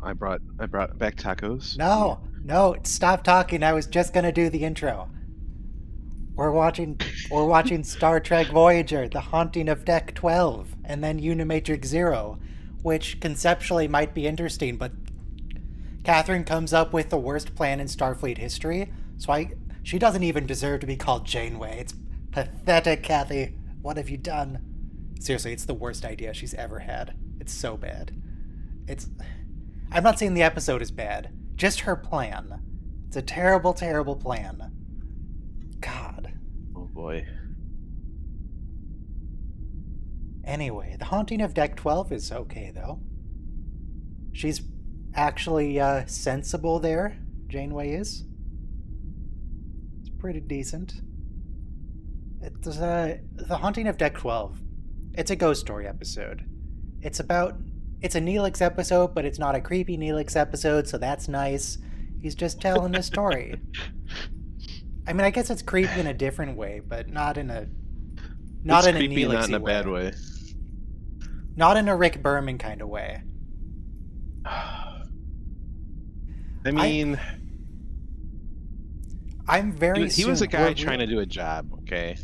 I brought back tacos. Yeah. No, stop talking. I was just gonna do the intro. We're watching Star Trek Voyager, The Haunting of Deck 12, and then Unimatrix Zero, which conceptually might be interesting, but Kathryn comes up with the worst plan in Starfleet history, she doesn't even deserve to be called Janeway. It's pathetic, Kathy. What have you done? Seriously, it's the worst idea she's ever had. It's so bad. It's I'm not saying the episode is bad, just her plan. It's a terrible, terrible plan. God. Oh boy. Anyway, The Haunting of Deck 12 is okay, though. She's actually sensible there, Janeway is. It's pretty decent. It's The Haunting of Deck 12. It's a ghost story episode. It's a Neelix episode, but it's not a creepy Neelix episode, so that's nice. He's just telling a story. I mean, I guess it's creepy in a different way, but not in a Creepy, Neelix-y not in a bad way. Not in a Rick Berman kind of way. I mean, I'm very. he was a guy trying to do a job. Okay.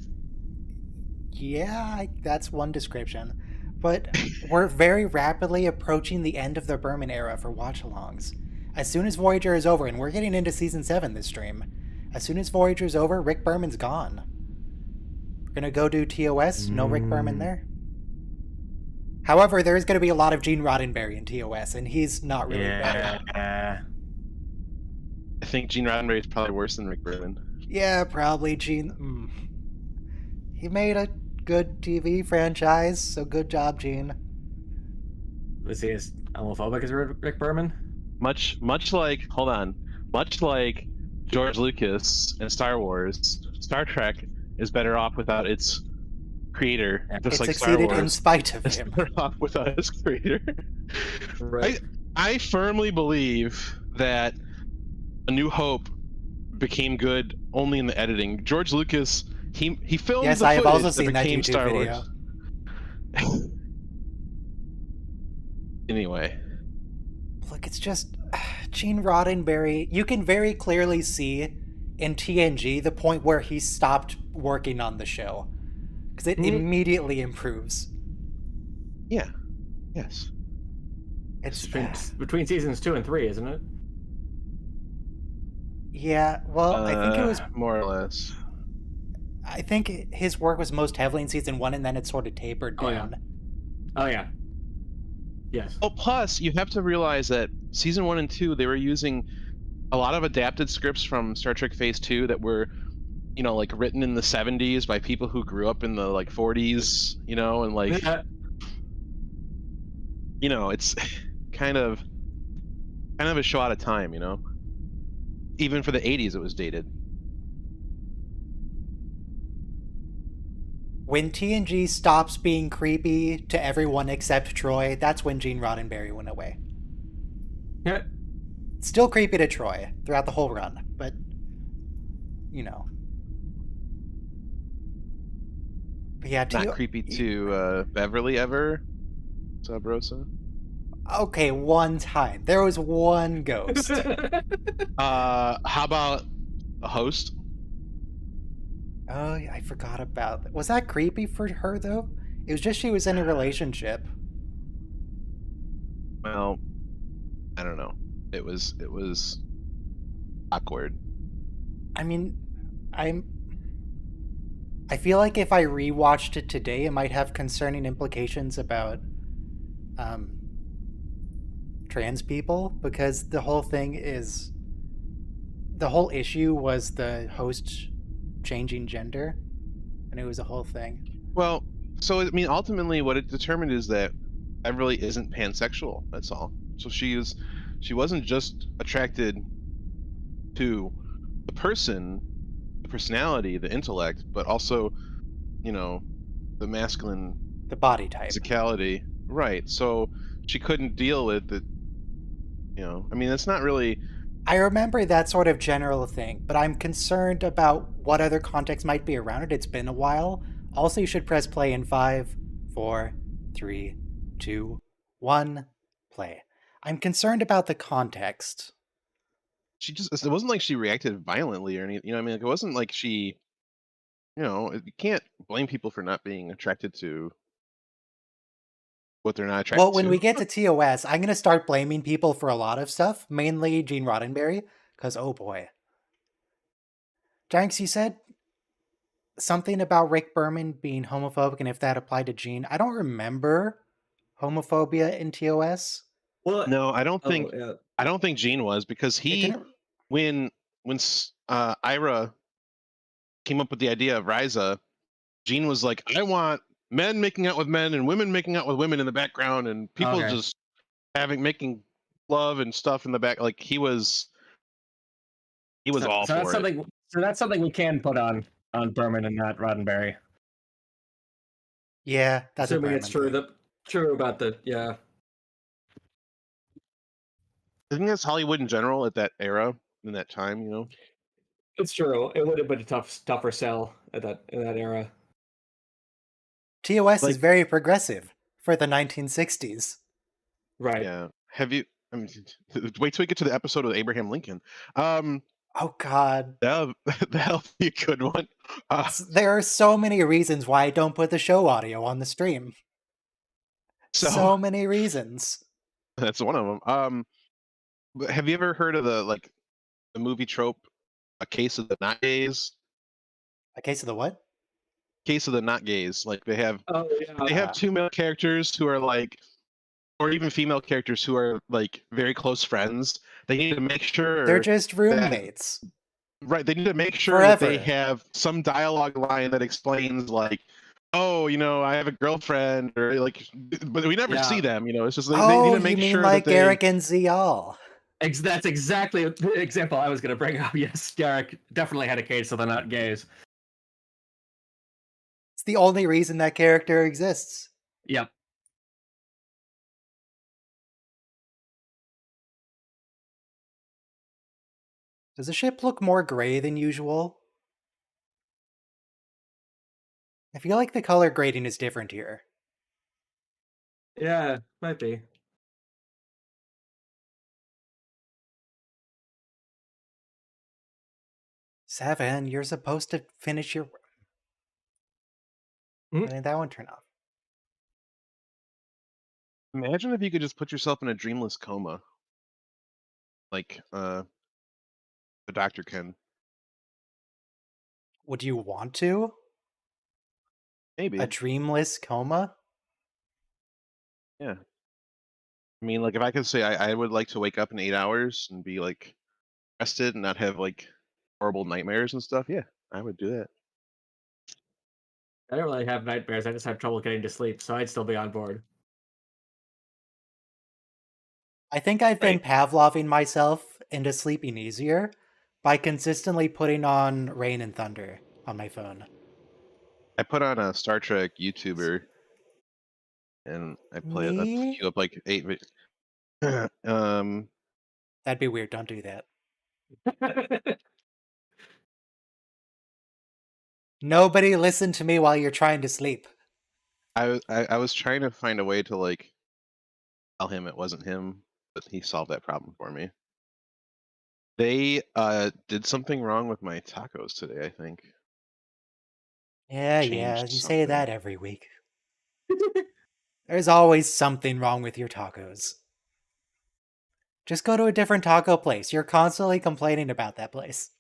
Yeah, that's one description. But we're very rapidly approaching the end of the Berman era for watch-alongs. As soon as Voyager is over, and we're getting into Season 7 this stream, as soon as Voyager's over, Rick Berman's gone. We're going to go do TOS, no Rick Berman there. However, there is going to be a lot of Gene Roddenberry in TOS, and he's not really bad. I think Gene Roddenberry is probably worse than Rick Berman. Yeah, probably Gene. He made a good TV franchise, so good job, Gene. Was he as homophobic as Rick Berman? Much like George Lucas and Star Wars, Star Trek is better off without its creator. Just It like Star succeeded Wars in spite of is him. better off without its creator. Right. I firmly believe that A New Hope became good only in the editing. George Lucas, he filmed Yes, the I have footage also seen that became YouTube Star video. Wars. Anyway. Look, it's just Gene Roddenberry. You can very clearly see in TNG the point where he stopped working on the show, because it immediately improves. Yeah. Yes. It's between seasons 2 and 3, isn't it? Yeah, well, I think it was more or less. I think his work was most heavily in season 1, and then it sort of tapered down. Oh yeah. Yes. Oh, plus you have to realize that season 1 and 2 they were using a lot of adapted scripts from Star Trek Phase 2 that were, like written in the 70s by people who grew up in the 40s, and like, it's kind of a show out of time, Even for the 80s, it was dated. When TNG stops being creepy to everyone except Troy, that's when Gene Roddenberry went away. Yeah. Still creepy to Troy throughout the whole run, but, But yeah, Not creepy to Beverly ever, Sub Rosa. Okay, one time. There was one ghost. How about a host? Oh, I forgot about that. Was that creepy for her, though? It was just she was in a relationship. Well, I don't know. It was awkward. I mean, I feel like if I rewatched it today, it might have concerning implications about trans people, because the whole issue was the host changing gender, and it was a whole thing. Well, so I mean, ultimately, what it determined is that Beverly isn't pansexual. That's all. So she wasn't just attracted to the person, the personality, the intellect, but also, the masculine, The body type. physicality. Right. So she couldn't deal with it. I mean, it's not really. I remember that sort of general thing, but I'm concerned about what other context might be around it. It's been a while. Also, you should press play in 5, 4, 3, 2, 1, play. I'm concerned about the context. She just, it wasn't like she reacted violently or anything. You know what I mean? Like, it wasn't like she, you can't blame people for not being attracted to what they're not attracted Well, when to. we get to TOS, I'm going to start blaming people for a lot of stuff, mainly Gene Roddenberry, because oh boy. Janks, you said something about Rick Berman being homophobic and if that applied to Gene. I don't remember homophobia in TOS. Well, No, I don't think yeah. I don't think Gene was, because It he, didn't. when Ira came up with the idea of Ryza, Gene was like, I want men making out with men and women making out with women in the background, and people Okay. just making love and stuff in the back. Like, he was all So that's for it. something. So that's something we can put on Berman and not Roddenberry. Yeah, that's Assuming a it's true. thing. True about the I think that's Hollywood in general at that era, in that time. It's true. It would have been a tougher sell in that era. TOS is Like, very progressive for the 1960s. Right. yeah. Have you? I mean, wait till we get to the episode with Abraham Lincoln. Oh god. That'll be a good one. There are so many reasons why I don't put the show audio on the stream. So many reasons. That's one of them. But have you ever heard of the movie trope, A Case of the Not Gays? A case of the what? Case of the Not Gays. Like, they have Oh yeah. two male characters who are like, or even female characters who are like very close friends. They need to make sure They're just roommates. right. They need to make sure that they Forever. have some dialogue line that explains, like, oh, I have a girlfriend, or like, but we never see them. It's just they need to make you mean sure like that they. Garrick and Zial? That's exactly the example I was going to bring up. Yes, Garrick definitely had a case of the not gays. It's the only reason that character exists. Yep. Does the ship look more gray than usual? I feel like the color grading is different here. Yeah, might be. Seven, you're supposed to finish your... Why did that one turn off? Imagine if you could just put yourself in a dreamless coma, like the doctor can. Would you want to? Maybe. A dreamless coma? Yeah. I mean, like, if I could say I would like to wake up in 8 hours and be like rested and not have like horrible nightmares and stuff, yeah, I would do that. I don't really have nightmares. I just have trouble getting to sleep, so I'd still be on board. I think I've been Pavloving myself into sleeping easier by consistently putting on Rain and Thunder on my phone. I put on a Star Trek YouTuber and I play it. I queue up like 8 That'd be weird. Don't do that. Nobody listen to me while you're trying to sleep. I was trying to find a way to like tell him it wasn't him, but he solved that problem for me. They did something wrong with my tacos today, I think. Yeah, Changed you say something. that every week. There's always something wrong with your tacos. Just go to a different taco place. You're constantly complaining about that place.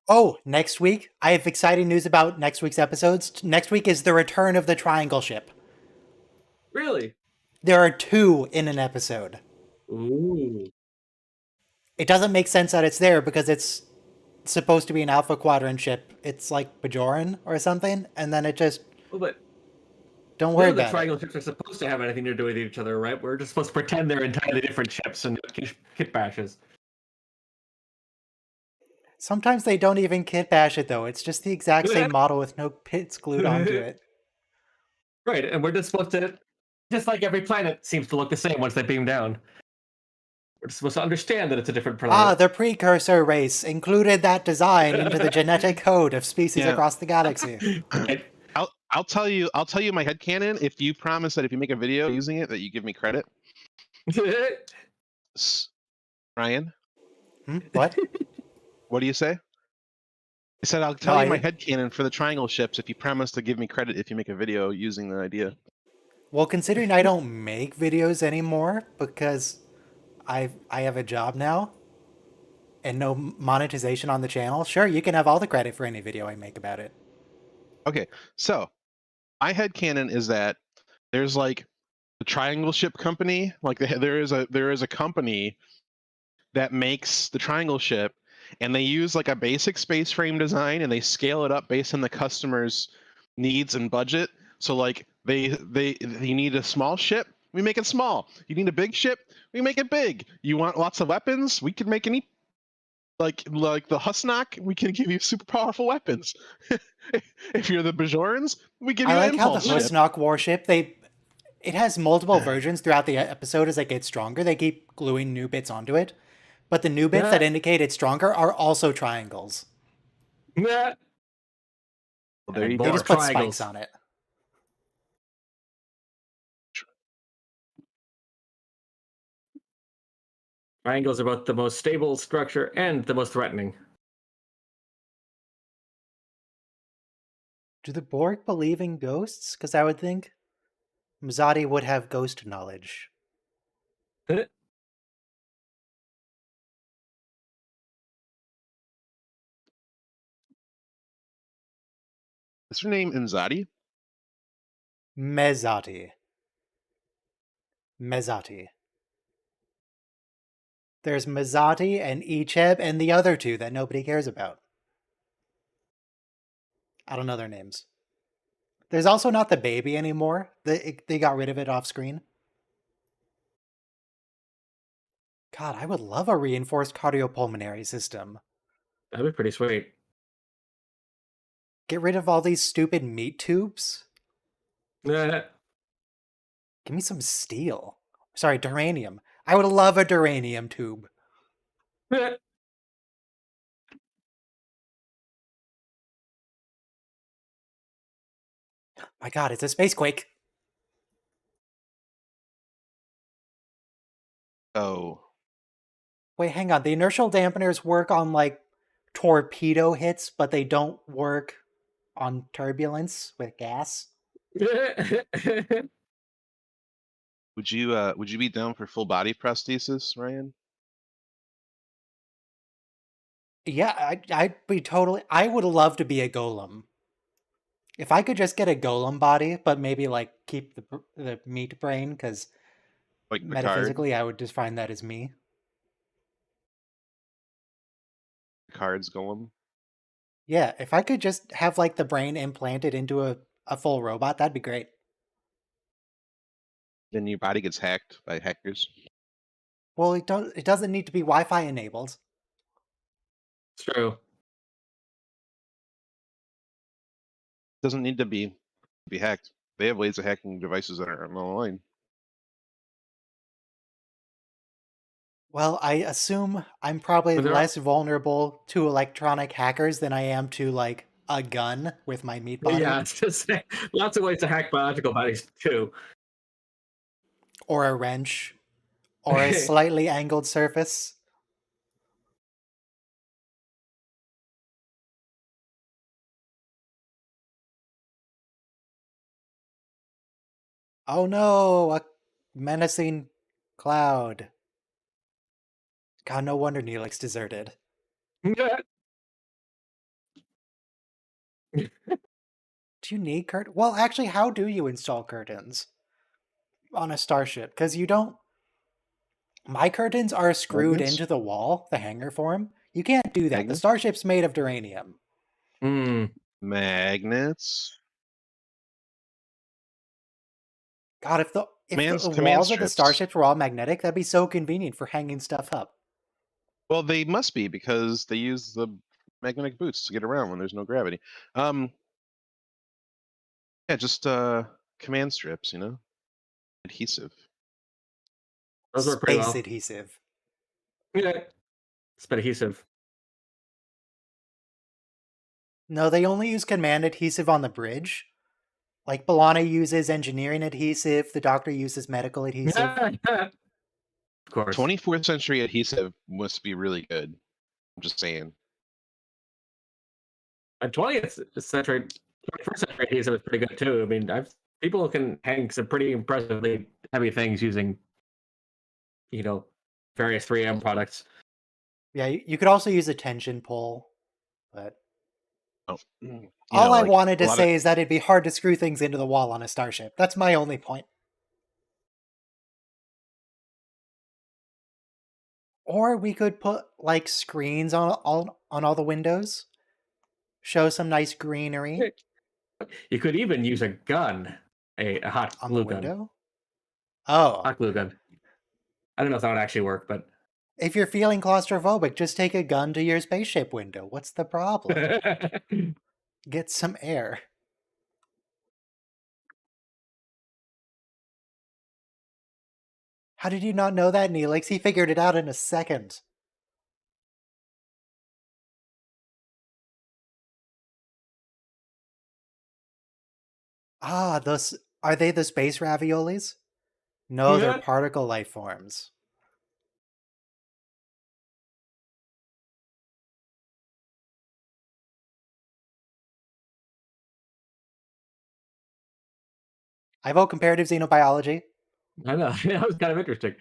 Oh, next week, I have exciting news about next week's episodes. Next week is the return of the Triangle Ship. Really? There are 2 in an episode. Ooh. It doesn't make sense that it's there because it's supposed to be an Alpha Quadrant ship. It's like Bajoran or something, and then it just... Well, but don't worry the about triangle it. ships are supposed to have anything to do with each other, right? We're just supposed to pretend they're entirely different ships and kit bashes. Sometimes they don't even kit bash it, though. It's just the exact same model with no pits glued onto it. Right, and we're just supposed to... Just like every planet seems to look the same once they beam down. We're supposed to understand that it's a different Ah, planet. the precursor race included that design into the genetic code of species Yeah. across the galaxy. I'll tell you my headcanon if you promise that if you make a video using it that you give me credit. Ryan, What? what do you say? I said I'll tell No, you my headcanon for the triangle ships if you promise to give me credit if you make a video using the idea. Well, considering I don't make videos anymore because I have a job now and no monetization on the channel, sure, you can have all the credit for any video I make about it. Okay, so my headcanon is that there's like the triangle ship company, like there is a company that makes the triangle ship, and they use like a basic space frame design and they scale it up based on the customer's needs and budget. So like you need a small ship, we make it small. You need a big ship, we make it big. You want lots of weapons, we can make any like the Husnock, we can give you super powerful weapons. If you're the Bajorans, we give you I an like how the impulse ship. Husnock warship, it has multiple versions throughout the episode as it gets stronger. They keep gluing new bits onto it. But the new bits that indicate it's stronger are also triangles. Yeah. Well, there you They go. just put Triangles. spikes on it. Triangles are both the most stable structure and the most threatening. Do the Borg believe in ghosts? Because I would think Mzadi would have ghost knowledge. Is her name Inzadi? Mezati. There's Mezati and Icheb and the other two that nobody cares about. I don't know their names. There's also not the baby anymore. They got rid of it off screen. God, I would love a reinforced cardiopulmonary system. That'd be pretty sweet. Get rid of all these stupid meat tubes. Yeah. Give me some steel. Sorry, duranium. I would love a duranium tube. My god, it's a spacequake. Oh. Wait, hang on. The inertial dampeners work on, like, torpedo hits, but they don't work on turbulence with gas? Would you be down for full body prosthesis, Ryan? Yeah, I'd be totally... I would love to be a golem. If I could just get a golem body, but maybe, like, keep the meat brain, because Like Picard? metaphysically I would just find that as me. Picard's golem? Yeah, if I could just have, like, the brain implanted into a full robot, that'd be great. Then your body gets hacked by hackers. Well, it doesn't need to be Wi-Fi enabled. It's true. Doesn't need to be hacked. They have ways of hacking devices that are online. Well, I assume I'm probably less vulnerable to electronic hackers than I am to, like, a gun with my meat body. Yeah, it's just lots of ways to hack biological bodies too. Or a wrench. Or a slightly angled surface. Oh no, a menacing cloud. God, no wonder Neelix deserted. Do you need curtains? Well, actually, how do you install curtains on a starship? Because you don't... My curtains are screwed Magnets? into the wall, the hanger for them. You can't do that. The Magnets? starship's made of duranium. Magnets? God, if the Command walls of the strips. starships were all magnetic, that'd be so convenient for hanging stuff up. Well, they must be because they use the magnetic boots to get around when there's no gravity. Yeah, just command strips, you know, adhesive. Those work pretty Space well. adhesive. Yeah. Spit adhesive. No, they only use command adhesive on the bridge. Like Balana uses engineering adhesive, the Doctor uses medical adhesive. Of course. 24th century adhesive must be really good. I'm just saying. And 20th century, 21st century adhesive is pretty good too. I mean, people can hang some pretty impressively heavy things using, you know, various 3M products. Yeah, you could also use a tension pole, but Oh, all I like wanted a to lot of say is that it'd be hard to screw things into the wall on a starship. That's my only point. Or we could put like screens on all the windows, show some nice greenery You could even use a gun, a hot on the glue gun. window. Oh, Hot glue gun. I don't know if that would actually work, but if you're feeling claustrophobic, just take a gun to your spaceship window. What's the problem? Get some air. How did you not know that, Neelix? He figured it out in a second. Ah, those are they the space raviolis? No, they're Yeah. particle life forms. I vote comparative xenobiology. I know. That was kind of interesting.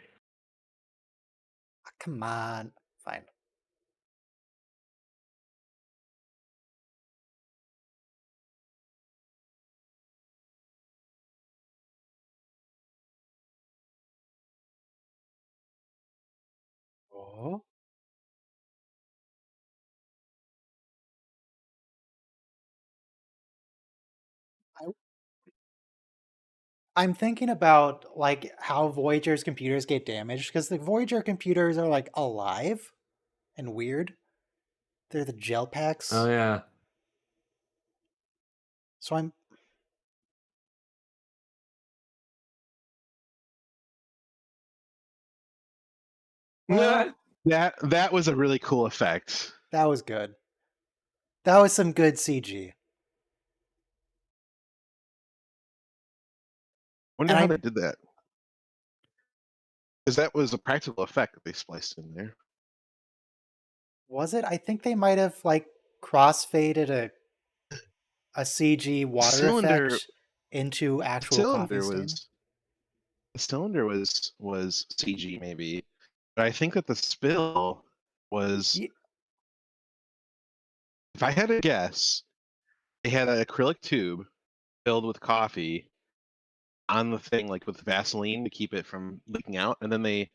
Ah, come on. Fine. Oh. I, I'm thinking about like how Voyager's computers get damaged because the Voyager computers are like alive and weird. They're the gel Oh packs. yeah. So I'm Yeah. well, that was a really cool effect. that was good. That was some good CG. Wonder And how I they did that. Because that was a practical effect that they spliced in there. was it? I think they might have like crossfaded a CG The water cylinder effect into the actual coffee cylinder stain. was the cylinder was CG maybe. But I think that the spill was, Ye- if I had to guess, they had an acrylic tube filled with coffee on the thing, like with Vaseline to keep it from leaking out, and then they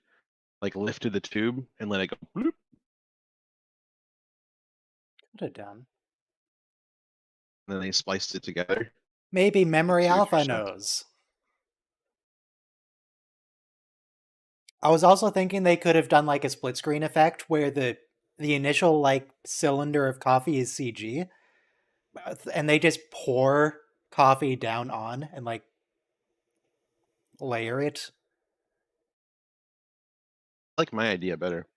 like lifted the tube and let it go bloop, Could have done. and then they spliced it together. Maybe Memory See what you're Alpha saying. knows. I was also thinking they could have done like a split screen effect where the initial like cylinder of coffee is CG, and they just pour coffee down on and like layer it. I like my idea better.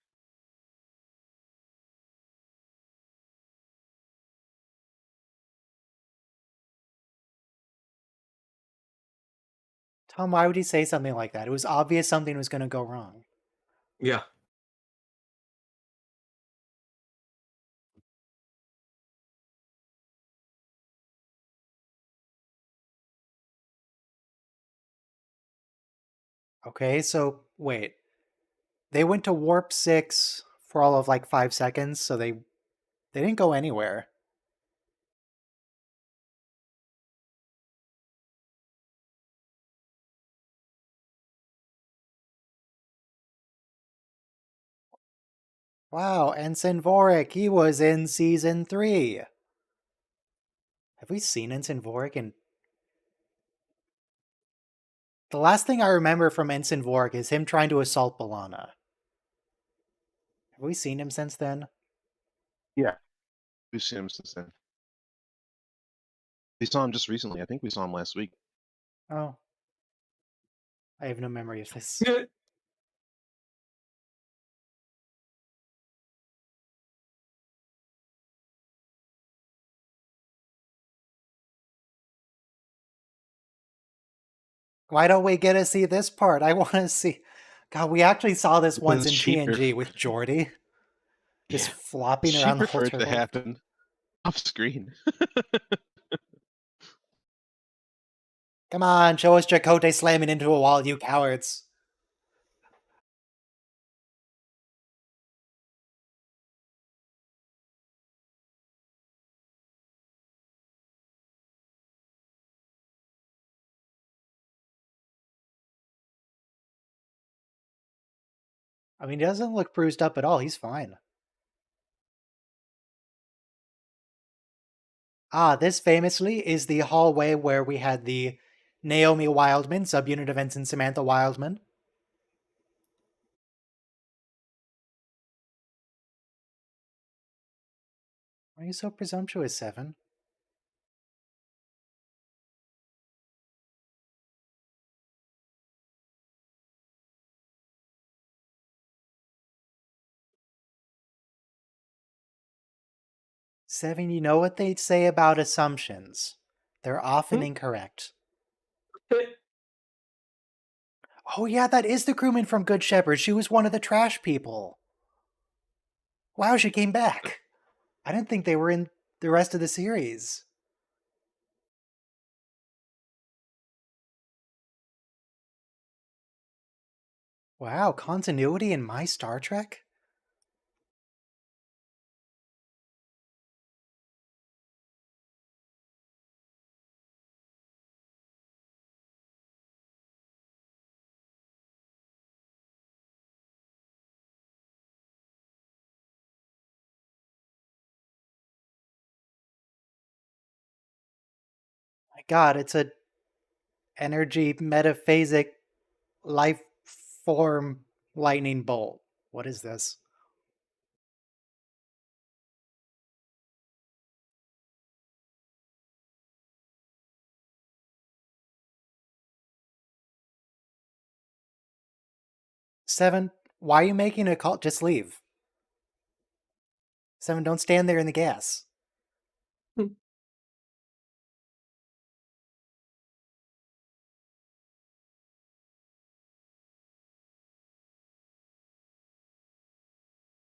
Tom, why would he say something like that? It was obvious something was going to go wrong. Yeah. Okay, so wait. They went to warp 6 for all of like 5 seconds, so they didn't go anywhere. Wow, Ensign Vorik, he was in season 3. Have we seen Ensign Vorik in... The last thing I remember from Ensign Vorik is him trying to assault B'Elanna. Have we seen him since then? Yeah. We've seen him since then. We saw him just recently. I think we saw him last week. Oh. I have no memory of this. Why don't we get to see this part? I want to see. God, we actually saw this once Because in TNG with Geordi, just Yeah. flopping She around the whole preferred to turtle. happen off screen. Come on, show us Chakotay slamming into a wall, you cowards. I mean, he doesn't look bruised up at all. He's fine. Ah, this famously is the hallway where we had the Naomi Wildman, subunit of Ensign Samantha Wildman. Why are you so presumptuous, Seven? Seven, you know what they say about assumptions. They're often incorrect. Oh yeah, that is the crewman from Good Shepherd. She was one of the trash people. Wow, she came back. I didn't think they were in the rest of the series. Wow, continuity in my Star Trek? My god, it's a energy metaphasic life form lightning bolt. What is this? Seven, why are you making a call? Just leave. Seven, don't stand there in the gas.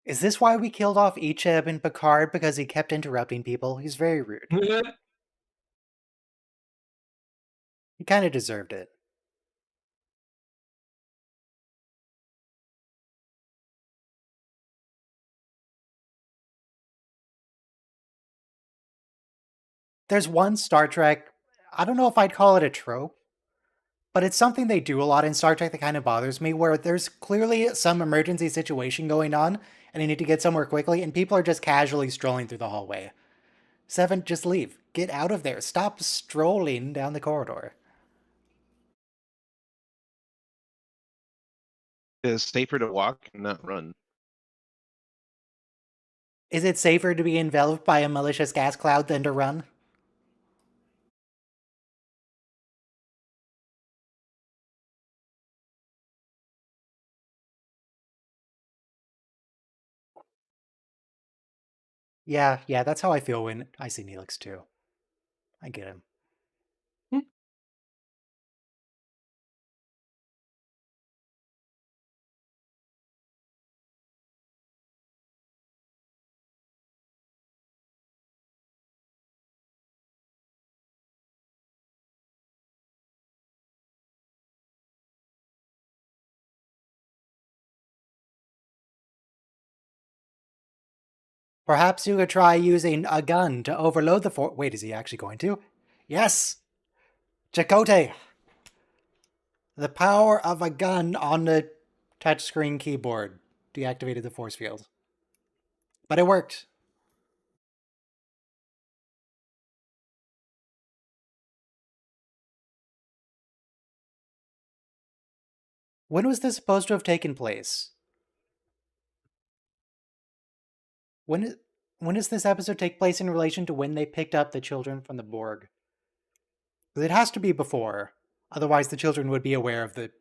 Is this why we killed off Icheb and Picard? Because he kept interrupting people? He's very rude. He kind of deserved it. There's one Star Trek, I don't know if I'd call it a trope, but it's something they do a lot in Star Trek that kind of bothers me, where there's clearly some emergency situation going on, and you need to get somewhere quickly, and people are just casually strolling through the hallway. Seven, just leave. Get out of there. Stop strolling down the corridor. It's safer to walk and not run. Is it safer to be enveloped by a malicious gas cloud than to run? Yeah, that's how I feel when I see Neelix too. I get him. Perhaps you could try using a gun to overload the fort. Wait, is he actually going to? Yes! Chakotay! The power of a gun on the touchscreen keyboard deactivated the force field. But it worked. When was this supposed to have taken place? When does this episode take place in relation to when they picked up the children from the Borg? Because it has to be before. Otherwise, the children would be aware of the,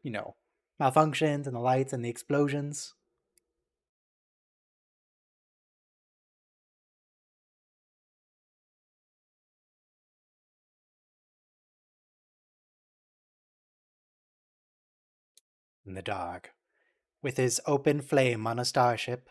malfunctions and the lights and the explosions. in the dark, with his open flame on a starship.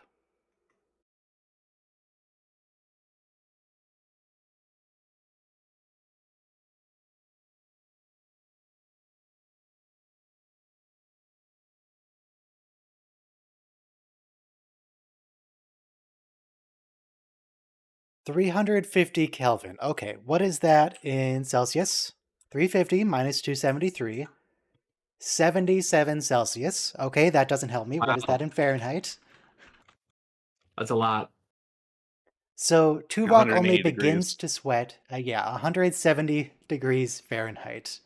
$350 Kelvin. Okay, what is that in Celsius? 350 minus 273. 77 Celsius. Okay, that doesn't help me. What is Wow. that in Fahrenheit? That's a lot. So Tuvok only 180 begins degrees. to sweat. 170 degrees Fahrenheit.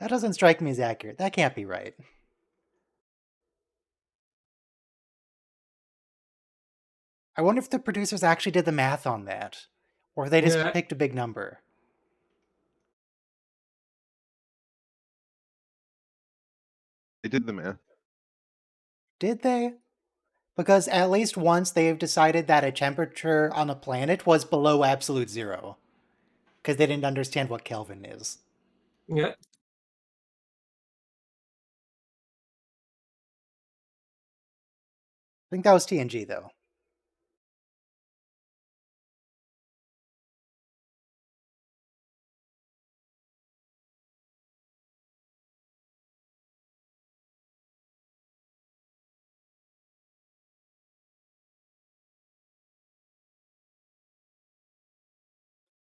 That doesn't strike me as accurate. That can't be right. I wonder if the producers actually did the math on that, or if they just Yeah. picked a big number. They did the math. Did they? Because at least once they've decided that a temperature on a planet was below absolute zero. Because they didn't understand what Kelvin is. Yeah. I think that was TNG, though.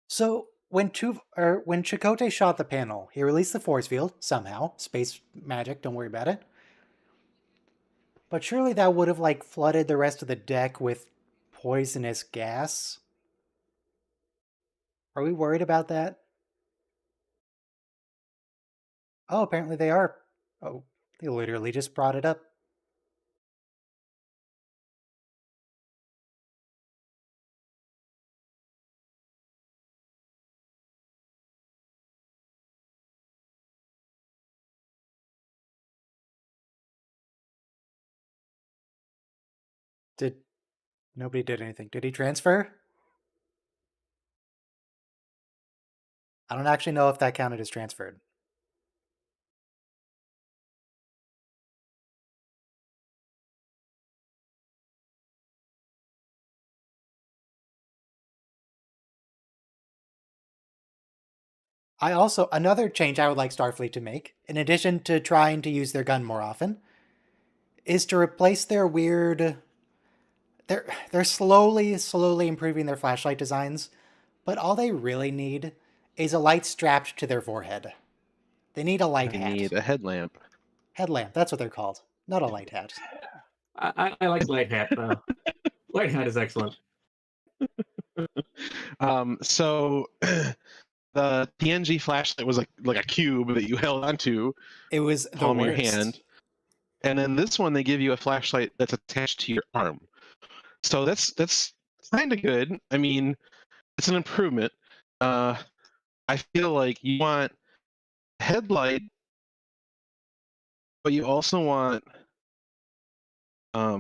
So when Chakotay shot the panel, he released the force field somehow. Space magic, don't worry about it. But surely that would have like flooded the rest of the deck with poisonous gas. Are we worried about that? Oh, apparently they are. Oh, they literally just brought it up. Did nobody did anything? Did he transfer? I don't actually know if that counted as transferred. Another change I would like Starfleet to make, in addition to trying to use their gun more often, is to replace their weird. They're slowly improving their flashlight designs, but all they really need is a light strapped to their forehead. They need a light They hat. need a headlamp. Headlamp, that's what they're called. Not a light hat. I like Light Hat though. Light Hat is excellent. So the TNG flashlight was like a cube that you held onto It was the palm of your worst. hand, and then this one they give you a flashlight that's attached to your arm. So that's kind of good. I mean, it's an improvement. I feel like you want a headlight, but you also want a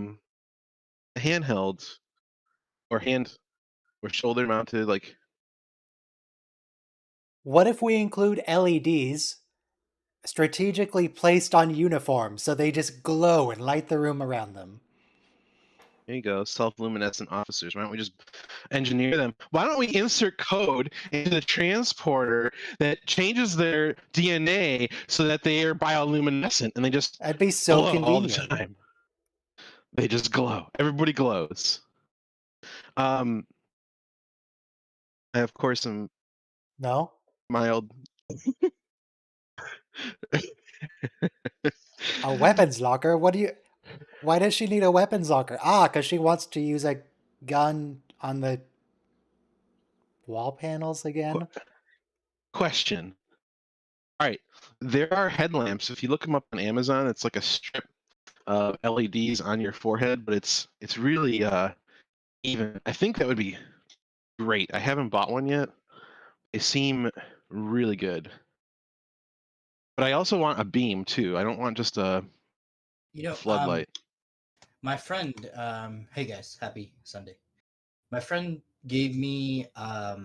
handheld or shoulder mounted like. What if we include LEDs strategically placed on uniforms so they just glow and light the room around them? There you go, self-luminescent officers. Why don't we just engineer them? Why don't we insert code into the transporter that changes their DNA so that they are bioluminescent and they just That'd be so glow all the convenient. time? They just glow. Everybody glows. I of course am No? mild. A weapons locker? Why does she need a weapons locker? Because she wants to use a gun on the wall panels again? Question. All right, there are headlamps. If you look them up on Amazon, it's like a strip of LEDs on your forehead, but it's really even. I think that would be great. I haven't bought one yet. They seem really good. But I also want a beam too. I don't want just a floodlight. My friend, hey guys, happy Sunday. My friend gave me a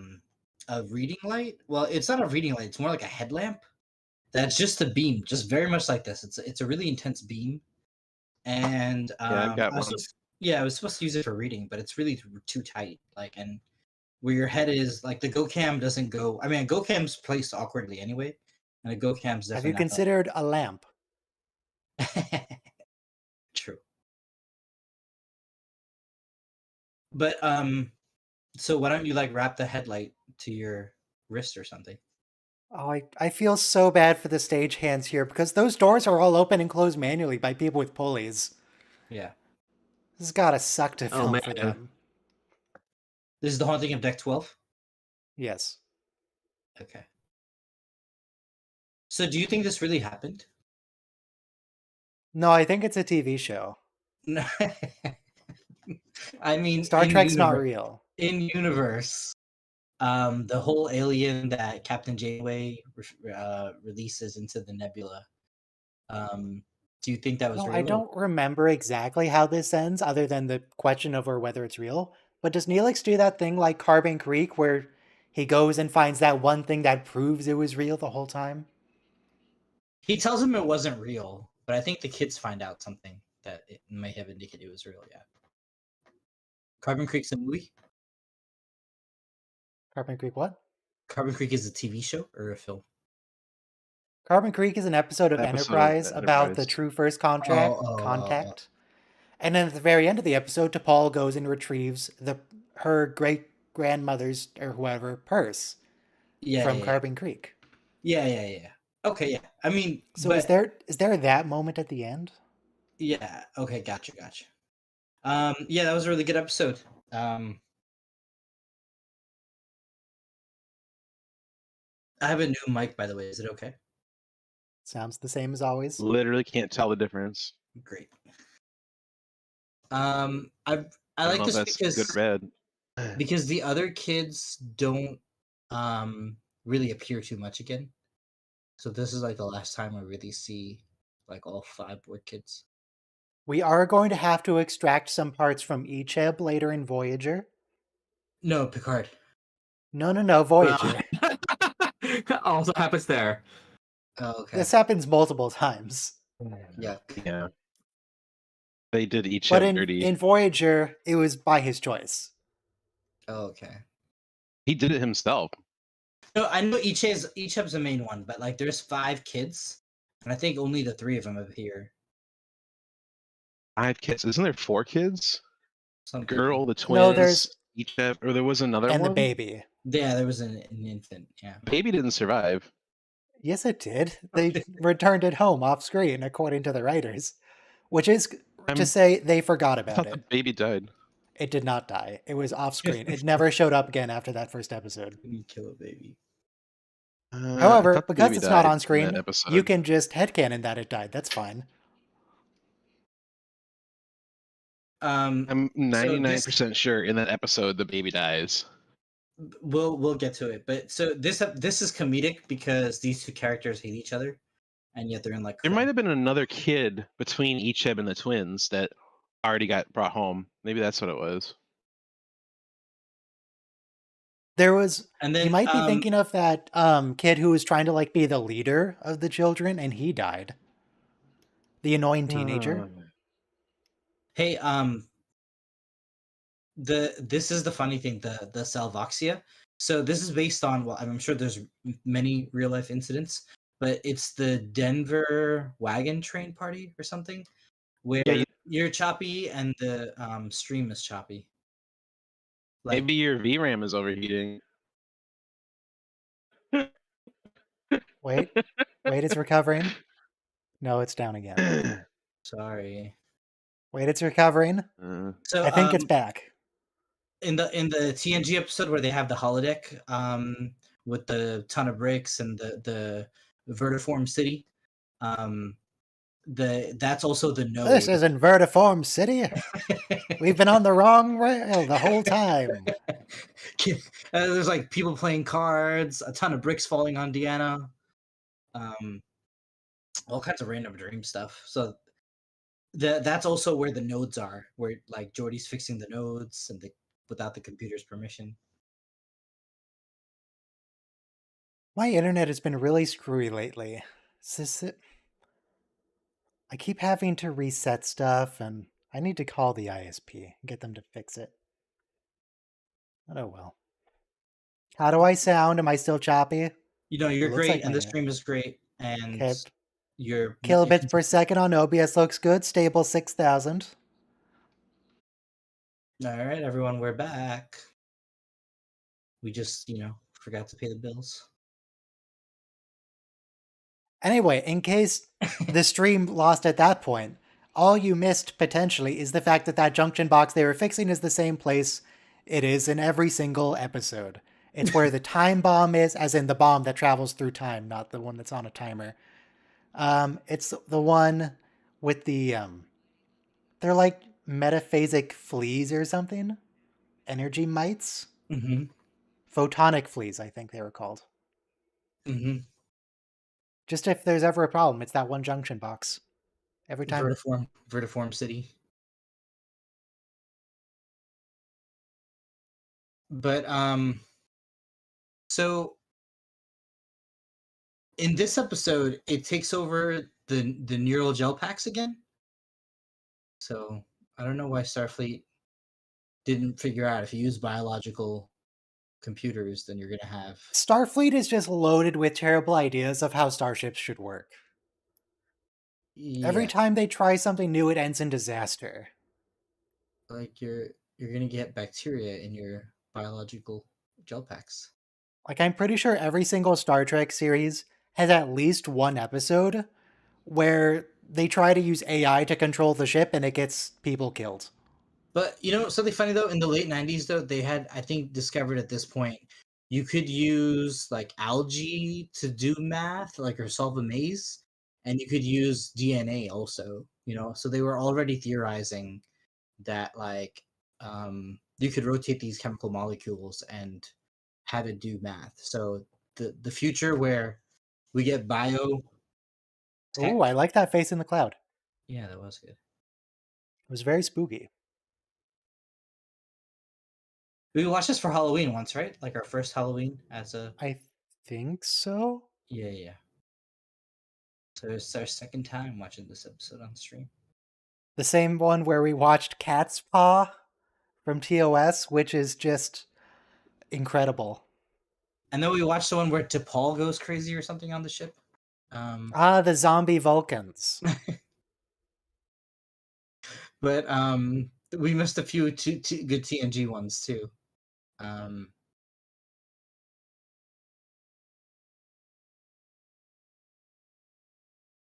reading light. Well, it's not a reading light, it's more like a headlamp. That's just a beam, just very much like this. It's a really intense beam, and Yeah, I've got I was one. I was supposed to use it for reading, but it's really too tight. Like, and where your head is, like the GoCam doesn't go. I mean, a GoCam's placed awkwardly anyway, and a GoCam's Have you definitely considered a lamp? not. True. But so why don't you like wrap the headlight to your wrist or something? Oh, I feel so bad for the stagehands here because those doors are all open and closed manually by people with pulleys. Yeah. This has gotta suck to Oh, film for man. them. This is the haunting of deck 12. Yes. Okay. So do you think this really happened? No, I think it's a TV show. No. I mean, Star Trek's not real. in universe, the whole alien that Captain Janeway releases into the nebula. Do you think that was No, real? I don't remember exactly how this ends, other than the question of whether it's real. But does Neelix do that thing like Carbon Creek where he goes and finds that one thing that proves it was real the whole time? He tells him it wasn't real, but I think the kids find out something that it may have indicated it was real. Yeah. Carbon Creek's a movie. Carbon Creek what? Carbon Creek is a TV show or a film? Carbon Creek is an episode of Episode of Enterprise about the Enterprise. True First Oh. contact. And then at the very end of the episode, T'Pol goes and retrieves her great grandmother's or whoever purse Yeah. from Yeah. Carbon Creek. Yeah. Okay. Yeah. I mean, So but, is there that moment at the end? yeah. Okay. Gotcha. Yeah, that was a really good episode. I have a new mic, by the way. Is it okay? Sounds the same as always. Literally can't tell the difference. Great. I I like don't know if this that's because good or bad. because the other kids don't really appear too much again. So this is like the last time I really see like all 5 board kids. We are going to have to extract some parts from Icheb later in Voyager. No, Picard. No, Voyager. Also happens there. Oh, okay. This happens multiple times. Yeah. Yeah. They did each But have dirty. in Voyager, it was by his choice. Oh, okay. He did it himself. No, I know Icheb's the main one, but like there's 5 kids, and I think only the 3 of them appear. 5 kids. Isn't there 4 kids? Something. Girl, the twins. No, there's each have, or there was another and one. the baby. Yeah, there was an infant. Yeah. Baby didn't survive. Yes, it did. They returned it home off screen, according to the writers, which is to say they forgot I about thought the it. baby died. It did not die. It was off screen. It never showed up again after that first episode. You kill a baby. I However, thought the because baby it's not died on in screen, that episode. you can just headcanon that it died. That's fine. I'm 99% sure in that episode the baby dies. We'll get to it, but so this is comedic because these 2 characters hate each other, and yet they're in like. There might have been another kid between Icheb and the twins that already got brought home. Maybe that's what it was. There was, And then you might be thinking of that kid who was trying to like be the leader of the children, and he died. The annoying teenager. Hey, this is the funny thing, the Salvoxia. So this is based on, well, I'm sure there's many real life incidents, but it's the Denver wagon train party or something, where you're choppy and the stream is choppy. Like, Maybe your VRAM is overheating. Wait, it's recovering. No, it's down again. sorry. Wait, it's recovering. So I think it's back. In the TNG episode where they have the holodeck with the ton of bricks and the vertiform city, that's also the node. This is Invertiform City. We've been on the wrong rail the whole time. There's like people playing cards, a ton of bricks falling on Deanna, all kinds of random dream stuff. So that's also where the nodes are, where like Geordi's fixing the nodes and without the computer's permission. My internet has been really screwy lately. I keep having to reset stuff, and I need to call the ISP and get them to fix it. But oh well. How do I sound? Am I still choppy? You're looks great, like and my the stream is great, and Okay. your Kilobits per second on OBS looks good. Stable 6,000. All right, everyone, we're back. We just, forgot to pay the bills. Anyway, in case the stream lost at that point, all you missed potentially is the fact that that junction box they were fixing is the same place it is in every single episode. It's where the time bomb is, as in the bomb that travels through time, not the one that's on a timer. It's the one with the they're like metaphasic fleas or something. Energy mites. Mm-hmm. Photonic fleas, I think they were called. Mm-hmm. Just if there's ever a problem, it's that one junction box. Every time. Vertiform City. But so in this episode, it takes over the neural gel packs again. So I don't know why Starfleet didn't figure out if you use biological computers, then you're gonna have Starfleet is just loaded with terrible ideas of how starships should work. Every time they try something new, it ends in disaster. Like you're gonna get bacteria in your biological gel packs. Like, I'm pretty sure every single Star Trek series has at least one episode where they try to use AI to control the ship and it gets people killed. But something funny though, in the late 90s though, they had, I think, discovered at this point you could use like algae to do math, like or solve a maze, and you could use DNA also, so they were already theorizing that like you could rotate these chemical molecules and have it do math. So the future where we get bio. Ooh, I like that face in the cloud. Yeah, that was good. It was very spooky. We watched this for Halloween once, right? Like our first Halloween as a. I think so. Yeah. So it's our second time watching this episode on stream. The same one where we watched Cat's Paw from TOS, which is just incredible. And then we watched the one where T'Pol goes crazy or something on the ship. The zombie Vulcans. But we missed a few good TNG ones too.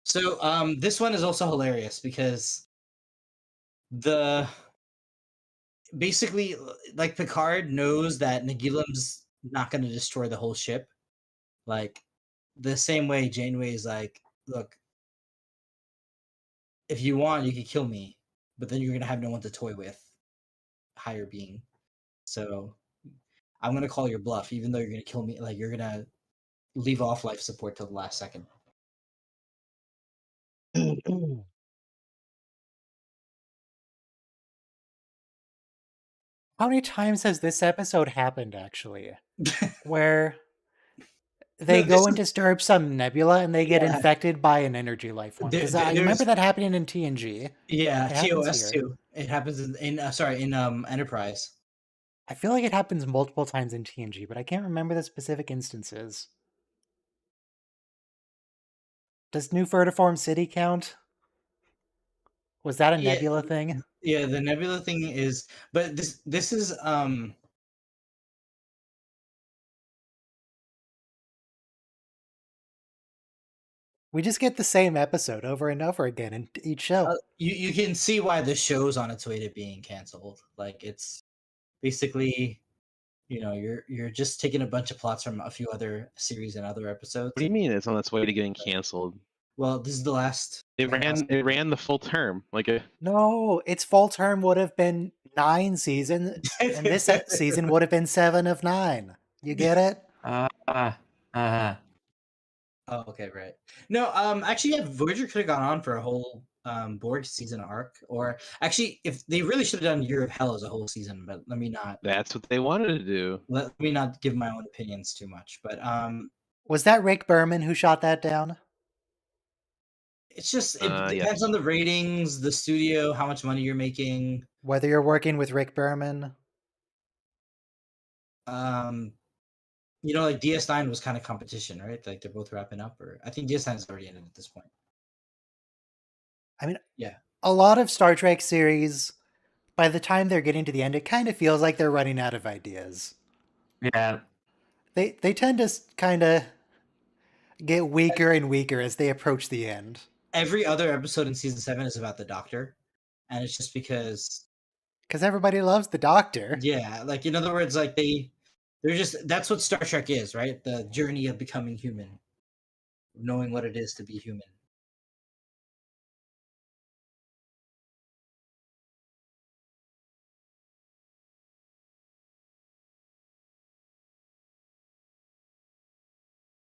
So this one is also hilarious because basically like Picard knows that Nagilam's not going to destroy the whole ship. Like the same way Janeway is like, look, if you want, you could kill me, but then you're going to have no one to toy with, higher being. So I'm going to call your bluff, even though you're going to kill me. Like you're going to leave off life support till the last second. How many times has this episode happened, actually? Where they go and disturb some nebula and they get infected by an energy life form. Because I remember that happening in TNG. Yeah, TOS too. It happens in Enterprise. I feel like it happens multiple times in TNG, but I can't remember the specific instances. Does New Vertiform City count? Was that a nebula thing? Yeah, the nebula thing is, but this is we just get the same episode over and over again in each show. You can see why the show's on its way to being canceled. Like it's basically, you're just taking a bunch of plots from a few other series and other episodes. What do you mean it's on its way to getting canceled? Well, this is the last. It ran the full term, No, its full term would have been 9 seasons, and this season would have been 7 of 9. You get it? Oh, okay, right. No, actually, yeah, Voyager could have gone on for a whole Borg season arc, or actually, if they really should have done Year of Hell as a whole season, but let me not. That's what they wanted to do. Let me not give my own opinions too much, but was that Rick Berman who shot that down? It's just it depends Yes. on the ratings, the studio, how much money you're making. Whether you're working with Rick Berman. Like DS9 was kind of competition, right? Like they're both wrapping up, or I think DS9 is already ended at this point. I mean, Yeah. a lot of Star Trek series, by the time they're getting to the end, it kind of feels like they're running out of ideas. Yeah. They tend to kind of get weaker and weaker as they approach the end. Every other episode in season 7 is about the Doctor, and it's just because everybody loves the Doctor. yeah, like in other words, like they're just that's what Star Trek is, right? The journey of becoming human, knowing what it is to be human.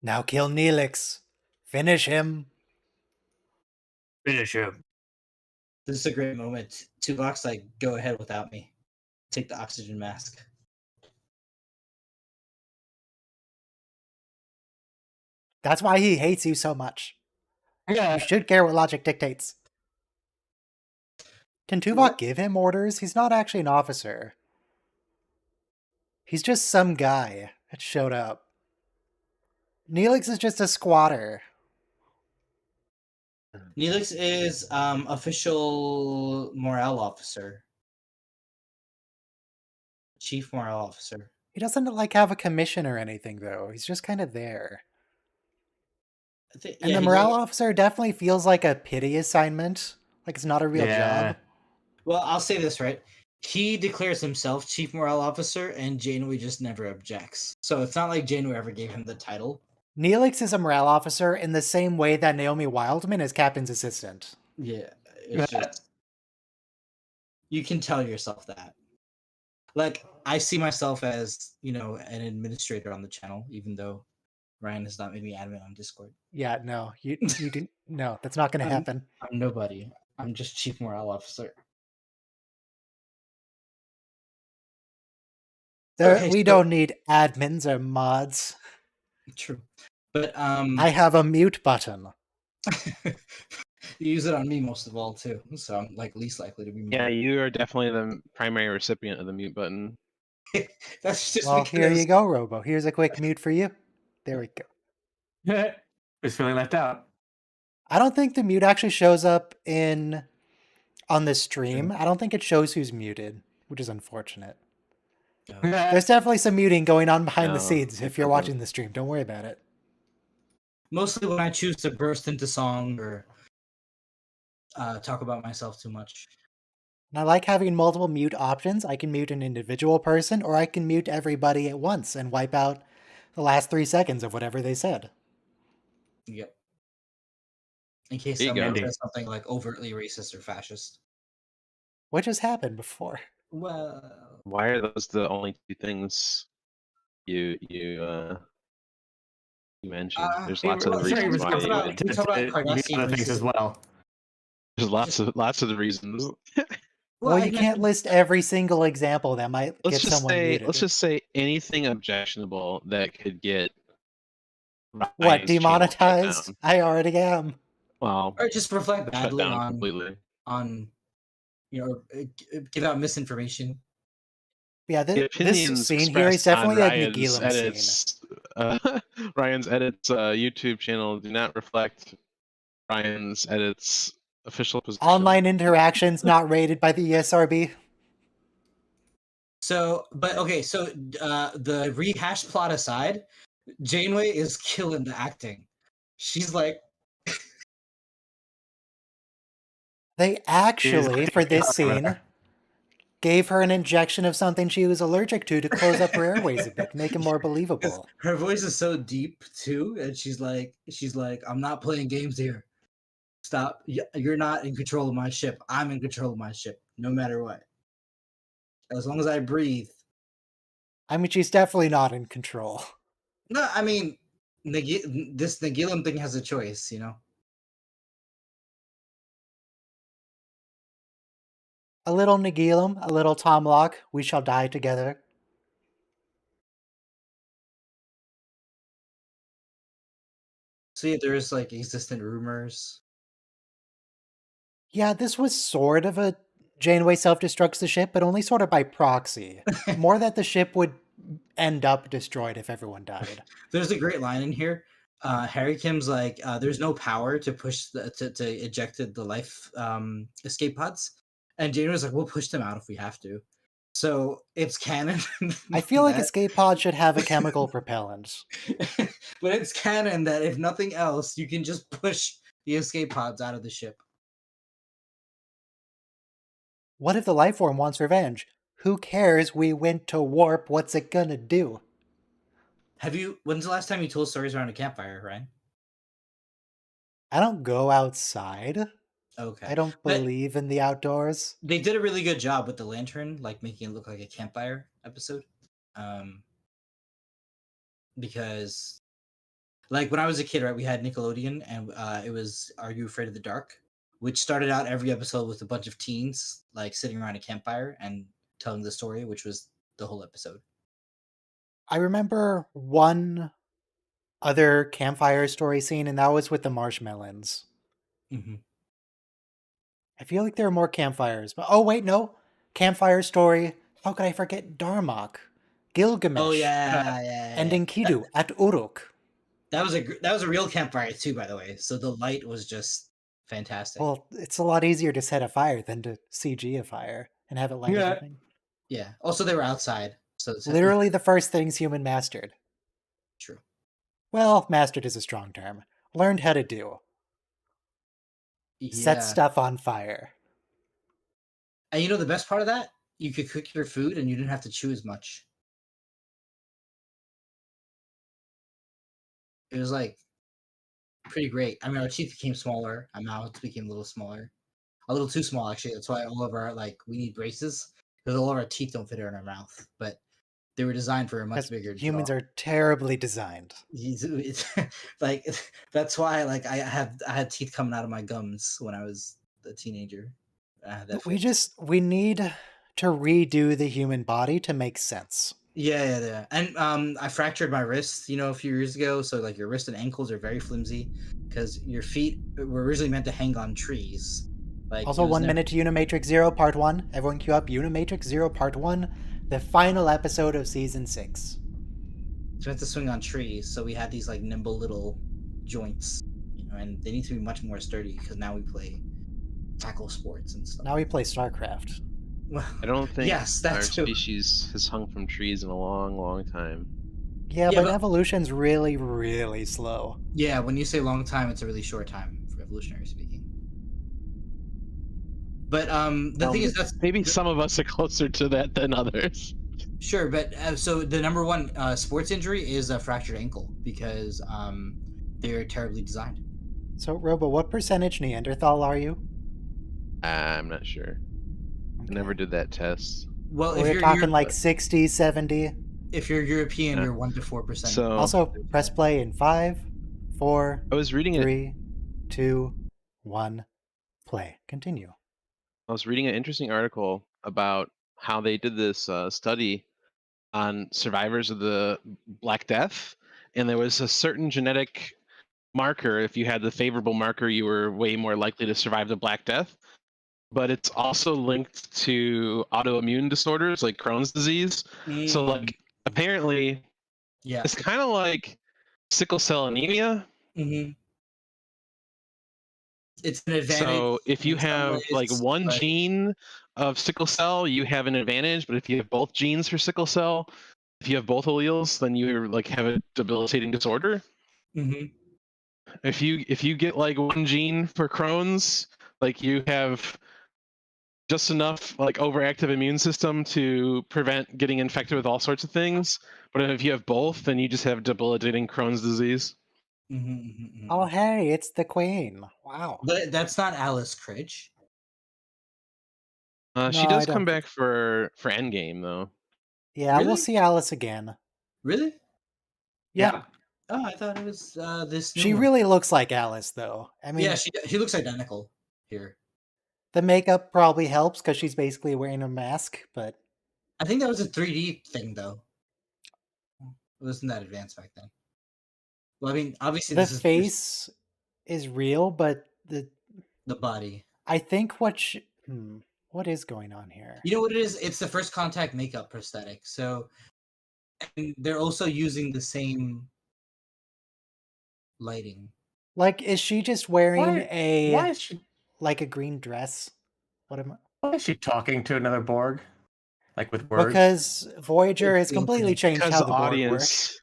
Now kill Neelix. Finish him. Finish him. This is a great moment. Tuvok's like, go ahead without me. Take the oxygen mask. That's why he hates you so much. Yeah. You should care what logic dictates. Can Tuvok give him orders? He's not actually an officer. He's just some guy that showed up. Neelix is just a squatter. Neelix is official morale officer. Chief morale officer. He doesn't like have a commission or anything though. He's just kind of there. And the morale officer definitely feels like a pity assignment. Like it's not a real job. Well, I'll say this, right? He declares himself chief morale officer, and Janeway just never objects. So it's not like Janeway ever gave him the title. Neelix is a morale officer in the same way that Naomi Wildman is Captain's assistant. Yeah, it's just you can tell yourself that. Like I see myself as an administrator on the channel, even though Ryan has not made me admin on Discord. Yeah, no, you didn't. No, that's not going to happen. I'm nobody. I'm just chief morale officer. We don't need admins or mods. True, but I have a mute button. You use it on me most of all too, so I'm like least likely to be muted. Yeah, you are definitely the primary recipient of the mute button. That's just well, because... here you go, Robo. Here's a quick mute for you. There we go. Who's feeling left out? I don't think the mute actually shows up on the stream. I don't think it shows who's muted, which is unfortunate. There's definitely some muting going on behind the scenes if you're watching the stream. Don't worry about it. Mostly when I choose to burst into song or talk about myself too much. And I like having multiple mute options. I can mute an individual person, or I can mute everybody at once and wipe out the last 3 seconds of whatever they said. Yep. In case someone says something like overtly racist or fascist. Which has happened before. Well, why are those the only two things you mentioned? There's lots of reasons why. We talk about other things as well. There's lots of the reasons. Well, you can't list every single example that might get someone muted. Let's just say anything objectionable that could get what, demonetized? I already am. Well, or just reflect badly on give out misinformation. Yeah, this scene here is definitely a Nagilum scene. Ryan's edits YouTube channel do not reflect Ryan's edits official position. Online interactions not rated by the ESRB. So the rehash plot aside, Janeway is killing the acting. She's like... They actually, for this scene, gave her an injection of something she was allergic to close up her airways a bit, make it more believable. Her voice is so deep too, and she's like, I'm not playing games here. Stop. You're not in control of my ship. I'm in control of my ship, no matter what. As long as I breathe. I mean, she's definitely not in control. No, I mean, this Nagilum thing has a choice, A little Nagilum, a little Tom Locke, we shall die together. So yeah, there's like existent rumors Yeah, this was sort of a Janeway self-destructs the ship, but only sort of by proxy. More that the ship would end up destroyed if everyone died. There's a great line in here. Harry Kim's like, "There's no power to push to eject the life escape pods," and Jane was like, "We'll push them out if we have to." So it's canon. I feel like that, escape pods should have a chemical propellant. but it's canon that if nothing else, you can just push the escape pods out of the ship. What if the life form wants revenge? Who cares? We went to warp. What's it gonna do? When's the last time you told stories around a campfire, Ryan? I don't go outside. Okay. I don't But believe in the outdoors. they did a really good job with the lantern, like making it look like a campfire episode. Because like when I was a kid, right, we had Nickelodeon, and it was Are You Afraid of the Dark, which started out every episode with a bunch of teens like sitting around a campfire and telling the story, which was the whole episode. I remember one other campfire story scene, and that was with the marshmallows. Mm-hmm. I feel like there are more campfires, but oh wait, no. Campfire story. How could I forget Darmok? Gilgamesh. Oh yeah, And Enkidu at Uruk. That was a real campfire too, by the way. So the light was just fantastic. Well, it's a lot easier to set a fire than to CG a fire and have it light Yeah. everything. Yeah. Also, they were outside, so it's Literally the first things human mastered. true. Well, mastered is a strong term. Learned how to do. Set Yeah. stuff on fire. And you know the best part of that? You could cook your food and you didn't have to chew as much. It was like pretty great. I mean, our teeth became smaller. Our mouths became a little smaller, a little too small actually. That's why all of our we need braces because all of our teeth don't fit in our mouth. But they were designed for a much bigger Humans jaw. are terribly designed. Like that's why I had teeth coming out of my gums when I was a teenager. We need to redo the human body to make sense. Yeah. And I fractured my wrist, a few years ago. So like your wrist and ankles are very flimsy because your feet were originally meant to hang on trees. Also, 1 minute to Unimatrix 0 Part 1. Everyone queue up Unimatrix 0 Part 1, the final episode of Season 6. It's meant to swing on trees, so we had these like nimble little joints, and they need to be much more sturdy because now we play tackle sports and stuff. Now we play StarCraft. Well, I don't think yes, our that's true. species has hung from trees in a long, long time. Yeah, but evolution's really, really slow. Yeah, when you say long time, it's a really short time for evolutionary speaking. But the thing is, that's maybe some of us are closer to that than others. Sure, but so the number one sports injury is a fractured ankle because they're terribly designed. So, Robo, what percentage Neanderthal are you? I'm not sure. I never did that test. Well, if We're you're talking like 60, 70. If you're European, you're 1 to 4%. So also, press play in 5, 4, I was reading 3, 2, 1, play. Continue. I was reading an interesting article about how they did this study on survivors of the Black Death, and there was a certain genetic marker. If you had the favorable marker, you were way more likely to survive the Black Death. But it's also linked to autoimmune disorders like Crohn's disease. So, like, apparently, it's kind of like sickle cell anemia. Mm-hmm. It's an advantage. So if you have like one gene of sickle cell, you have an advantage. But if you have both genes for sickle cell, if you have both alleles, then you like have a debilitating disorder. Mm-hmm. If you get like one gene for Crohn's, like you have just enough like overactive immune system to prevent getting infected with all sorts of things. But if you have both, then you just have debilitating Crohn's disease. Mm-hmm. Oh, hey, it's the Queen. Wow. But that's not Alice Cridge. She does come back for Endgame, though. Yeah, really? We'll see Alice again. Really? Yeah. Oh, I thought it was this. She really looks like Alice, though. I mean, yeah, she looks identical here. The makeup probably helps because she's basically wearing a mask, but I think that was a 3D thing, though. It wasn't that advanced back then. Well, I mean, obviously the face is real, but the body. I think what is going on here? You know what it is? It's the first contact makeup prosthetic. So, and they're also using the same lighting. Like, is she just wearing Why is she like a green dress? What am I? why is she talking to another Borg? Like with words? Because Voyager It's has completely the changed Because how the the Borg work. audience,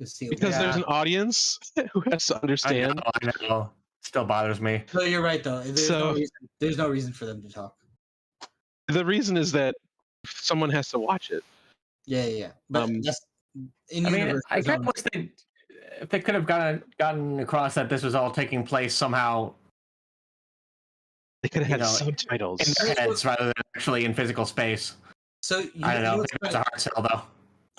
It's the because there's an audience who has to understand. I know. Still bothers me. No, you're right though. So- There's no reason for them to talk. The reason is that someone has to watch it. Yeah. But that's in I mean, universe. I kind of wish if they could have gotten across that this was all taking place somehow They could have You had know, subtitles. in their heads rather than actually in physical space. So I don't know. what's It's a hard sell though.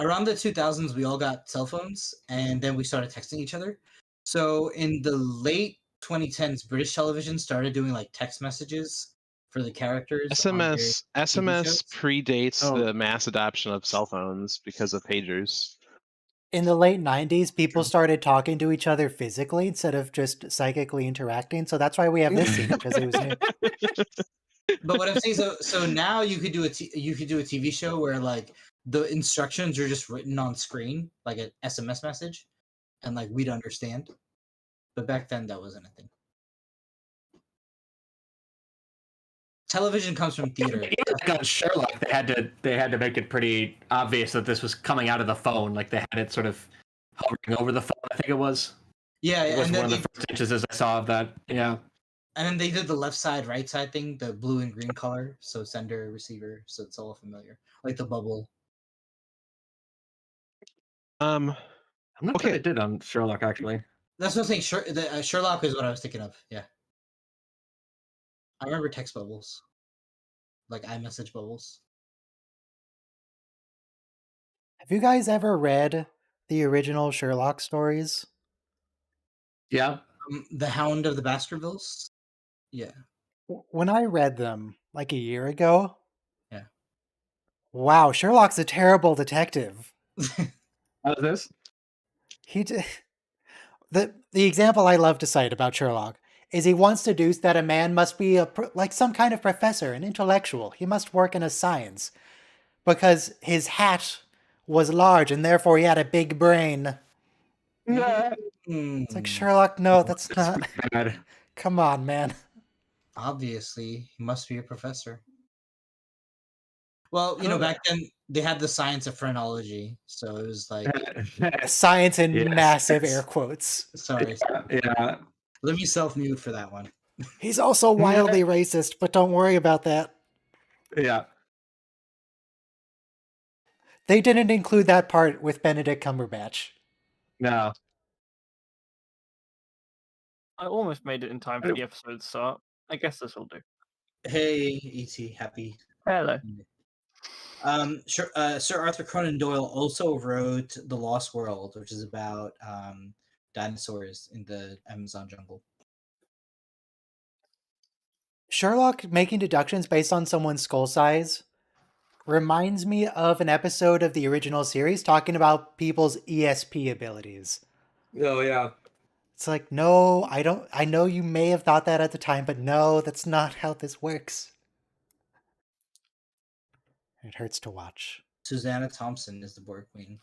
around the 2000s, we all got cell phones, and then we started texting each other. So in the late 2010s, British television started doing like text messages for the characters. on their SMS TV shows? predates Oh. the mass adoption of cell phones because of pagers. In the late 90s, people True. started talking to each other physically instead of just psychically interacting. So that's why we have this scene, because it was new. But what I'm saying, so now you could do a TV show where like the instructions are just written on screen, like an SMS message, and like we'd understand. But back then, that wasn't a thing. Television comes from theater. Even like on Sherlock, they had to make it pretty obvious that this was coming out of the phone. Like they had it sort of hovering over the phone. I think it was. Yeah, It was and one then of the first instances I saw of that. Yeah. and then they did the left side, right side thing, the blue and green color, so sender, receiver, so it's all familiar, like the bubble. Um, I'm not Okay. sure they did on Sherlock actually. That's what I'm saying. Sherlock is what I was thinking of. Yeah, I remember text bubbles, like iMessage bubbles. Have you guys ever read the original Sherlock stories? Yeah. The Hound of the Baskervilles. Yeah. When I read them like a year ago, Yeah. wow, Sherlock's a terrible detective. How's this? He d- the example I love to cite about Sherlock is he once deduced that a man must be like some kind of professor, an intellectual. He must work in a science because his hat was large and therefore he had a big brain. Yeah. It's like, Sherlock, no, that's not. Bad. Come on, man. Obviously, he must be a professor. Well, I don't know. back then they had the science of phrenology, so it was like, Science in Yes. massive air quotes. sorry, Yeah. let me self-mute for that one. He's also wildly racist, but don't worry about that. Yeah. They didn't include that part with Benedict Cumberbatch. No. I almost made it in time for the episode to start. I guess this will do. Hey, E.T., happy. Hello. Sir Arthur Conan Doyle also wrote The Lost World, which is about dinosaurs in the Amazon jungle. Sherlock making deductions based on someone's skull size reminds me of an episode of the original series talking about people's ESP abilities. Oh yeah. It's like, no, I don't. I know you may have thought that at the time, but no, that's not how this works. It hurts to watch. Susanna Thompson is the Borg Queen.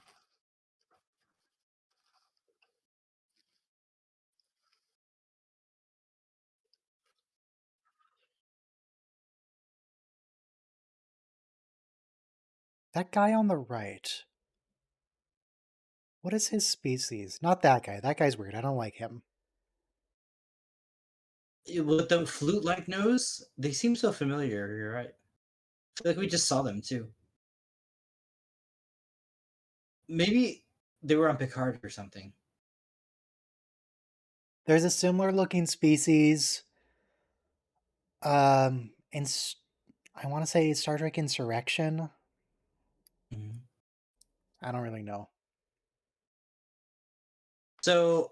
That guy on the right. What is his species? Not that guy. That guy's weird. I don't like him. With the flute-like nose, they seem so familiar. You're right. I feel like we just saw them too. Maybe they were on Picard or something. There's a similar looking species. I want to say Star Trek Insurrection. I don't really know. So,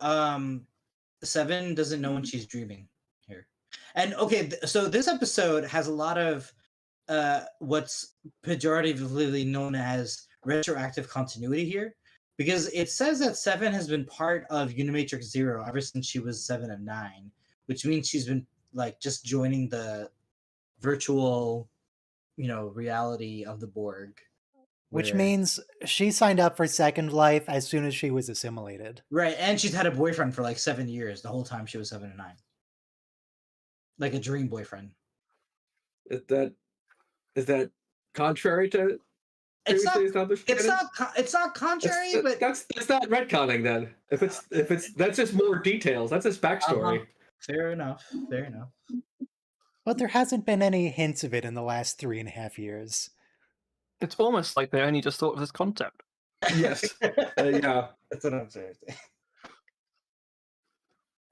Seven doesn't know when she's dreaming here. And okay, so this episode has a lot of what's pejoratively known as retroactive continuity here, because it says that Seven has been part of Unimatrix 0 ever since she was 7 of 9, which means she's been like just joining the virtual, reality of the Borg. Which where- means she signed up for Second Life as soon as she was assimilated. right, and she's had a boyfriend for like 7 years, the whole time she was 7 and 9. Like a dream boyfriend. Is that contrary to It's not. previously established It's canons? not. It's not contrary, but That's not retconning then. If it's that's just more details. That's just backstory. fair enough. Fair enough. But there hasn't been any hints of it in the last 3.5 years. It's almost like they only just thought of this concept. Yes. Yeah. That's what I'm saying.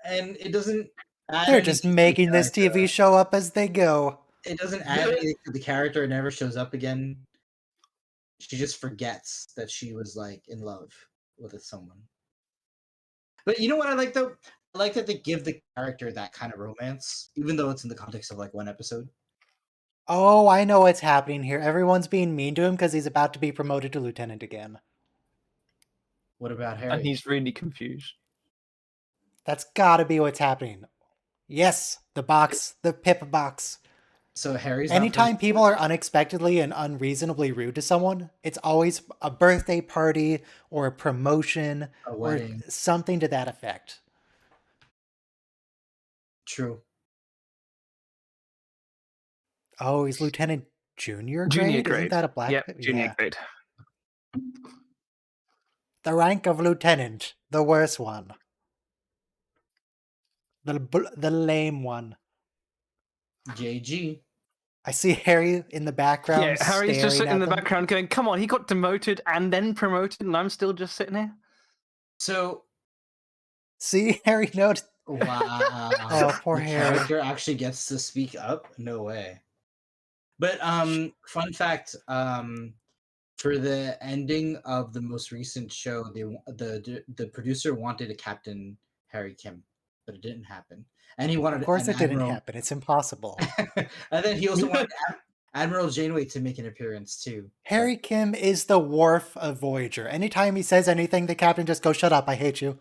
And it doesn't. add They're just anything to the making this character. TV show up as they go. It doesn't add anything to the character. It never shows up again. She just forgets that she was like in love with someone. But you know what I like though? I like that they give the character that kind of romance, even though it's in the context of like one episode. Oh, I know what's happening here. Everyone's being mean to him because he's about to be promoted to lieutenant again. What about Harry? And he's really confused. That's gotta be what's happening. Yes, the box, the pip box. So Harry's not Anytime people are unexpectedly and unreasonably rude to someone, it's always a birthday party or a promotion a or wedding. something to that effect. True. Oh, he's Lieutenant Junior grade? Junior Isn't grade. that a black? Yep, junior grade. The rank of lieutenant, the worst one. The lame one. JG. I see Harry in the background. Yeah, Harry's just staring sitting in at the them. background going, come on, he got demoted and then promoted, and I'm still just sitting here. So See, Harry noticed. wow. Oh, poor the Harry. character actually gets to speak up? No way. But fun fact, for the ending of the most recent show, the producer wanted a Captain Harry Kim, but it didn't happen. And he wanted Of course, an it didn't Admiral, happen. It's impossible. and then he also wanted Admiral Janeway to make an appearance too. Harry Kim is the Worf of Voyager. Anytime he says anything, the captain just goes, "Shut up! I hate you."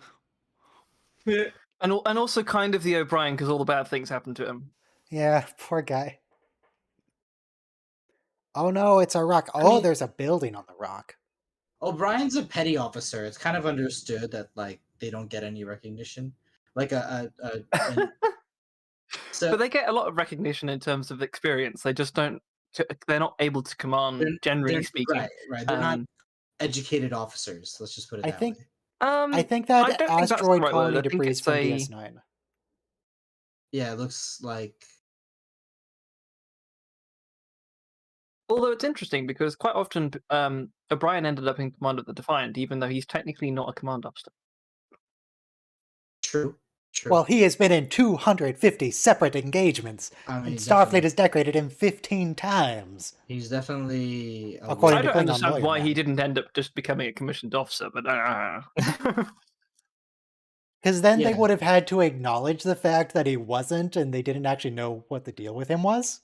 And also kind of the O'Brien, because all the bad things happened to him. Yeah, poor guy. Oh no, it's a rock. I Oh, mean- there's a building on the rock. O'Brien's a petty officer. It's kind of understood that like they don't get any recognition. Like so But they get a lot of recognition in terms of experience. They just don't. They're not able to command, generally speaking. Right. They're not educated officers. Let's just put it I that think- way. I think I that don't think that's the asteroid right word. colony I think debris is it's from a- DS9. Yeah, it looks like Although it's interesting because quite often O'Brien ended up in command of the Defiant, even though he's technically not a command officer. true. Well, he has been in 250 separate engagements, I mean, and Starfleet definitely- has decorated him 15 times. He's definitely a According I to don't Klingon understand lawyer why man. he didn't end up just becoming a commissioned officer, but Because then they Yeah. would have had to acknowledge the fact that he wasn't, and they didn't actually know what the deal with him was.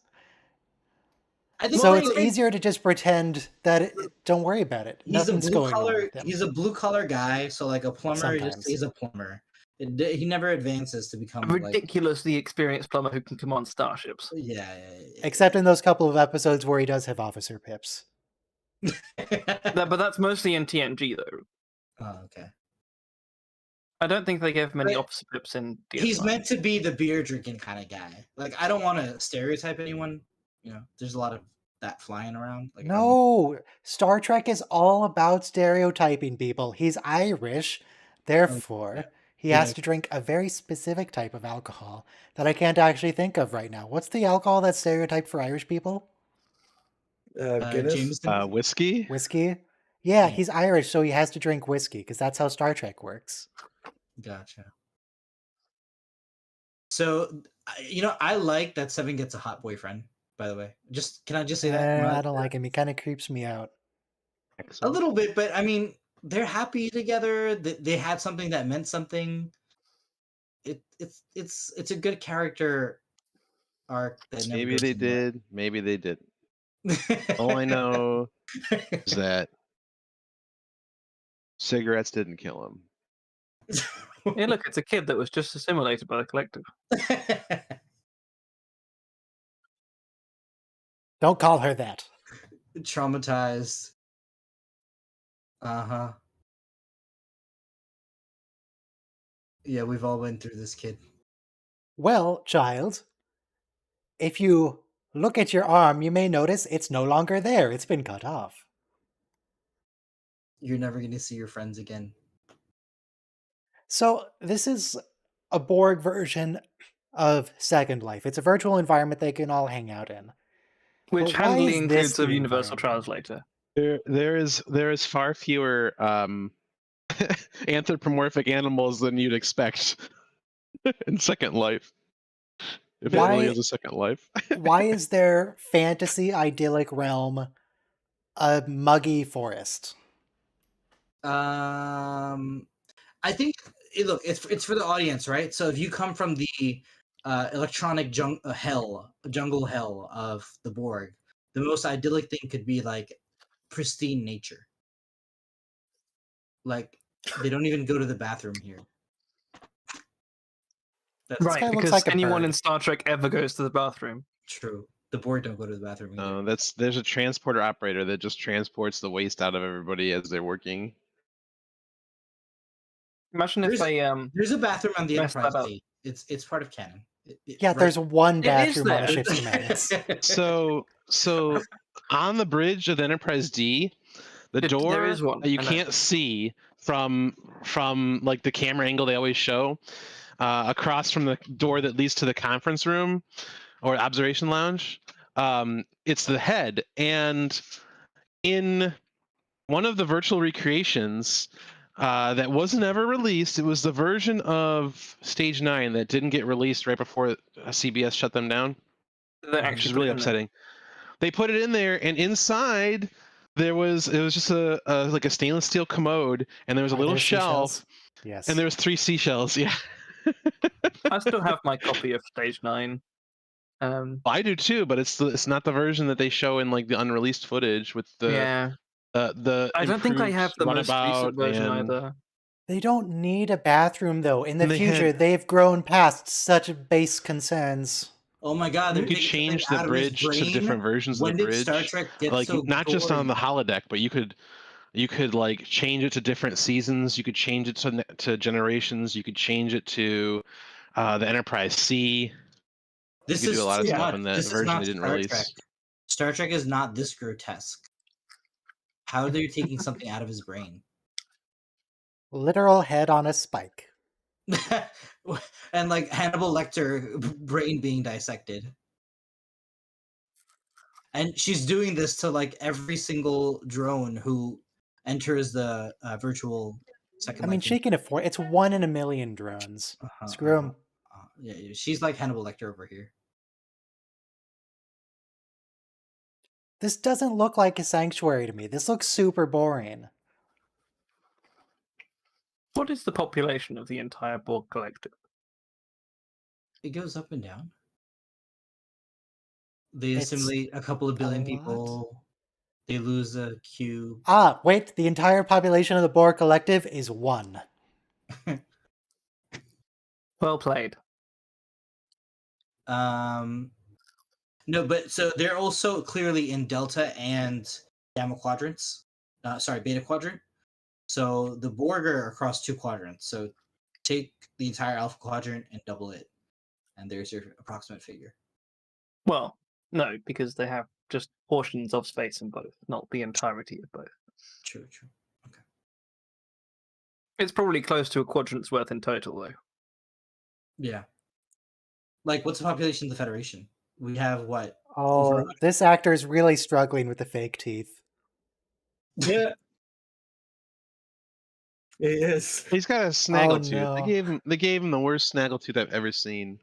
I think So they- it's easier to just pretend that don't worry about it. he's a Nothing's blue going on collar. with him. He's a blue collar guy. So like a plumber Sometimes. just stays a plumber. He never advances to become like ridiculously experienced plumber who can command starships. yeah. Except in those couple of episodes where he does have officer pips. But that's mostly in TNG, though. Oh, okay. I don't think they gave many But officer pips in DS9. He's meant to be the beer drinking kind of guy. Like I don't want to stereotype anyone. There's a lot of that flying around. Like, No, Star Trek is all about stereotyping people. He's Irish, therefore he Yeah. has to drink a very specific type of alcohol that I can't actually think of right now. What's the alcohol that's stereotyped for Irish people? Guinness. Jameson. Whiskey. Whiskey? Yeah, Yeah. he's Irish, so he has to drink whiskey because that's how Star Trek works. Gotcha. So, I like that Seven gets a hot boyfriend. By the way, can I just say that? I don't like him. He kind of creeps me out. A little bit, but I mean, they're happy together. They had something that meant something. It's a good character arc. That never Maybe goes they anywhere. did. Maybe they didn't. All I know is that cigarettes didn't kill him. Yeah, look, it's a kid that was just assimilated by the collective. Don't call her that. Traumatized. Uh-huh. Yeah, we've all been through this, kid. Well, child, if you look at your arm, you may notice it's no longer there. It's been cut off. You're never going to see your friends again. So this is a Borg version of Second Life. It's a virtual environment they can all hang out in. Which But why handily is this includes a the universal environment? translator. There is far fewer anthropomorphic animals than you'd expect in Second Life. If it really Why- is a Second Life. Why is their fantasy idyllic realm a muggy forest? I think look, it's for the audience, right? So if you come from the electronic jungle hell of the Borg, the most idyllic thing could be like pristine nature. Like they don't even go to the bathroom here. That's Right, guy looks because like a anyone bird. in Star Trek ever goes to the bathroom. true. The Borg don't go to the bathroom either. There's a transporter operator that just transports the waste out of everybody as they're working. Imagine if they There's a bathroom on the messed Enterprise that up. D. It's part of canon. Yeah, there's one It is bathroom on the there. ship's schematics. So on the bridge of the Enterprise D, the There door is one, that you I know. can't see from like the camera angle they always show, across from the door that leads to the conference room or observation lounge, it's the head. And in one of the virtual recreations that wasn't ever released, it was the version of Stage 9 that didn't get released right before CBS shut them down, They which actually is put really it in there. upsetting. They put it in there, and inside it was just a like a stainless steel commode, and there was a Are little there shelf, seashells? Yes. and there was 3 seashells. Yeah, I still have my copy of Stage 9. I do too, but it's not the version that they show in like the unreleased footage with the Yeah. I don't think I improved have the most runabout recent version and either. They don't need a bathroom, though. In the And they future, had- they've grown past such base concerns. Oh my god, they're you could taking something change the out of his bridge to brain. different versions of When the did Star bridge, Trek get like so not just gory? on the holodeck, but you could like change it to different seasons. You could change it to generations. You could change it to the Enterprise C. This You could do a is lot of too stuff much. in that This is version not they didn't Star release. Trek. Star Trek is not this grotesque. How are they taking something out of his brain? Literal head on a spike. And like Hannibal Lecter brain being dissected. And she's doing this to like every single drone who enters the virtual second I mean, life. she can afford. It's 1 in a million drones. Screw 'em. Yeah, she's like Hannibal Lecter over here. This doesn't look like a sanctuary to me. This looks super boring. What is the population of the entire Borg collective? It goes up and down. They It's assimilate a couple of billion lot. people. They lose a cube. Ah, wait. The entire population of the Borg collective is 1. Well played. No, but so they're also clearly in Delta and Gamma quadrants. Beta quadrant. So the Borg are across 2 quadrants. So take the entire Alpha quadrant and double it, and there's your approximate figure. Well, no, because they have just portions of space in both, not the entirety of both. True. Okay. It's probably close to a quadrant's worth in total, though. Yeah. Like, what's the population of the Federation? We have what? Oh, this actor is really struggling with the fake teeth. Yeah. It is. He's got a snaggletooth. no. They gave him the worst snaggletooth I've ever seen.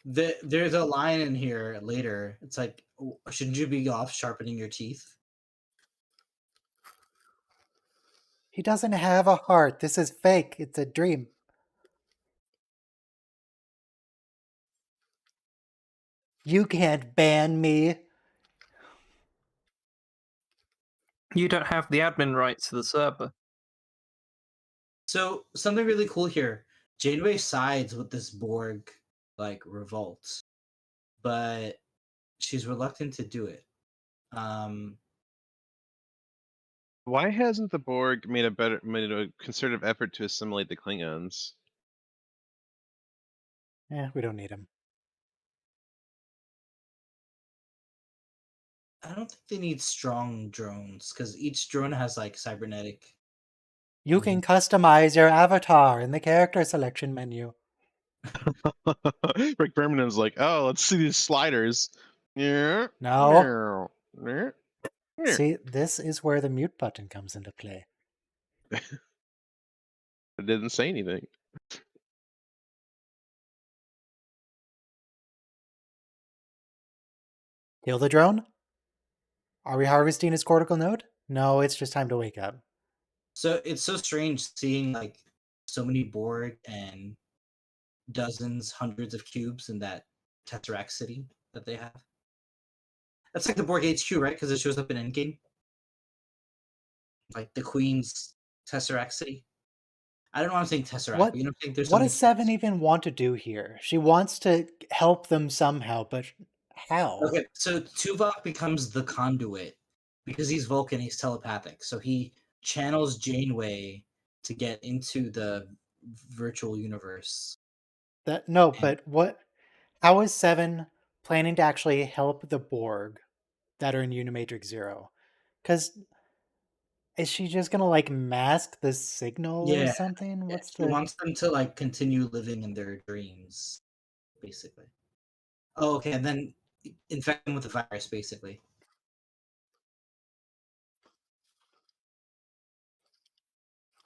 There's a line in here later. It's like, shouldn't you be off sharpening your teeth? He doesn't have a heart. This is fake. It's a dream. You can't ban me. You don't have the admin rights to the server. So something really cool here. Janeway sides with this Borg like revolt, but she's reluctant to do it. Why hasn't the Borg made a concerted effort to assimilate the Klingons? Yeah, we don't need him. I don't think they need strong drones because each drone has like cybernetic. You can customize your avatar in the character selection menu. Rick Berman's like, oh, let's see these sliders. Yeah. No. Yeah. See, this is where the mute button comes into play. It didn't say anything. Kill the drone? Are we harvesting his cortical node? No, it's just time to wake up. So it's so strange seeing like so many Borg and dozens, hundreds of cubes in that Tesseract city that they have. That's like the Borg HQ, right? Because it shows up in Endgame. Like the Queen's Tesseract city. I don't know why I'm saying Tesseract. What- But you know, there's What so does Seven even want to do here? She wants to help them somehow, but how? Okay, so Tuvok becomes the conduit because he's Vulcan. He's telepathic, so he channels Janeway to get into the virtual universe. But what? How is Seven planning to actually help the Borg that are in Unimatrix 0? Because is she just gonna like mask the signal or Yeah, something? Yeah, What's he the? wants them to like continue living in their dreams, basically. Oh, okay, and then infect them with the virus, basically.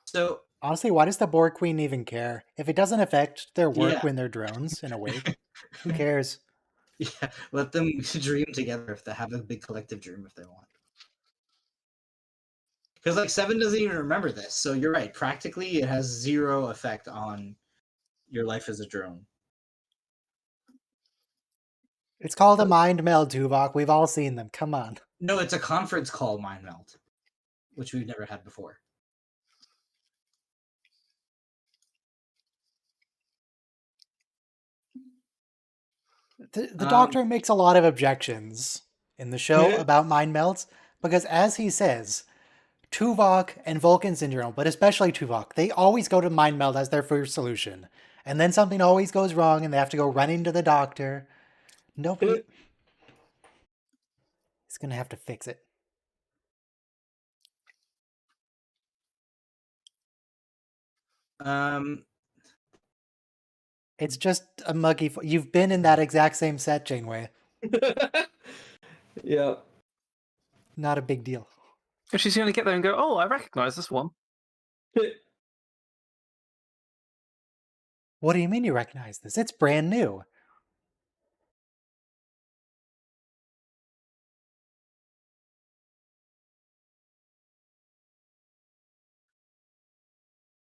So Honestly, why does the Borg Queen even care? If it doesn't affect their work Yeah. when they're drones and awake, who cares? yeah, let them dream together if they have a big collective dream if they want. Because like Seven doesn't even remember this, so you're right. Practically, it has zero effect on your life as a drone. It's called a mind meld, Tuvok. We've all seen them. Come on. No, it's a conference call mind meld, which we've never had before. The Doctor makes a lot of objections in the show about mind melds because, as he says, Tuvok and Vulcan syndrome, but especially Tuvok, they always go to mind meld as their first solution. And then something always goes wrong and they have to go running to the doctor. Nobody... He's going to have to fix it. It's just a muggy... You've been in that exact same set, Janeway. Yeah. Not a big deal. And she's going to get there and go, oh, I recognize this one. What do you mean you recognize this? It's brand new.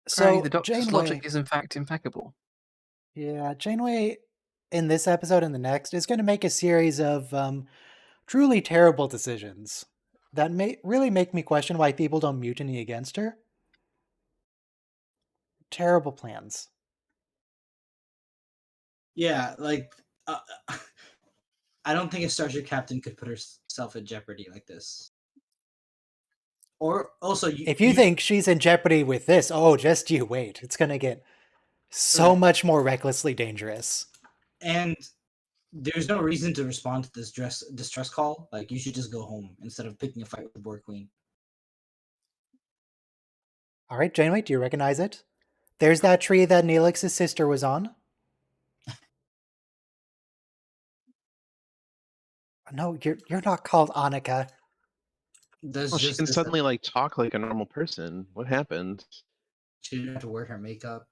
Apparently So, the Doctor's Janeway... logic is in fact impeccable. Yeah, Janeway, in this episode and the next, is going to make a series of truly terrible decisions that may really make me question why people don't mutiny against her. Terrible plans. Yeah, like I don't think a starship captain could put herself in jeopardy like this. Or also, If you think she's in jeopardy with this, oh, just you wait. It's going to get so Right. much more recklessly dangerous. And there's no reason to respond to this distress call. Like, you should just go home instead of picking a fight with the Borg Queen. All right, Janeway, do you recognize it? There's that tree that Neelix's sister was on. No, you're not called Annika. There's Well, she just can this- suddenly like talk like a normal person. What happened? She didn't have to wear her makeup.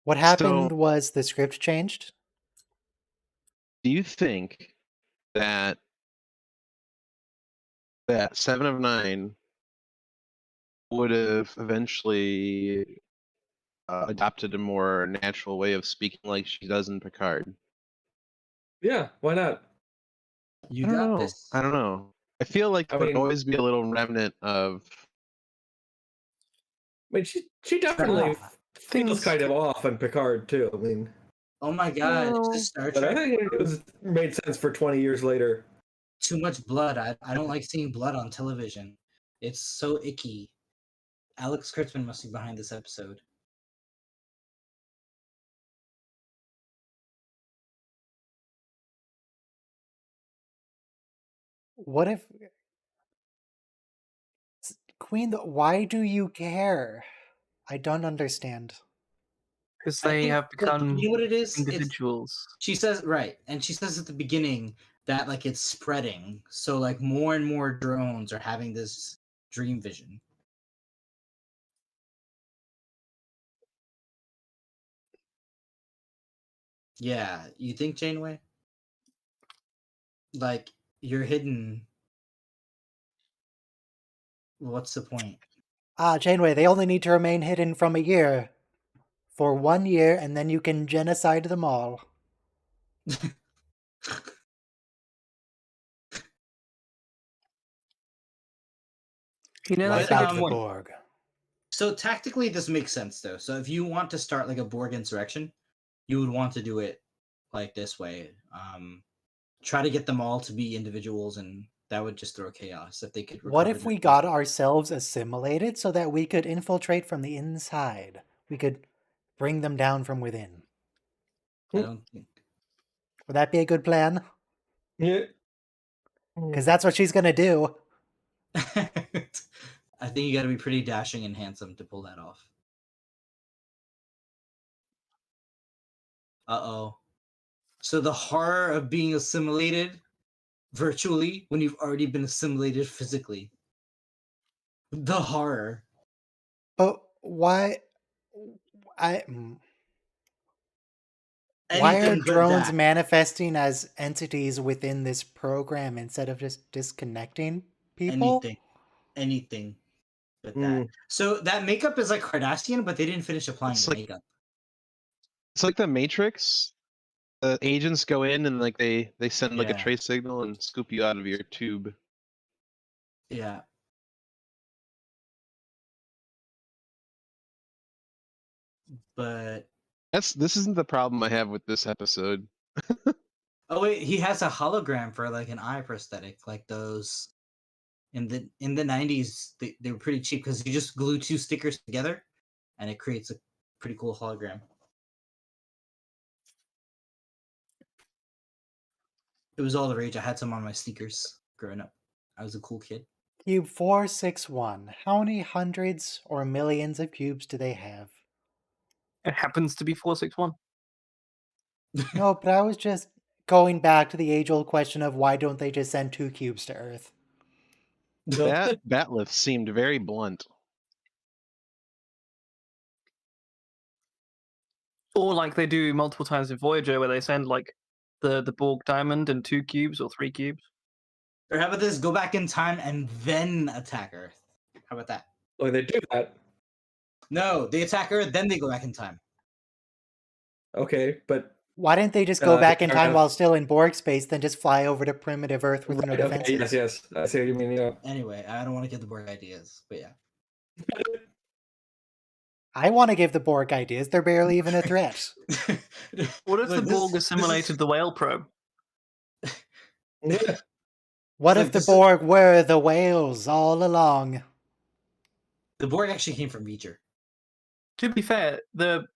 What happened was the script changed. Do you think that 7 of 9 would have eventually adopted a more natural way of speaking like she does in Picard? Yeah, why not? You I don't got know. this. I don't know. I feel like there would always be a little remnant of. I mean, she definitely feels Things kind of off in Picard too. I mean, Oh my god, is No. this Star But I Trek? think it was made sense for 20 years later. Too much blood. I don't like seeing blood on television. It's so icky. Alex Kurtzman must be behind this episode. What if Queen? Why do you care? I don't understand. Because I they think have like, become you know what it is? It's individuals. she says right, and she says at the beginning that like it's spreading. So like more and more drones are having this dream vision. Yeah, you think Janeway? Like you're hidden. What's the point? Janeway, they only need to remain hidden from a year. For 1 year, and then you can genocide them all. You know, Wipe that's a out good the point. Borg. So tactically, this makes sense though. So if you want to start like a Borg insurrection, you would want to do it like this way. Try to get them all to be individuals, and that would just throw chaos if they could recover. What if their we got ourselves assimilated so that we could infiltrate from the inside? We could bring them down from within. I don't think. Would that be a good plan? Yeah. Because that's what she's gonna do. I think you got to be pretty dashing and handsome to pull that off. Uh-oh. So the horror of being assimilated virtually when you've already been assimilated physically. The horror. But why? Why are Anything but drones that. manifesting as entities within this program instead of just disconnecting people? Anything but Mm. that. So that makeup is like Kardashian, but they didn't finish applying It's the like- makeup. It's like the Matrix. The agents go in and like they send like a Yeah. trace signal and scoop you out of your tube. Yeah. But This isn't the problem I have with this episode. oh wait, he has a hologram for like an eye prosthetic, like those in the 90s. They were pretty cheap because you just glue two stickers together, and it creates a pretty cool hologram. It was all the rage. I had some on my sneakers growing up. I was a cool kid. Cube 461. How many hundreds or millions of cubes do they have? It happens to be 461. No, but I was just going back to the age-old question of why don't they just send 2 cubes to Earth? That bat'leth seemed very blunt. Or like they do multiple times in Voyager, where they send like the Borg diamond and 2 cubes or 3 cubes. Or how about this? Go back in time and then attack Earth. How about that? Well, they do that. No, they attack Earth, then they go back in time. Okay, but Why didn't they just go back in fair time enough. while still in Borg space, then just fly over to primitive Earth with no right, defenses? okay, yes, I see what you mean. Yeah. Anyway, I don't want to get the Borg ideas, but yeah. I want to give the Borg ideas. They're barely even a threat. What if Look, the Borg assimilated the whale probe? Yeah. What Look, if the this is- Borg were the whales all along? The Borg actually came from Reacher. To be fair, the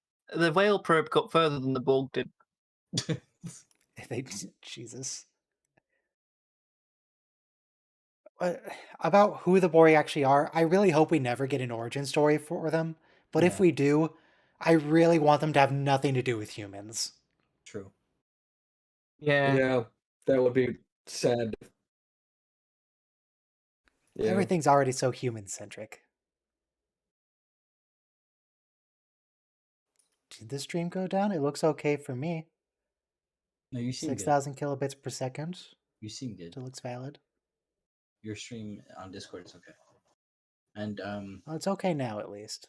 whale probe got further than the Borg did. Jesus. About who the Borg actually are, I really hope we never get an origin story for them. But if Yeah. we do, I really want them to have nothing to do with humans. True. Yeah. Yeah, that would be sad. Yeah. Everything's already so human-centric. Did the stream go down? It looks okay for me. No, you seem good. 6,000 kilobits per second. You seem good. Still looks valid. Your stream on Discord is okay. And Well, it's okay now, at least.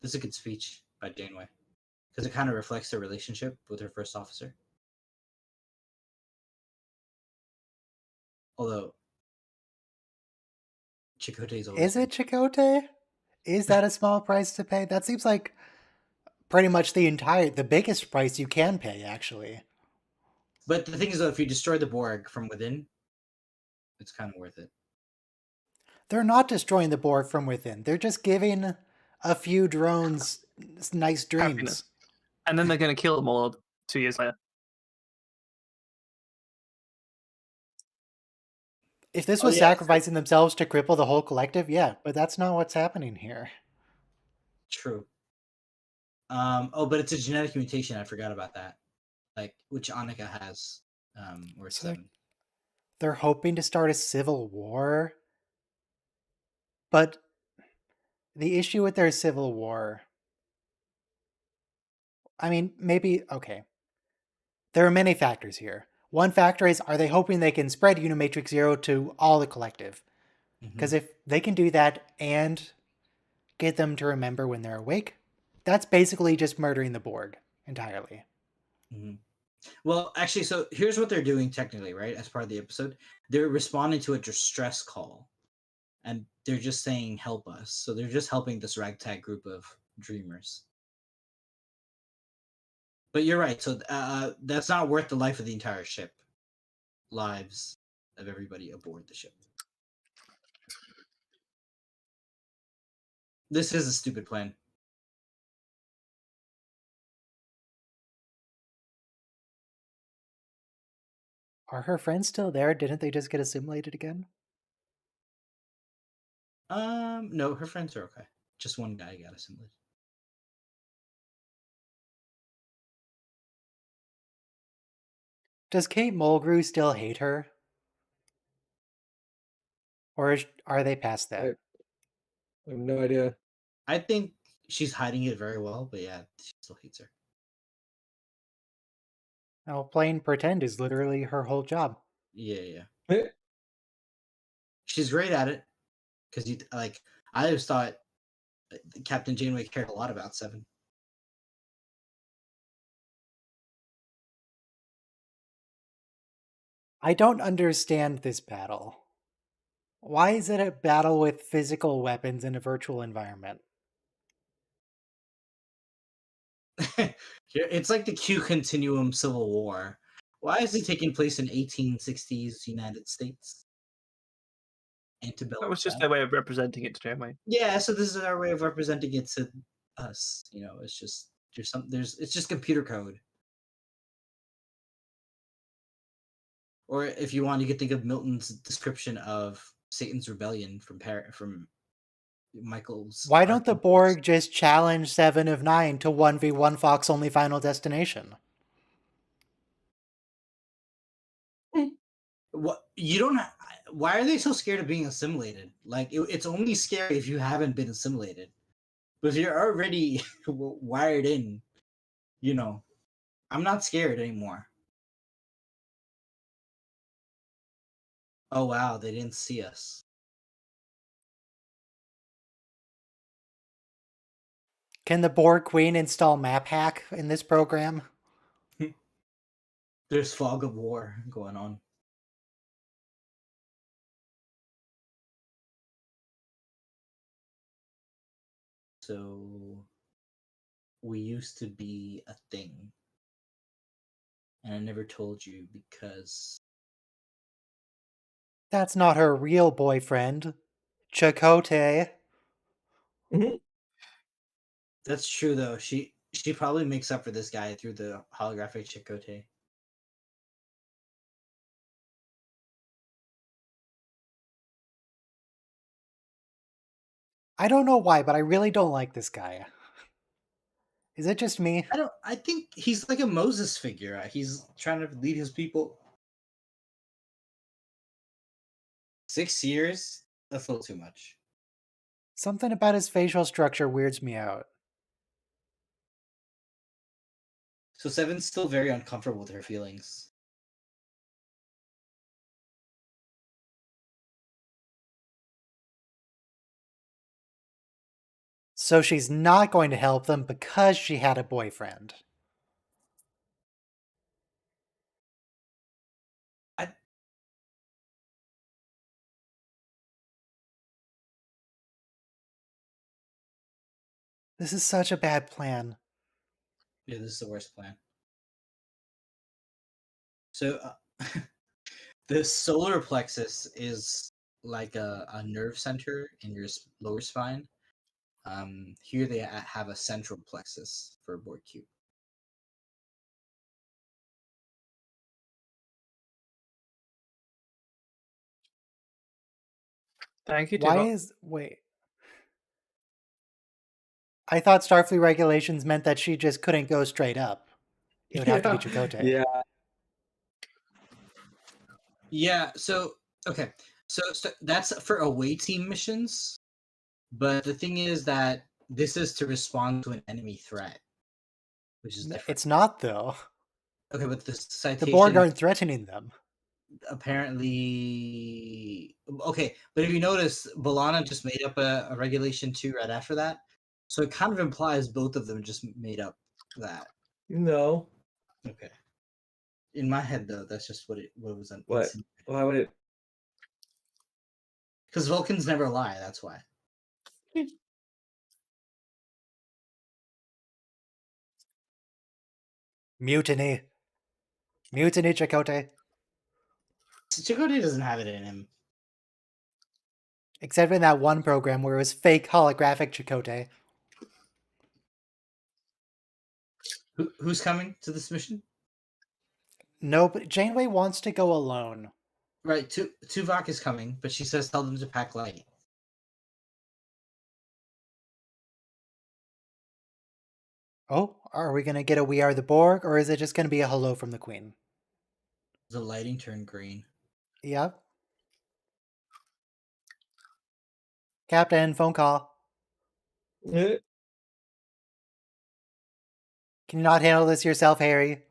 this is a good speech by Janeway because it kind of reflects her relationship with her first officer. Although Chakotay's always Is it Chakotay? Is that a small price to pay? That seems like pretty much the biggest price you can pay, actually. But the thing is, though, if you destroy the Borg from within, it's kind of worth it. They're not destroying the Borg from within. They're just giving a few drones nice dreams. Happiness. And then they're going to kill them all 2 years later. If this was sacrificing themselves to cripple the whole collective, yeah, but that's not what's happening here. True. But it's a genetic mutation. I forgot about that. Like, which Annika has, or So 7. they're hoping to start a civil war. But the issue with their civil war, I mean, maybe, okay. There are many factors here. One factor is, are they hoping they can spread Unimatrix Zero to all the collective? Because if they can do that and get them to remember when they're awake, that's basically just murdering the Borg entirely. Mm-hmm. Well, actually, so here's what they're doing technically, right? As part of the episode, they're responding to a distress call, and they're just saying, "Help us." So they're just helping this ragtag group of dreamers. But you're right. So that's not worth the life of the entire ship. Lives of everybody aboard the ship. This is a stupid plan. Are her friends still there? Didn't they just get assimilated again? No, her friends are okay. Just one guy got assimilated. Does Kate Mulgrew still hate her? Or are they past that? I have no idea. I think she's hiding it very well, but yeah, she still hates her. Now, playing pretend is literally her whole job. Yeah. She's great at it. Because I always thought Captain Janeway cared a lot about 7. I don't understand this battle. Why is it a battle with physical weapons in a virtual environment? It's like the Q Continuum Civil War. Why is it taking place in 1860s United States? Antebellum. That was just their way of representing it to Janeway. Yeah, so this is our way of representing it to us. It's just it's just computer code. Or if you want, you could think of Milton's description of Satan's rebellion from Michael's. Why don't the Borg just challenge 7 of 9 to 1v1 Fox only Final Destination? What you don't? Why are they so scared of being assimilated? Like it's only scary if you haven't been assimilated. But if you're already wired in, I'm not scared anymore. Oh wow, they didn't see us. Can the Borg Queen install map hack in this program? There's fog of war going on. So we used to be a thing. And I never told you because That's not her real boyfriend. Chakotay. That's true though. She probably makes up for this guy through the holographic Chakotay. I don't know why, but I really don't like this guy. Is it just me? I think he's like a Moses figure. He's trying to lead his people. 6 years? That's a little too much. Something about his facial structure weirds me out. So 7's still very uncomfortable with her feelings. So she's not going to help them because she had a boyfriend. This is such a bad plan. Yeah, this is the worst plan. So the solar plexus is like a nerve center in your lower spine. Here they have a central plexus for a Borg cube. Thank you, Why Tuvok. is... Wait. I thought Starfleet regulations meant that she just couldn't go straight up. It would have to be Chakotay. Yeah. Yeah, so okay. So that's for away team missions. But the thing is that this is to respond to an enemy threat, which is different. It's not, though. Okay, but the citation The Borg aren't threatening them. apparently okay. But if you notice, B'Elanna just made up a regulation 2 right after that, so it kind of implies both of them just made up that. No. Okay. In my head, though, that's just what was. What? Why would it? Because Vulcans never lie. That's why. Mutiny. Mutiny, Chakotay. Chakotay doesn't have it in him. Except in that one program where it was fake holographic Chakotay. Who's coming to this mission? No, but Janeway wants to go alone. Right, Tuvok is coming, but she says tell them to pack light. Oh, are we going to get a We Are the Borg, or is it just going to be a hello from the Queen? The lighting turned green. Yep. Captain, phone call. Eh. Can you not handle this yourself, Harry?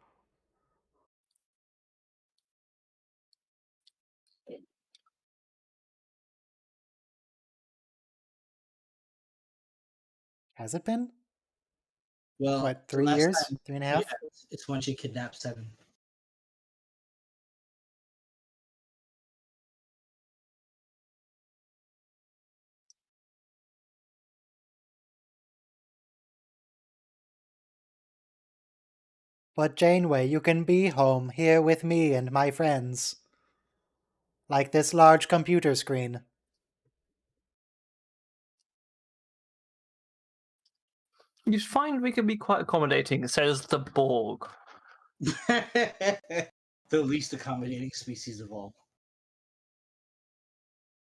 Has it been? Well, What, the 3 last years? time- 3.5? Yeah, it's when she kidnapped Seven. But Janeway, you can be home here with me and my friends. Like this large computer screen. You find we can be quite accommodating, says the Borg. The least accommodating species of all.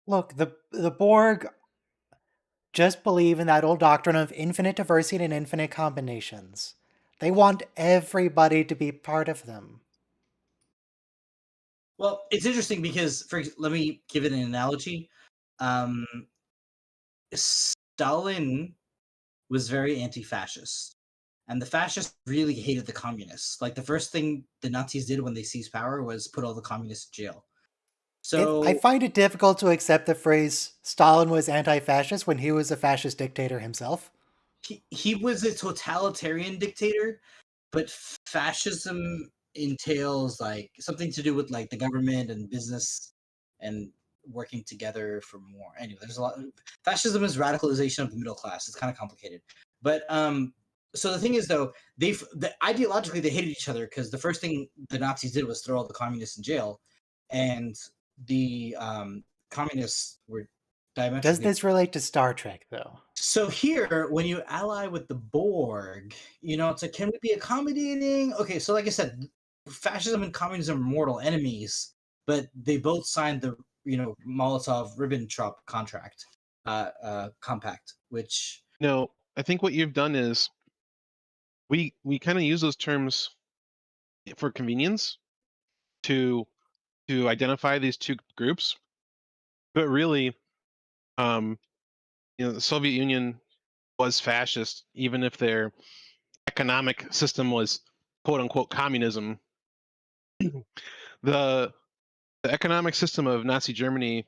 Look, the Borg just believe in that old doctrine of infinite diversity and infinite combinations. They want everybody to be part of them. Well, it's interesting because, let me give it an analogy. Stalin was very anti-fascist, and the fascists really hated the communists. Like the first thing the Nazis did when they seized power was put all the communists in jail. So I find it difficult to accept the phrase Stalin was anti-fascist when he was a fascist dictator himself. he was a totalitarian dictator, but fascism entails like something to do with like the government and business and working together for more. Anyway, there's a lot. Fascism is radicalization of the middle class. It's kind of complicated, but so the thing is though, ideologically they hated each other because the first thing the Nazis did was throw all the communists in jail, and the communists were diametrically. Does this relate to Star Trek, though? So here, when you ally with the Borg, it's like, can we be accommodating? Okay, so like I said, fascism and communism are mortal enemies, but they both signed the Molotov-Ribbentrop compact, which No, I think what you've done is we kind of use those terms for convenience to identify these two groups, but really, the Soviet Union was fascist, even if their economic system was quote unquote communism. The economic system of Nazi Germany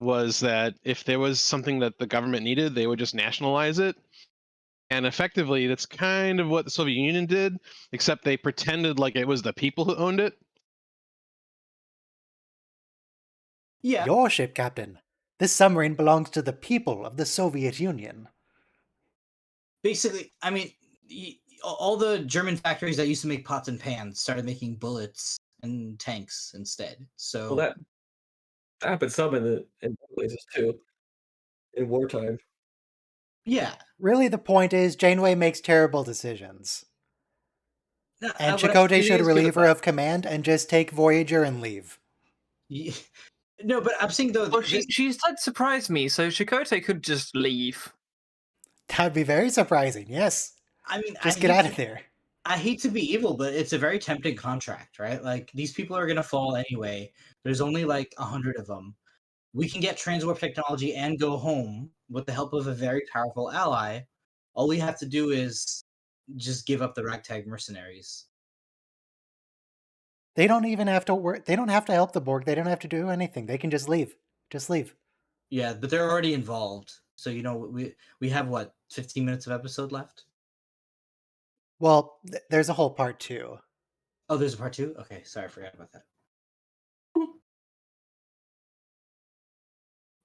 was that if there was something that the government needed, they would just nationalize it. And effectively, that's kind of what the Soviet Union did, except they pretended like it was the people who owned it. yeah, Your ship, Captain. This submarine belongs to the people of the Soviet Union. Basically, I mean, all the German factories that used to make pots and pans started making bullets and tanks instead. So Well, that happens some in places too in wartime. yeah, Really, the point is Janeway makes terrible decisions. no, And what I'm Chakotay saying should is- relieve her of command and just take Voyager and leave. no, but I'm saying though, Well, she said surprise me, so Chakotay could just leave. That'd be very surprising, yes. I mean, Just get out of there. I hate to be evil, but it's a very tempting contract, right? Like these people are gonna fall anyway. There's only like 100 of them. We can get transwarp technology and go home with the help of a very powerful ally. All we have to do is just give up the ragtag mercenaries. They don't even have to work. They don't have to help the Borg. They don't have to do anything. They can just leave. Just leave. Yeah, but they're already involved. So we have what 15 minutes of episode left. Well, there's a whole part 2. Oh, there's a part 2. Okay, sorry, I forgot about that.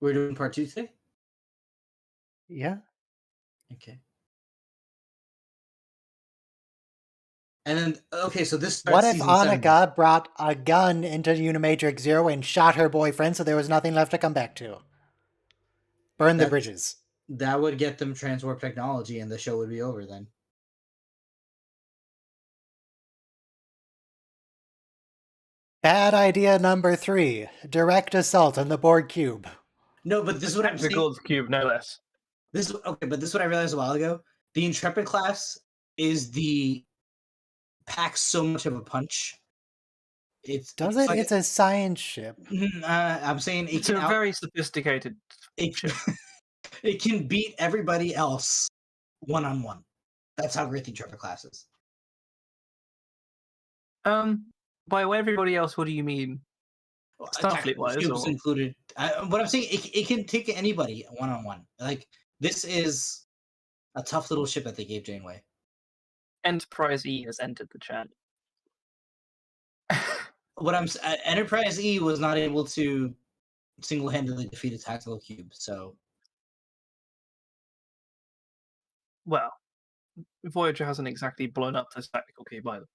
We're doing part 2 today. Yeah. Okay. And then okay, so this starts What if season 7. Annika brought a gun into Unimatrix 0 and shot her boyfriend so there was nothing left to come back to? Burn the bridges. That would get them transwarp technology and the show would be over then. Bad idea number 3. Direct assault on the Borg cube. No, but this is what I'm The saying. Gold's Cube, no less. This is what I realized a while ago. The Intrepid class packs so much of a punch. It's like It's a science ship. I'm saying It's a very sophisticated ship. it can beat everybody else one-on-one. That's how great the Intrepid class is. By everybody else, what do you mean? Starfleet-wise, Cubes or- included. What I'm saying, it can take anybody one-on-one. Like this is a tough little ship that they gave Janeway. Enterprise E has entered the chat. Enterprise E was not able to single-handedly defeat a tactical cube, so Well, Voyager hasn't exactly blown up this tactical cube either.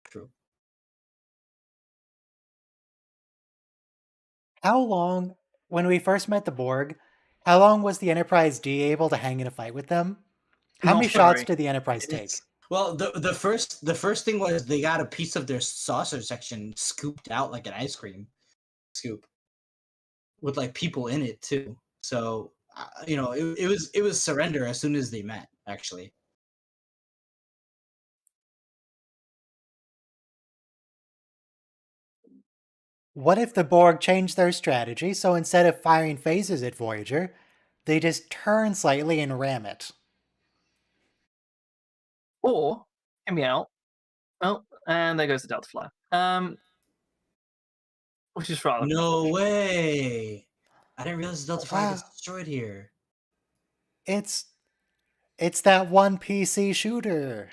true. How long, when we first met the Borg, how long was the Enterprise D able to hang in a fight with them? How Not many shots very. did the Enterprise take? It's- Well, the first thing was they got a piece of their saucer section scooped out like an ice cream scoop, with like people in it too. So it was surrender as soon as they met. Actually, What if the Borg changed their strategy, so instead of firing phasers at Voyager, they just turn slightly and ram it? Or, hear me out. Oh, and there goes the Delta Flyer. Which is rather no way! I didn't realize the Delta Flyer gets Wow. destroyed here. It's that one PC shooter.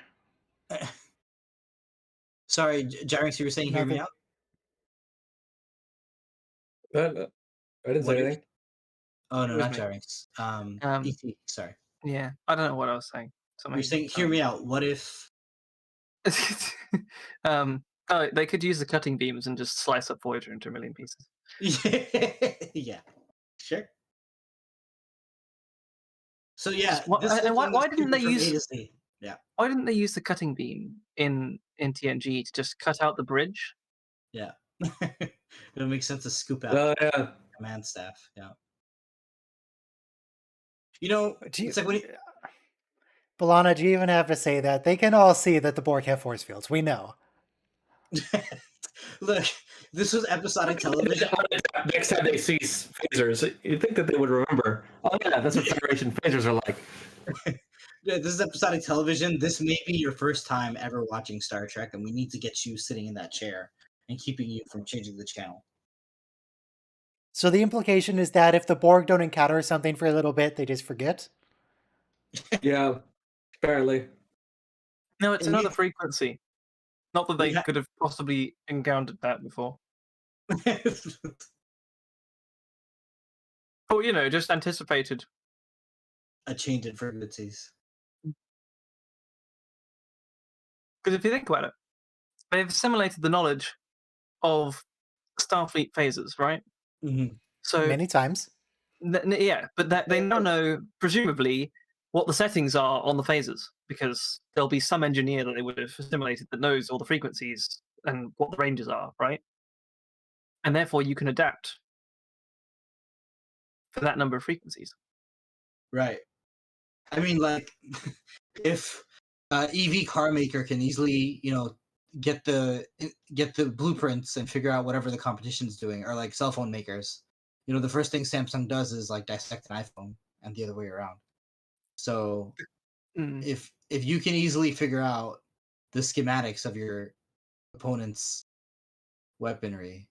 Sorry, Jarix, you were saying hear me Another- I didn't What say did- anything. Oh no, It was not me. Jarix. ET. Sorry, Yeah, I don't know what I was saying. you're saying hear me out. What if? Oh, they could use the cutting beams and just slice up Voyager into a million pieces. Yeah, sure. So yeah, Why- this and whole why- thing why was didn't they stupid from use- A to Z. Yeah, Why didn't they use the cutting beam in TNG to just cut out the bridge? yeah. It makes sense to scoop out Oh yeah. command staff. Yeah. It's like when you, B'Elanna, do you even have to say that? They can all see that the Borg have force fields. We know. look, this was episodic television. Next time they see phasers, you'd think that they would remember. Oh yeah, that's what Federation phasers are like. Yeah, this is episodic television. This may be your first time ever watching Star Trek, and we need to get you sitting in that chair and keeping you from changing the channel. So the implication is that if the Borg don't encounter something for a little bit, they just forget? Yeah, apparently. No, it's And another you- frequency. Not that they Yeah. could have possibly encountered that before. Or, just anticipated. a change in frequencies. Because if you think about it, they've assimilated the knowledge of Starfleet phases, right? Mm-hmm. So Many times. yeah, but they now know presumably what the settings are on the phasers, because there'll be some engineer that they would have assimilated that knows all the frequencies and what the ranges are, right? And therefore you can adapt for that number of frequencies. Right. I mean, like, if EV car maker can easily, get the blueprints and figure out whatever the competition's doing, or like cell phone makers, the first thing Samsung does is like dissect an iPhone and the other way around. So Mm. if you can easily figure out the schematics of your opponent's weaponry,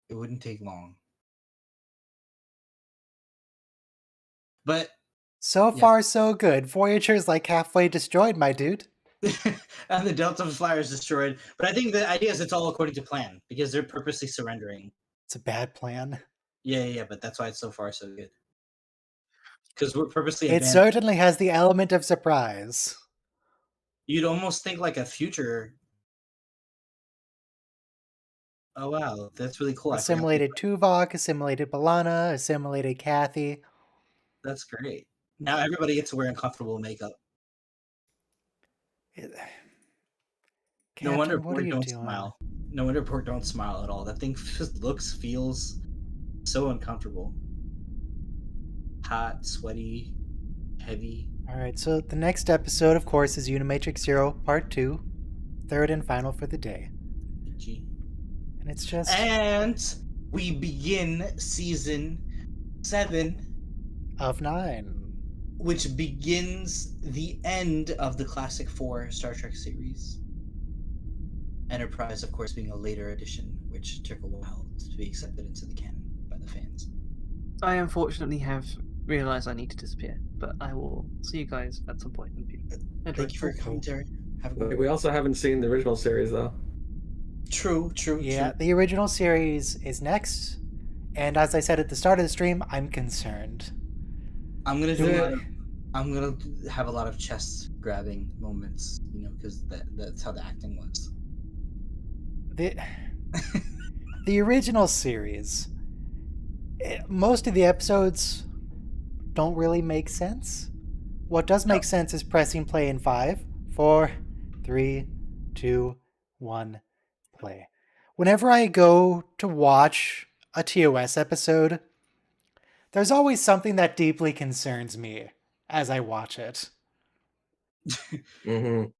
it wouldn't take long. But So Yeah. far, so good. Voyager's like halfway destroyed, my dude. and the Delta Flyer is destroyed. But I think the idea is it's all according to plan because they're purposely surrendering. It's a bad plan. Yeah, but that's why it's so far so good. Because we're purposely It advanced. certainly has the element of surprise. You'd almost think like a future. Oh wow, that's really cool. I forgot. Assimilated Tuvok, assimilated B'Elanna, assimilated Kathy. That's great. Now everybody gets to wear uncomfortable makeup. No wonder Captain, what are Borg you don't doing? smile. No wonder Borg don't smile at all. That thing just feels so uncomfortable. Hot, sweaty, heavy. Alright, so the next episode, of course, is Unimatrix 0 Part 2. Third and final for the day. Itchy. And it's just... And we begin season 7, of 9. which begins the end of the classic 4 Star Trek series. Enterprise, of course, being a later edition, which took a while to be accepted into the canon by the fans. I unfortunately have realized I need to disappear, but I will see you guys at some point in the future. Thank you for your commentary. Have a good We also haven't seen the original series though. True. Yeah, the original series is next. And as I said at the start of the stream, I'm concerned. I'm gonna have a lot of chest grabbing moments, because that's how the acting was. The original series, most of the episodes don't really make sense. What does make sense is pressing play in 5, 4, 3, 2, 1, play. Whenever I go to watch a TOS episode, there's always something that deeply concerns me as I watch it. Mm-hmm.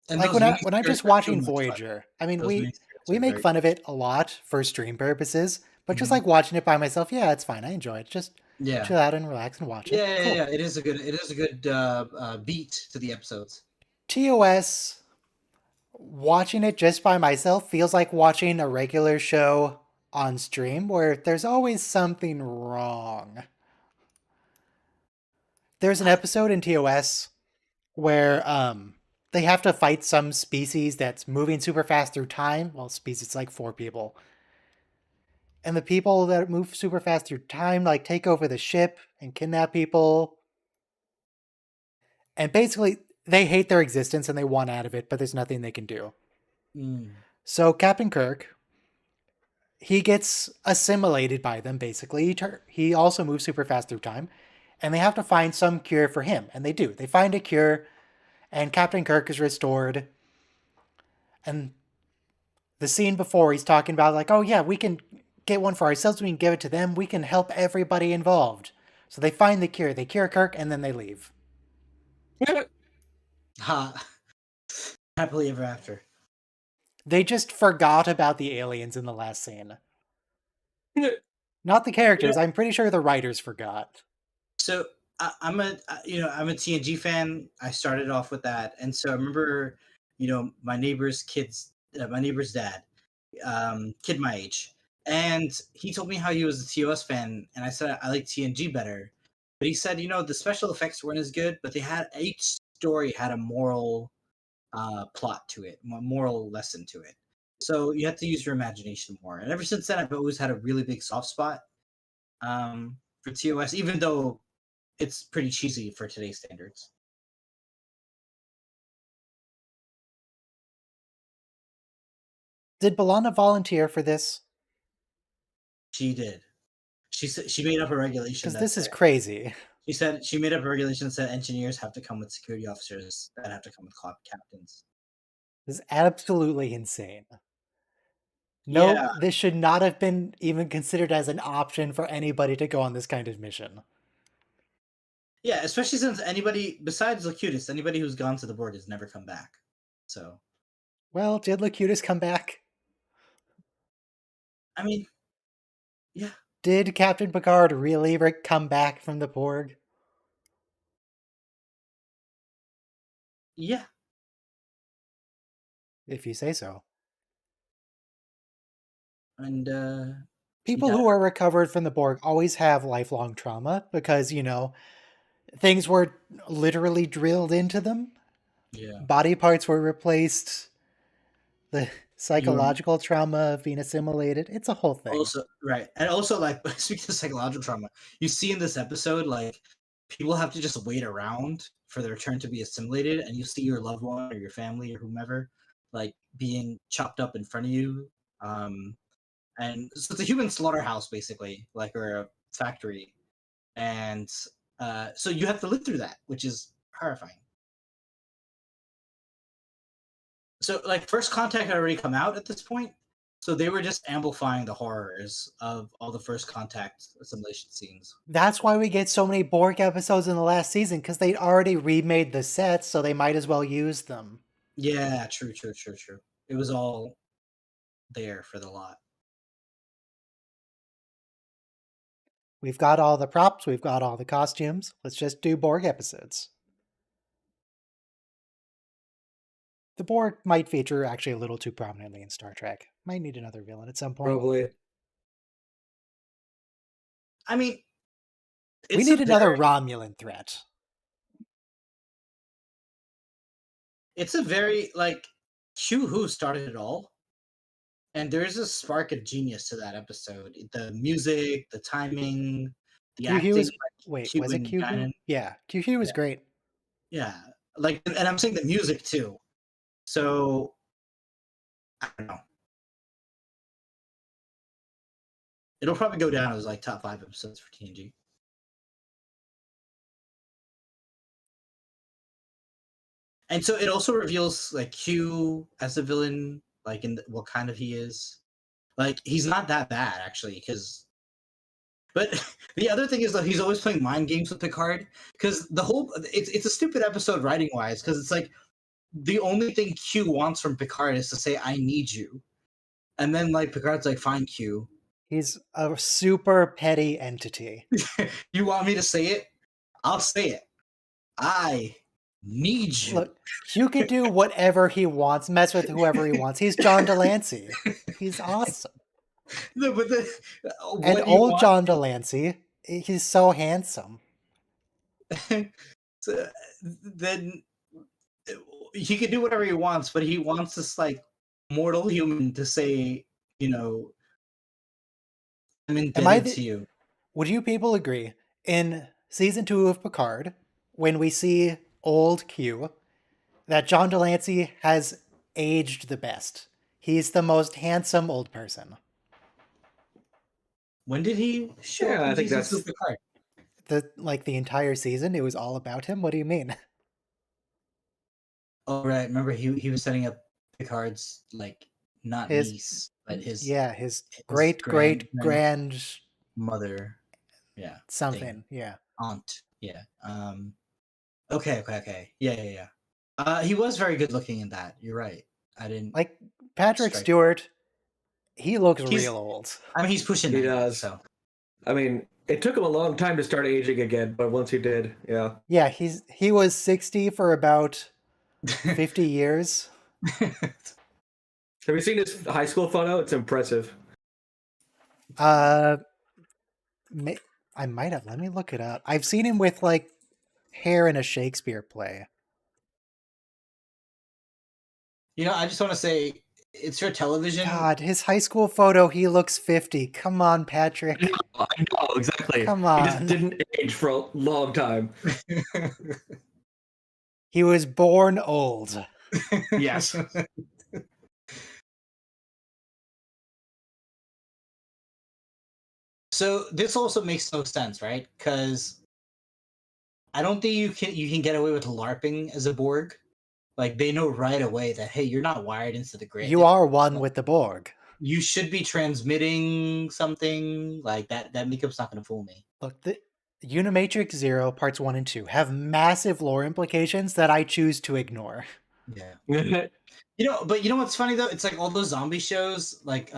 And Like when I'm just watching Voyager, I mean, we make fun of it a lot for stream purposes, but just like watching it by myself, yeah, it's fine. I enjoy it. Just chill out and relax and watch it. Yeah. It is a good beat to the episodes. TOS, watching it just by myself feels like watching a regular show on stream where there's always something wrong. There's an episode in TOS where they have to fight some species that's moving super fast through time. Well, species like 4 people. And the people that move super fast through time like take over the ship and kidnap people. And basically, they hate their existence and they want out of it, but there's nothing they can do. So Captain Kirk, he gets assimilated by them, basically. He also moves super fast through time. And they have to find some cure for him. And they do. They find a cure. And Captain Kirk is restored. And the scene before, he's talking about like, oh yeah, we can get one for ourselves. We can give it to them. We can help everybody involved. So they find the cure. They cure Kirk, and then they leave. Ha! Happily ever after. They just forgot about the aliens in the last scene. Not the characters. I'm pretty sure the writers forgot. So I'm a TNG fan. I started off with that, and so I remember, my neighbor's dad, kid my age, and he told me how he was a TOS fan, and I said I like TNG better, but he said the special effects weren't as good, but each story had a moral plot to it, a moral lesson to it. So you have to use your imagination more. And ever since then, I've always had a really big soft spot for TOS, even though it's pretty cheesy for today's standards. Did B'Elanna volunteer for this? She did. She said she made up a regulation. Because this is crazy. She said she made up a regulation that said engineers have to come with security officers that have to come with captains. This is absolutely insane. No, this should not have been even considered as an option for anybody to go on this kind of mission. Yeah, especially since anybody besides Locutus, anybody who's gone to the board has never come back. So, well, did Locutus come back? I mean, yeah. Did Captain Picard really come back from the Borg? Yeah. If you say so. And people who are recovered from the Borg always have lifelong trauma because, you know, things were literally drilled into them. Yeah. Body parts were replaced. The psychological trauma of being assimilated. It's a whole thing. Also, right. And also, like, speaking of psychological trauma, you see in this episode, like, people have to just wait around for their turn to be assimilated, and you see your loved one or your family or whomever, like, being chopped up in front of you. And so it's a human slaughterhouse, basically, like, or a factory. And so you have to live through that, which is horrifying. So, like, First Contact had already come out at this point, so they were just amplifying the horrors of all the First Contact assimilation scenes. That's why we get so many Borg episodes in the last season, because they'd already remade the sets, so they might as well use them. Yeah, true. It was all there for the lot. We've got all the props, we've got all the costumes. Let's just do Borg episodes. The Borg might feature actually a little too prominently in Star Trek. Might need another villain at some point. Probably. I mean, we need another Romulan threat. It's a very, like, Who started it all. And there's a spark of genius to that episode. The music, the timing, the acting. Was it Q? Yeah, Q was great. Yeah, like, and I'm saying the music too. So, I don't know. It'll probably go down as like top 5 episodes for TNG. And so it also reveals like Q as a villain, like in what kind of he is. Like, he's not that bad actually, because. But the other thing is that he's always playing mind games with Picard, because it's a stupid episode writing wise, because it's like the only thing Q wants from Picard is to say "I need you," and then like Picard's like, "Fine, Q." He's a super petty entity. You want me to say it? I'll say it. I need you. Look, Q can do whatever he wants, mess with whoever he wants. He's John Delancey. He's awesome. No, but and old John Delancey, he's so handsome. So, then he can do whatever he wants, but he wants this like mortal human to say, you know, I'm indebted to you. Would you people agree? In season 2 of Picard, when we see old Q, that John Delancey has aged the best. He's the most handsome old person. When did he show up? I think that's Picard. The entire season, it was all about him. What do you mean? Oh right, remember he was setting up Picard's like not niece, but his great mother, yeah, something, thing. Yeah, aunt, yeah. Okay, yeah. He was very good looking in that. You're right. I didn't like Patrick Stewart. He looks real old. I mean, he's pushing. He does. So, I mean, it took him a long time to start aging again, but once he did, yeah. Yeah, he was 60 for about 50 years. Have you seen his high school photo? It's impressive. I might have. Let me look it up. I've seen him with like hair in a Shakespeare play. You know, I just want to say it's for television. God, his high school photo, he looks 50. Come on, Patrick. I know, exactly. Come He on. just didn't age for a long time. He was born old. Yes. So this also makes no sense, right? Because I don't think you can get away with LARPing as a Borg. Like they know right away that hey, you're not wired into the grid. You are one with the Borg. You should be transmitting something like that. That makeup's not going to fool me. Look, the Unimatrix 0 parts 1 and 2 have massive lore implications that I choose to ignore. Yeah. But you know what's funny though? It's like all those zombie shows, like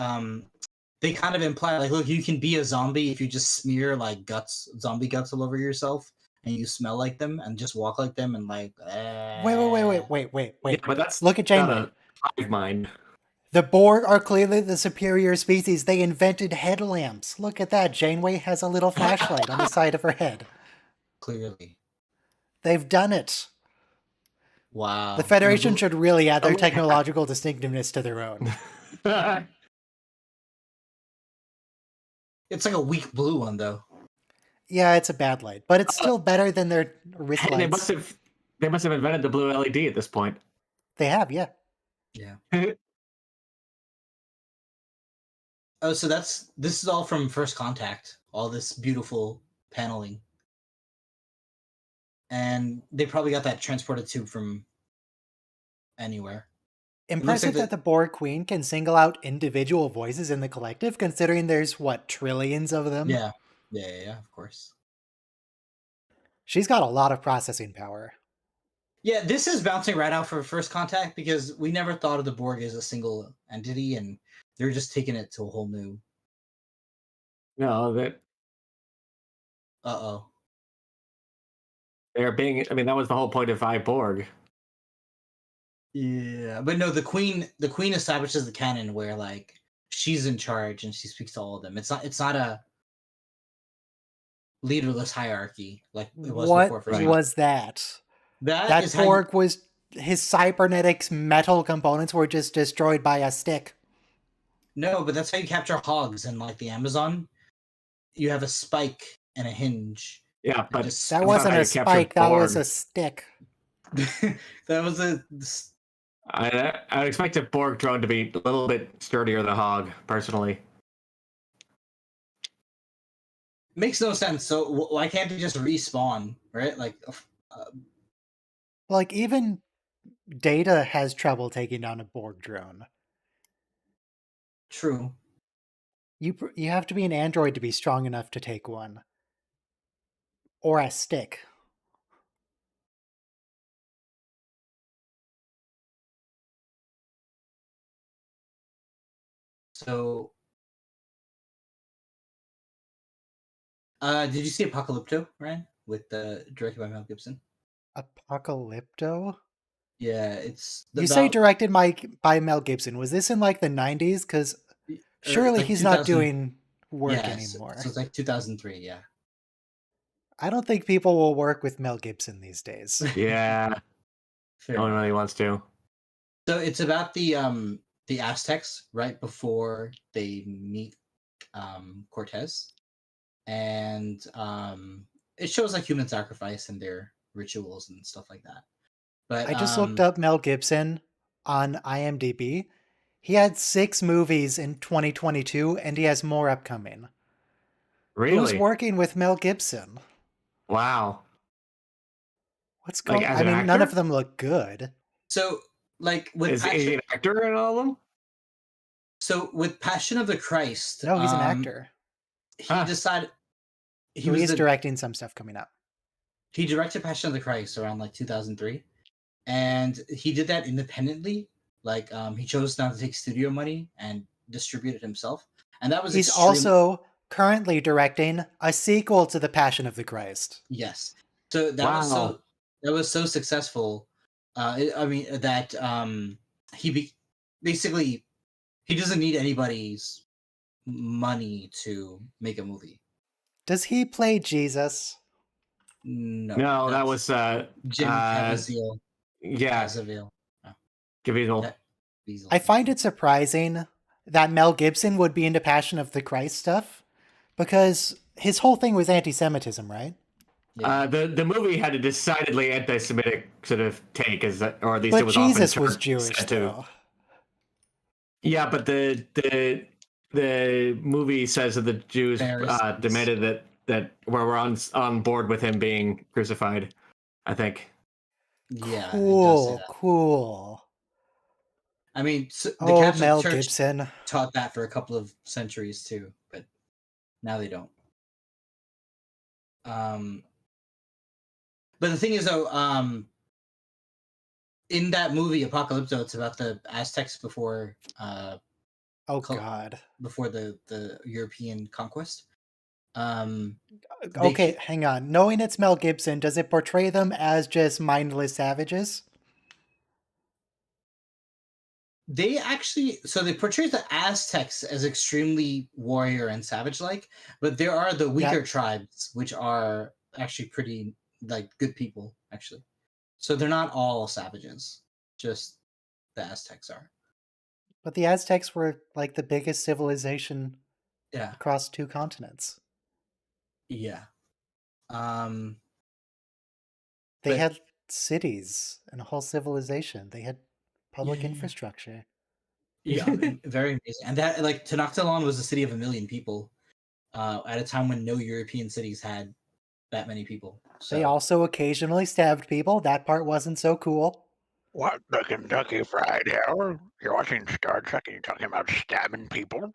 they kind of imply like, look, you can be a zombie if you just smear like zombie guts all over yourself, and you smell like them and just walk like them and like. Wait. Yeah, but that's Look at not Janeway. a hive mind. The Borg are clearly the superior species. They invented headlamps. Look at that. Janeway has a little flashlight on the side of her head. Clearly. They've done it. Wow. The Federation should really add their technological distinctiveness to their own. It's like a weak blue one though. Yeah, it's a bad light, but it's still better than their wrist They lights. must have invented the blue LED at this point. They have, yeah. Yeah. Oh, so this is all from First Contact. All this beautiful paneling, and they probably got that transported tube from anywhere. Impressive like that the Borg Queen can single out individual voices in the collective, considering there's, what, trillions of them? Yeah, of course. She's got a lot of processing power. Yeah, this is bouncing right out for First Contact because we never thought of the Borg as a single entity, and they're just taking it to a whole new. No, that they're being. I mean, that was the whole point of Borg. Yeah, but no, the queen establishes the canon where like she's in charge and she speaks to all of them. It's not a leaderless hierarchy like it was before. What was that? That Borg was his cybernetics metal components were just destroyed by a stick. No, but that's how you capture hogs in like the Amazon. You have a spike and a hinge. Yeah, but that wasn't a spike. That was a stick. That was a. I expect a Borg drone to be a little bit sturdier than a hog, personally. Makes no sense. So why can't they just respawn, right? Like even Data has trouble taking down a Borg drone. True. You have to be an android to be strong enough to take one. Or a stick. So, did you see Apocalypto, Ryan? With directed by Mel Gibson. Apocalypto? Yeah, it's. You say directed by Mel Gibson. Was this in like the 90s? Because surely like he's not doing work anymore. So it's like 2003, yeah. I don't think people will work with Mel Gibson these days. Yeah. No one really wants to. So it's about the Aztecs right before they meet Cortez. And it shows like human sacrifice and their rituals and stuff like that. But I just looked up Mel Gibson on IMDb. He had 6 movies in 2022, and he has more upcoming. Really? Who's working with Mel Gibson? Wow. What's going on? I mean, none of them look good. So, like, with is he an actor in all of them? So, with Passion of the Christ... No, he's an actor. He decided... He's directing some stuff coming up. He directed Passion of the Christ around, like, 2003. And he did that independently. Like, he chose not to take studio money and distribute it himself. And that was He's also currently directing a sequel to The Passion of the Christ. Yes. So that was so successful. Basically he doesn't need anybody's money to make a movie. Does he play Jesus? No, that was Jim Caviezel. Yeah. Caviezel. Caviezel. easily. I find it surprising that Mel Gibson would be into Passion of the Christ stuff because his whole thing was anti-Semitism, right? Yeah. The movie had a decidedly anti-Semitic sort of take, or at least it But was Jesus often was Jewish, said to. though. Yeah, but the movie says that the Jews Pharisees. demanded that we're on board with him being crucified. I think. Yeah, it does say that. Cool. I mean, the Oh, Catholic Mel Church Gibson. taught that for a couple of centuries too, but now they don't. But the thing is, though, in that movie Apocalypto, it's about the Aztecs before Oh God. before the European conquest. They Okay, hang on. Knowing it's Mel Gibson, does it portray them as just mindless savages? They actually, so they portray the Aztecs as extremely warrior and savage-like, but there are the weaker tribes which are actually pretty like good people, actually. So they're not all savages, just the Aztecs are. But the Aztecs were like the biggest civilization Yeah. across 2 continents. Yeah. They But- had cities and a whole civilization. They had public Yeah. infrastructure. Yeah, very amazing. And that, like, Tenochtitlan was a city of 1 million people at a time when no European cities had that many people. So They also occasionally stabbed people. That part wasn't so cool. What, the Kentucky Fried Hell? You're watching Star Trek and you're talking about stabbing people?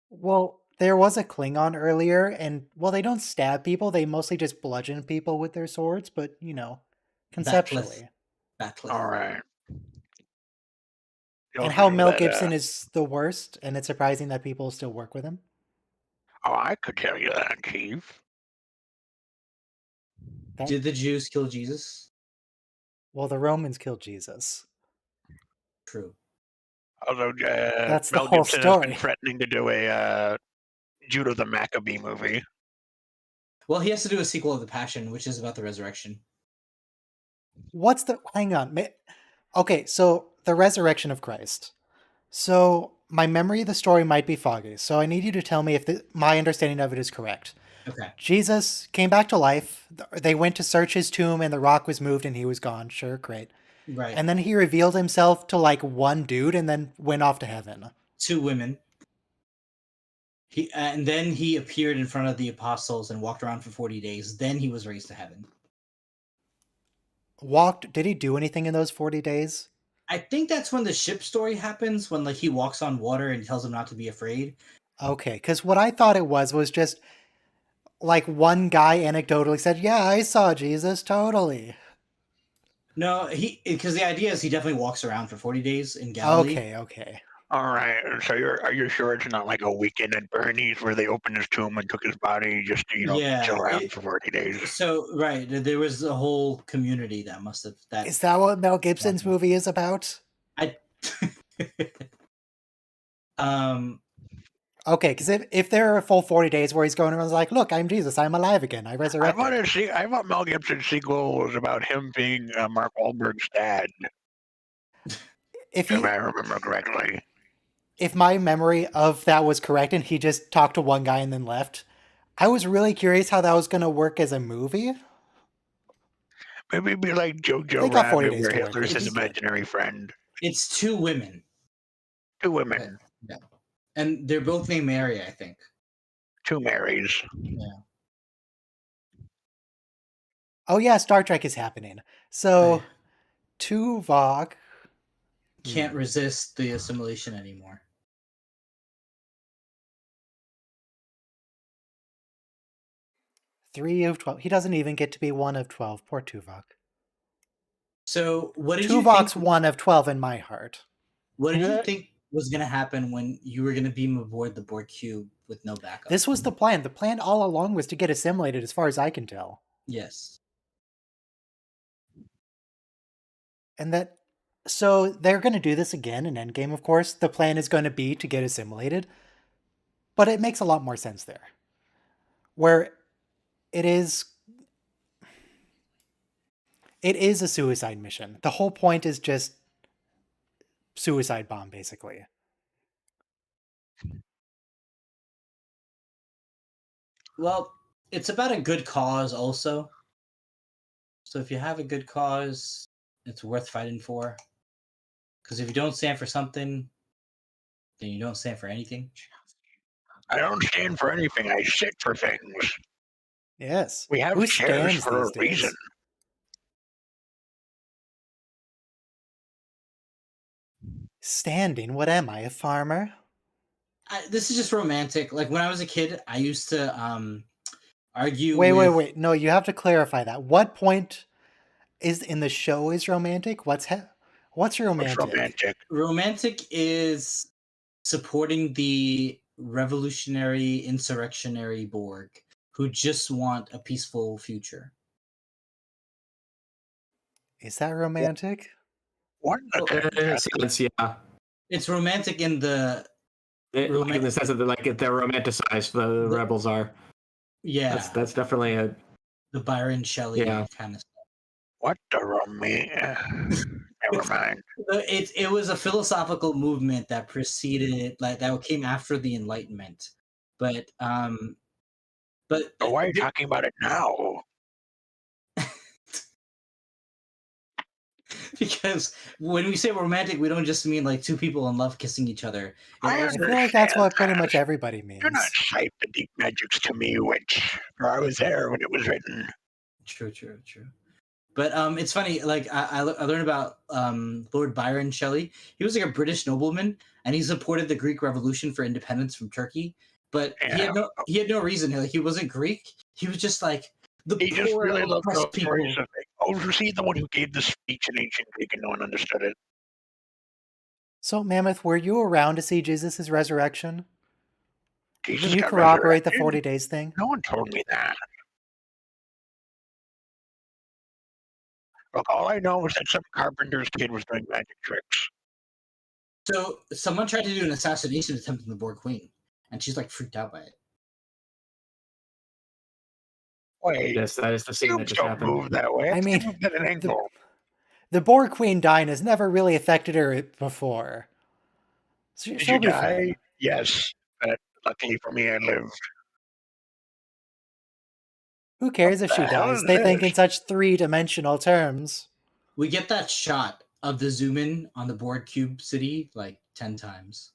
Well, there was a Klingon earlier, and well, they don't stab people. They mostly just bludgeon people with their swords, but you know, conceptually. Batcliff. All right. And how Mel Gibson is the worst, and it's surprising that people still work with him. Oh, I could tell you that, Chief. Did the Jews kill Jesus? Well, the Romans killed Jesus. True. Although That's the Mel whole Gibson has been story. threatening to do a Judah the Maccabee movie. Well, he has to do a sequel of The Passion, which is about the resurrection. What's the... Hang on. Okay, so the resurrection of Christ. So my memory of the story might be foggy, so I need you to tell me if my understanding of it is correct. Okay. Jesus came back to life. They went to search his tomb, and the rock was moved, and he was gone. Sure, great. Right. And then he revealed himself to like one dude, and then went off to heaven. 2 women. And then he appeared in front of the apostles and walked around for 40 days. Then he was raised to heaven. Did he do anything in those 40 days? I think that's when the ship story happens, when like he walks on water and tells them not to be afraid. Okay, because what I thought it was just like one guy anecdotally said, "Yeah, I saw Jesus, totally." No, because the idea is he definitely walks around for 40 days in Galilee. Okay. All right. So are you sure it's not like a weekend at Bernie's where they opened his tomb and took his body just to, chill around for 40 days? So, right, there was a whole community that must have... Is that what Mel Gibson's movie is about? Okay, because if there are a full 40 days where he's going around like, look, I'm Jesus, I'm alive again, I resurrected. I thought Mel Gibson's sequel was about him being Mark Wahlberg's dad. If I remember correctly. If my memory of that was correct and he just talked to one guy and then left, I was really curious how that was going to work as a movie. Maybe it'd be like Jojo Rabbit, where Hitler's his imaginary friend. It's 2 women. 2 women. Yeah. And they're both named Mary, I think. 2 Marys. Yeah. Oh yeah, Star Trek is happening. So, Tuvok can't resist the assimilation anymore. 3 of 12. He doesn't even get to be 1 of 12. Poor Tuvok. So, what did you Tuvok's think? 1 of 12 in my heart. What did you think was going to happen when you were going to beam aboard the Borg cube with no backup? This was the plan. The plan all along was to get assimilated, as far as I can tell. Yes. And so they're going to do this again in Endgame, of course. The plan is going to be to get assimilated. But it makes a lot more sense there. Where it is a suicide mission. The whole point is just suicide bomb, basically. Well, it's about a good cause also. So if you have a good cause, it's worth fighting for. Because if you don't stand for something, then you don't stand for anything. I don't stand for anything. I sit for things. Yes. We have Who chairs stands for these a reason. days? Standing? What am I, a farmer? This is just romantic. Like when I was a kid, I used to argue Wait, with... wait. No, you have to clarify that. What point is in the show is romantic? What's romantic? What's romantic? Romantic is supporting the revolutionary insurrectionary Borg who just want a peaceful future. Is that romantic? What? Yeah. It's romantic in the Like in the sense that they're romanticized. The rebels are. Yeah, that's definitely a the Byron Shelley kind of stuff. What the romance? Never mind. It was a philosophical movement that preceded, like that came after the Enlightenment, but But why are you talking about it now? Because when we say romantic, we don't just mean like two people in love kissing each other. I feel like that's what pretty much everybody means. Do not cite the deep magics to me, witch, for I was there when it was written. True. But it's funny. Like I learned about Lord Byron Shelley. He was like a British nobleman, and he supported the Greek Revolution for independence from Turkey. But he had no reason. Like he wasn't Greek. He was just like he just really loved those people. stories of it. Oh, was he the one who gave the speech in ancient Greek and no one understood it? So, Mammoth, were you around to see Jesus' resurrection? Jesus Can you got corroborate the resurrected? 40 days thing? No one told me that. Look, all I know is that some carpenter's kid was doing magic tricks. So someone tried to do an assassination attempt on the Borg Queen, and she's like freaked out by it. Wait, yes, that is the scene that just happened. Move that way. I mean, at an angle. The Borg Queen dying has never really affected her before. So Did you die? Fine. Yes, but luckily for me, I lived. Who cares if she dies? They think in such three-dimensional terms. We get that shot of the zoom in on the Borg cube city like 10 times.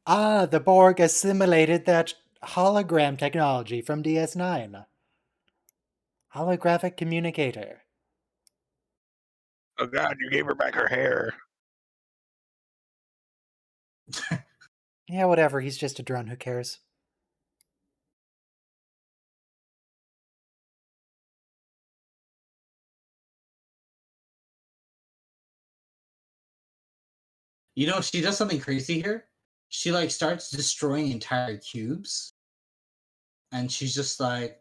Ah, the Borg assimilated that hologram technology from DS9. Holographic communicator. Oh God, you gave her back her hair. Yeah, whatever. He's just a drone. Who cares? You know, she does something crazy here. She like starts destroying entire cubes. And she's just like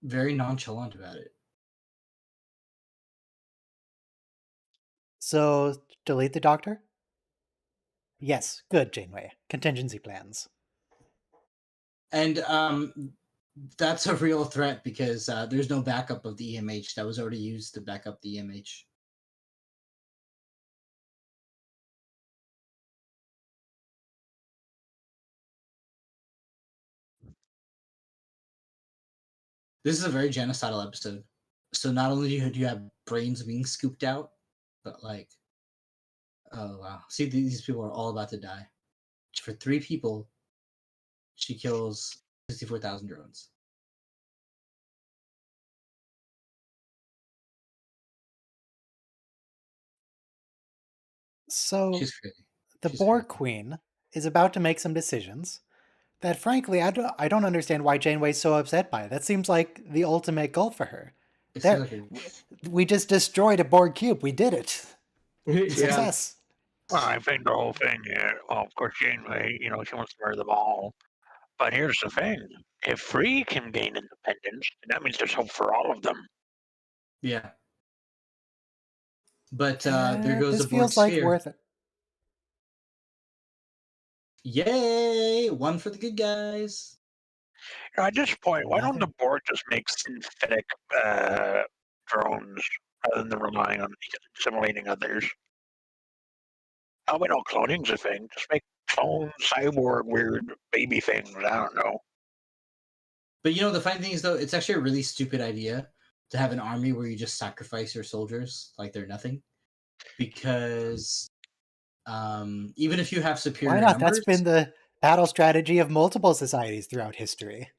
very nonchalant about it. So, delete the doctor? Yes, good, Janeway. Contingency plans. And that's a real threat because there's no backup of the EMH that was already used to back up the EMH. This is a very genocidal episode. So not only do you have brains being scooped out, but like, oh wow. See, these people are all about to die. For 3 people, she kills 64,000 drones. So, the Borg Queen is about to make some decisions that, frankly, I don't understand why Janeway's so upset by. That seems like the ultimate goal for her. We just destroyed a Borg cube. We did it. Success. Well, I think the whole thing, well, of course, Janeway, she wants to murder them all. But here's the thing. If Free can gain independence, that means there's hope for all of them. Yeah. But there goes the Borg feels sphere. Like worth it. Yay! One for the good guys. At this point, why don't the Borg just make synthetic drones rather than relying on assimilating others. Oh, we know cloning's a thing. Just make clone, cyborg, weird baby things. I don't know. But the funny thing is, though, it's actually a really stupid idea to have an army where you just sacrifice your soldiers like they're nothing. Because even if you have superior Why not? numbers, That's been the battle strategy of multiple societies throughout history.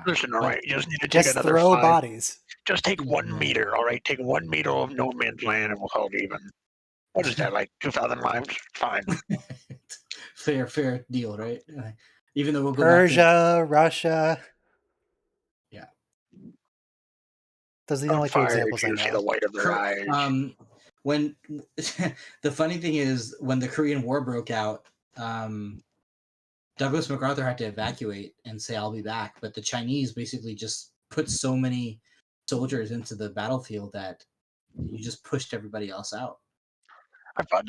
Listen, all but- right, you just need to take Just another throw 5. bodies. Just take 1 Mhm. meter, all right? Take 1 meter of no man's land and we'll call it even. What is that, like 2,000 lives? Fine. fair deal, right? Even though we'll go back to Persia, Russia. Yeah. Those are the only two Fire, examples I you see the know. white of their eyes. When the funny thing is, when the Korean War broke out, Douglas MacArthur had to evacuate and say, "I'll be back," but the Chinese basically just put so many soldiers into the battlefield that you just pushed everybody else out. I thought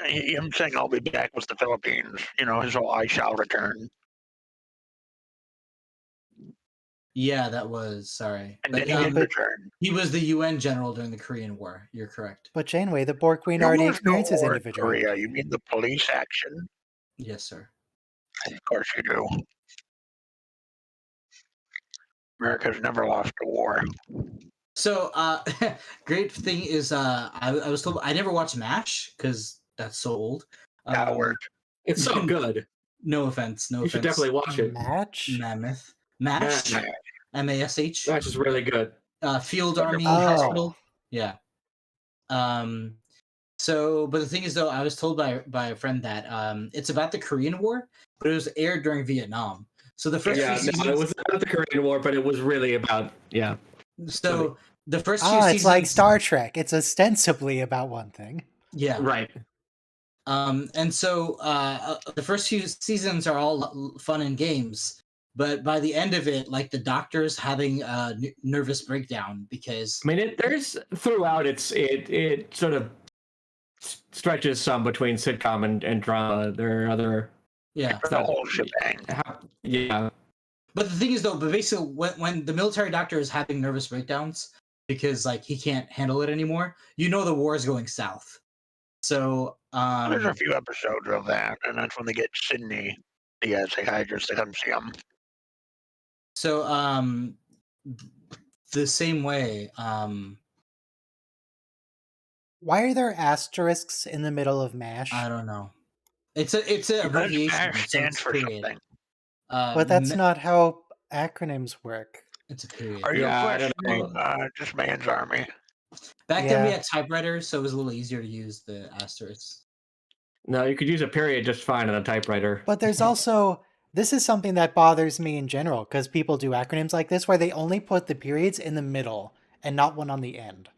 him saying I'll be back was the Philippines. His whole I shall return. Yeah, that was sorry. And But then he didn't return. he was the UN general during the Korean War. You're correct. But Janeway, the Borg Queen There already was no experiences war in individual. Korea. You mean the police action? Yes, sir. Of course you do. America's never lost a war. So, great thing is, I was told I never watched MASH because that's so old. Coward. It's so good. No offense. You should definitely watch it. Match? Mammoth. MASH. Mash. MASH. Mash is really good. Field Army Oh. Hospital. Yeah. So, but the thing is, though, I was told by a friend that it's about the Korean War, but it was aired during Vietnam. So the first few seasons. No, it was about the Korean War, but it was really about So the first few Oh, seasons. it's like Star Trek. It's ostensibly about one thing. Yeah. right. And so the first few seasons are all fun and games, but by the end of it, like the doctor's having a nervous breakdown because I mean, there's throughout it sort of stretches some between sitcom and drama. There are other yeah. The whole shebang. Yeah. But the thing is, though, but basically, when the military doctor is having nervous breakdowns because like he can't handle it anymore, the war is going south. So There's a few episodes of that, and that's when they get Sydney, the psychiatrist, to come see him. So the same way. Why are there asterisks in the middle of MASH? I don't know. It's a Because abbreviation. MASH So stands it's for period. something. But that's not how acronyms work. It's a period. Are you I don't questioning just man's army? Back then we Yeah. had typewriters, so it was a little easier to use the asterisks. No, you could use a period just fine on a typewriter. But there's also, this is something that bothers me in general, because people do acronyms like this where they only put the periods in the middle and not one on the end.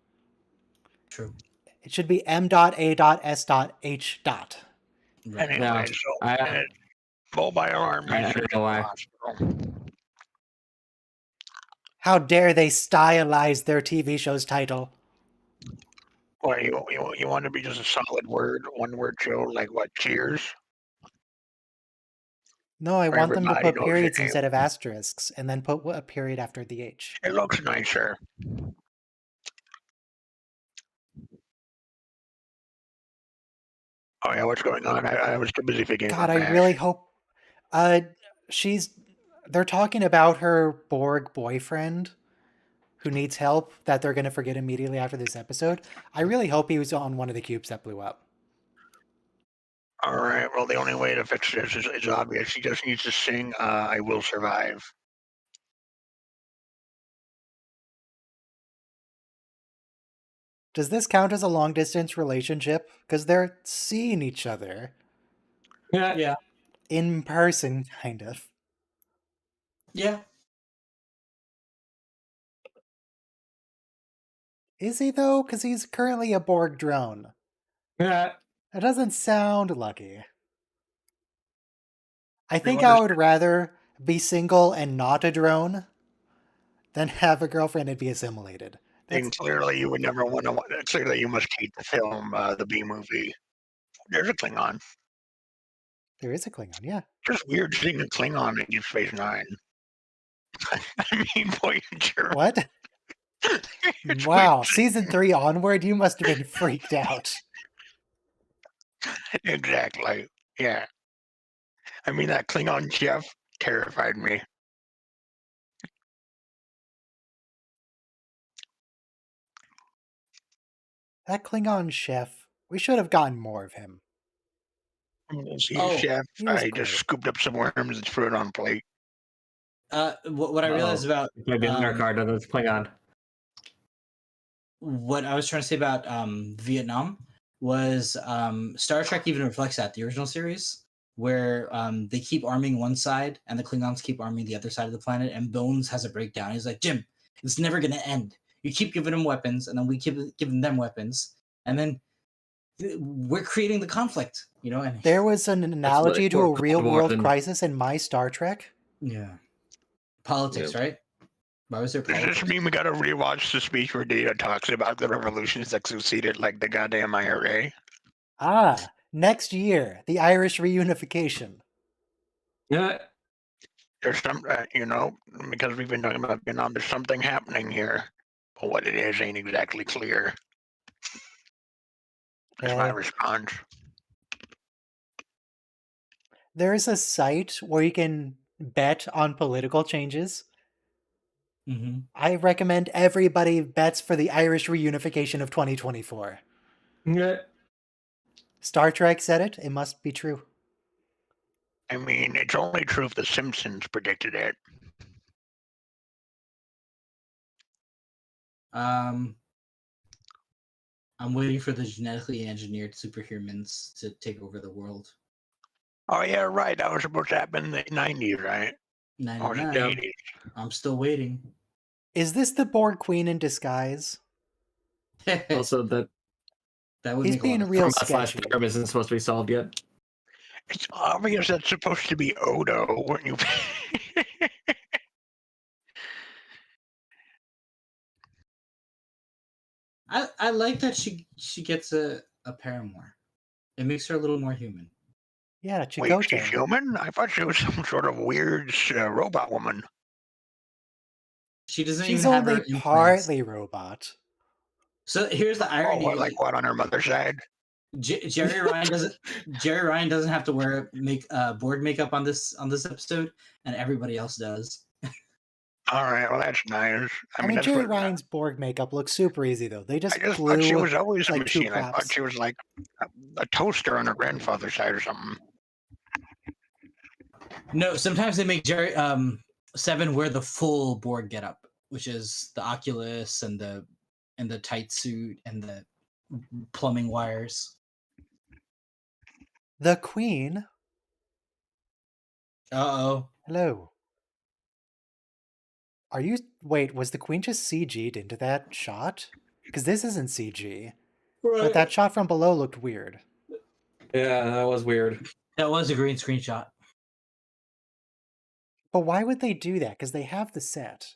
True. It should be M.A.S.H. Right. Anyway, No, so mobile army. I don't know why. How dare they stylize their TV show's title? What, you want to be just a solid word, one word show, like what, Cheers? No, I Where want them to everybody put knows your periods name. instead of asterisks, and then put a period after the H. It looks nicer. Oh yeah, what's going on? I was too busy thinking God, about I MASH. really hope. They're talking about her Borg boyfriend who needs help that they're going to forget immediately after this episode. I really hope he was on one of the cubes that blew up. All right, well, the only way to fix this is obvious. He just needs to sing I Will Survive. Does this count as a long distance relationship? Because they're seeing each other Yeah. in person, kind of. Yeah. Is he, though? Because he's currently a Borg drone. Yeah. That doesn't sound lucky. I think wonder- I would rather be single and not a drone than have a girlfriend and be assimilated. And clearly, you would never want to. Clearly, you must keep the film, the B movie. There's a Klingon. There is a Klingon, yeah. Just weird seeing a Klingon in Deep Space Nine. I mean, Voyager. What? Wow, season 3 onward, you must have been freaked out. Exactly. Yeah. I mean, that Klingon chef terrified me. That Klingon chef, we should have gotten more of him. See, Oh, chef, he was I just great. scooped up some worms and threw it on a plate. What I realized about Plugged in their card on this Klingon. what I was trying to say about Vietnam was Star Trek even reflects that the original series where they keep arming one side and the Klingons keep arming the other side of the planet, and Bones has a breakdown. He's like, Jim, it's never gonna end. You keep giving them weapons, and then we keep giving them weapons, and then we're creating the conflict, you know. And There was an analogy to a Cold real War world than- crisis in my Star Trek. yeah, politics, right? Why was there Does politics? this mean we gotta rewatch the speech where Data talks about the revolutions that succeeded, like the goddamn IRA? Ah, next year, the Irish reunification. Yeah, There's some, because we've been talking about Vietnam, there's something happening here, but what it is ain't exactly clear. That's my Okay. response. There's a site where you can bet on political changes. Mm-hmm. I recommend everybody bets for the Irish reunification of 2024. yeah. Star Trek said it. It must be true. I mean, it's only true if The Simpsons predicted it. I'm waiting for the genetically engineered superhumans to take over the world. Oh yeah, right. That was supposed to happen in the 90s, right? Or the 99. 80s. I'm still waiting. Is this the Borg Queen in disguise? Also, the That would He's make being a lot of real slash sketchy. pyramid isn't supposed to be solved yet. It's obvious that's supposed to be Odo, weren't you? I like that she gets a paramour. It makes her a little more human. Yeah, Wait, she's Chakotay. human? I thought she was some sort of weird robot woman. She doesn't She's even have her only implants. partly robot. So here's the Oh, irony. like what on her mother's side? Jerry Ryan doesn't have to wear board makeup on this episode, and everybody else does. All right, well that's nice. I mean, that's Jerry what- Ryan's Borg makeup looks super easy though. They I just just thought she glue was always a like two machine. I thought props. she was like a toaster on her grandfather's side or something. No, sometimes they make Jerry Seven wear the full board getup, which is the Oculus and the tight suit and the plumbing wires. The Queen. Uh-oh. Hello. Are you... Wait, was the Queen just CG'd into that shot? Because this isn't CG. But that shot from below looked weird. Yeah, that was weird. That was a green screen shot. But why would they do that? Because they have the set.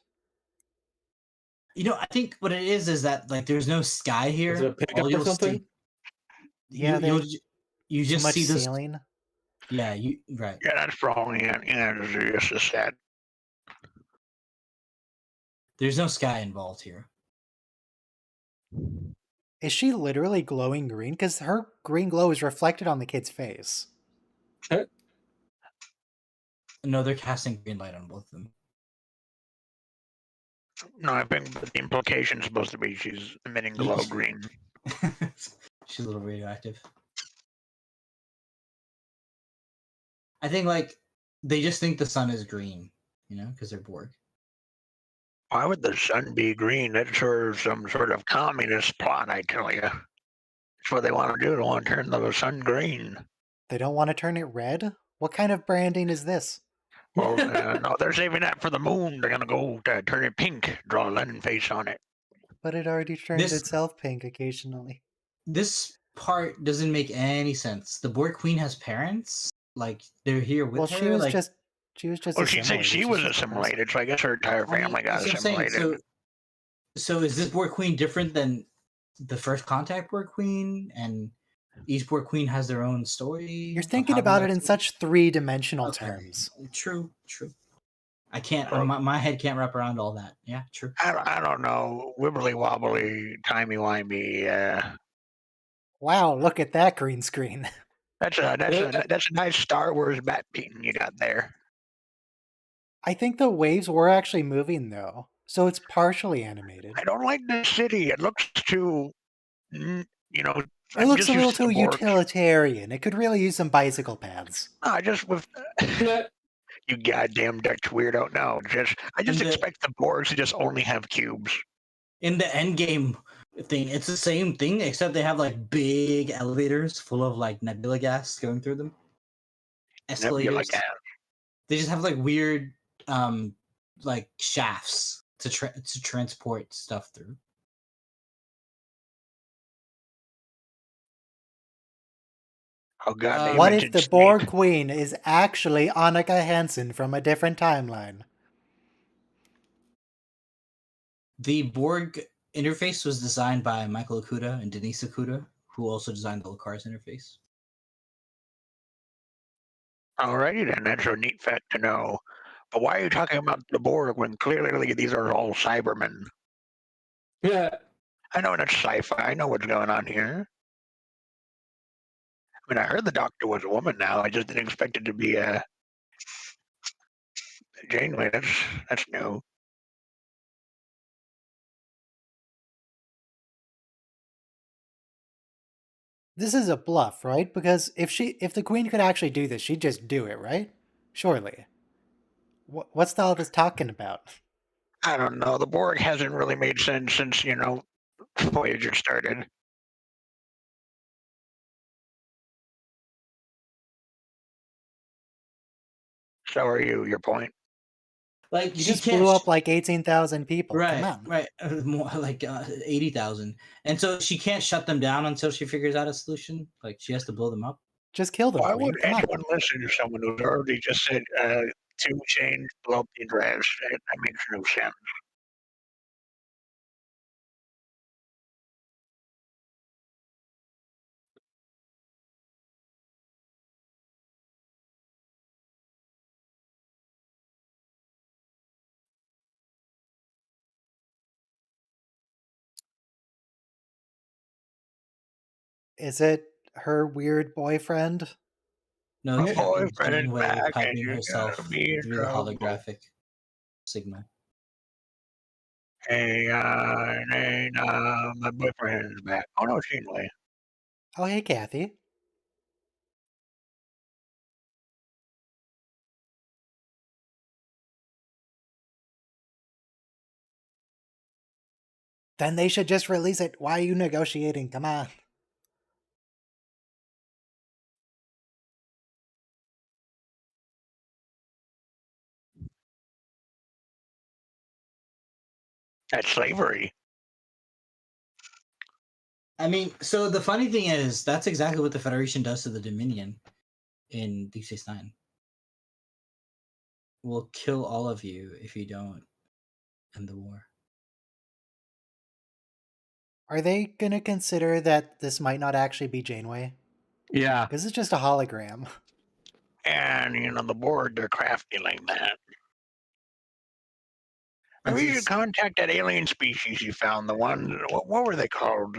You know, I think what it is that like there's no sky here. Is it a pickup All or you'll something? see- Yeah, you too just much see this. ceiling. Yeah, right. Yeah, that's probably it. Yeah, it's just a set. There's no sky involved here. Is she literally glowing green? Because her green glow is reflected on the kid's face. No, they're casting green light on both of them. No, I think the implication is supposed to be she's emitting glow green. She's a little radioactive. I think like they just think the sun is green, you know, because they're Borg. Why would the sun be green? That's some sort of communist plot, I tell you. That's what they want to do. They want to turn the sun green. They don't want to turn it red? What kind of branding is this? Well, no, they're saving that for the moon. They're going to go to turn it pink, draw a Lenin face on it. But it already turns This- itself pink occasionally. This part doesn't make any sense. The Borg Queen has parents. Like they're here with Well, her. she was like, just Well, she said assimilated. she She's was just a person. assimilated, so I guess her entire I mean, family got that's what I'm saying. assimilated. So is this Borg Queen different than the first contact Borg Queen? And each Borg Queen has their own story. You're of thinking how they about got it in to- such three-dimensional Okay. terms. True. I can't. My head can't wrap around all that. Yeah, true. I don't know. Wibbly wobbly, timey wimey. Wow, look at that green screen. That's a nice Star Wars bat painting you got there. I think the waves were actually moving though, so it's partially animated. I don't like this city. It looks too, you know. It I'm looks just a little used to too the Borg. utilitarian. It could really use some bicycle paths. No, I just with you goddamn Dutch weirdo. No, I just expect the Borgs to just only have cubes. In the end game thing, it's the same thing, except they have like big elevators full of like nebula gas going through them. Escalators. Nebula gas. They just have like weird, like shafts to transport stuff through. Oh god! What if the Borg Queen is actually Annika Hansen from a different timeline? The Borg interface was designed by Michael Okuda and Denise Okuda, who also designed the Lucar's interface. Alrighty then, that's a neat fact to know. But why are you talking about the Borg when clearly these are all Cybermen? Yeah. I know that's sci-fi. I know what's going on here. I mean, I heard the Doctor was a woman now. I just didn't expect it to be Janeway. That's new. This is a bluff, right? Because if the Queen could actually do this, she'd just do it, right? Surely. What's all this talking about? I don't know. The Borg hasn't really made sense since, Voyager started. So are you, your point? Like you just blew up like 18,000 people. Right, Come on. right. More like 80,000. And so she can't shut them down until she figures out a solution. Like she has to blow them up. Just kill them. Why would anyone listen to someone who's already just said 2 chains, blow up the address? That makes no sense. Is it her weird boyfriend? No, Her boyfriend is Janeway back and piping you're herself gonna be in through the trouble. holographic signal. Hey, my boyfriend is back. Oh no, Janeway. Oh, hey, Kathy. Then they should just release it. Why are you negotiating? Come on. That's slavery. I mean, so the funny thing is, that's exactly what the Federation does to the Dominion in Deep Space Nine. We'll kill all of you if you don't end the war. Are they going to consider that this might not actually be Janeway? Yeah. Because it's just a hologram. And, the Borg, they're crafty like that. Maybe you should contact that alien species you found. The one, what were they called?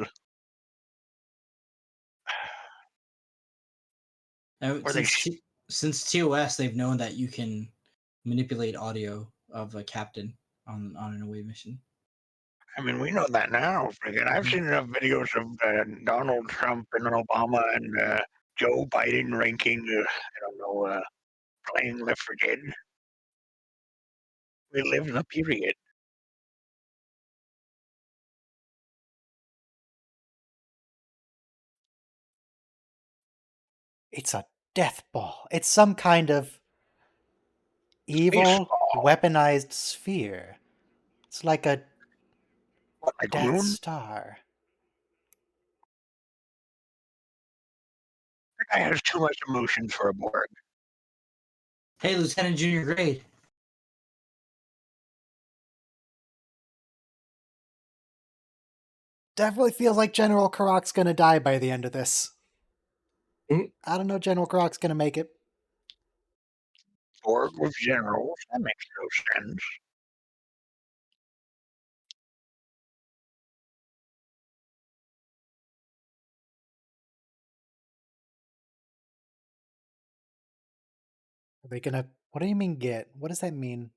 Since TOS, they've known that you can manipulate audio of a captain on an away mission. I mean, we know that now. I've seen enough videos of Donald Trump and Obama and Joe Biden ranking, playing Left 4 Dead. We live in a period. It's a death ball. It's some kind of evil, weaponized sphere. It's like a Death Star. That guy has too much emotion for a Borg. Hey, Lieutenant Junior Grade. Definitely feels like General Karok's gonna die by the end of this. I don't know General Karok's gonna make it. Borg with generals. That makes no sense. Are they gonna... What do you mean get? What does that mean?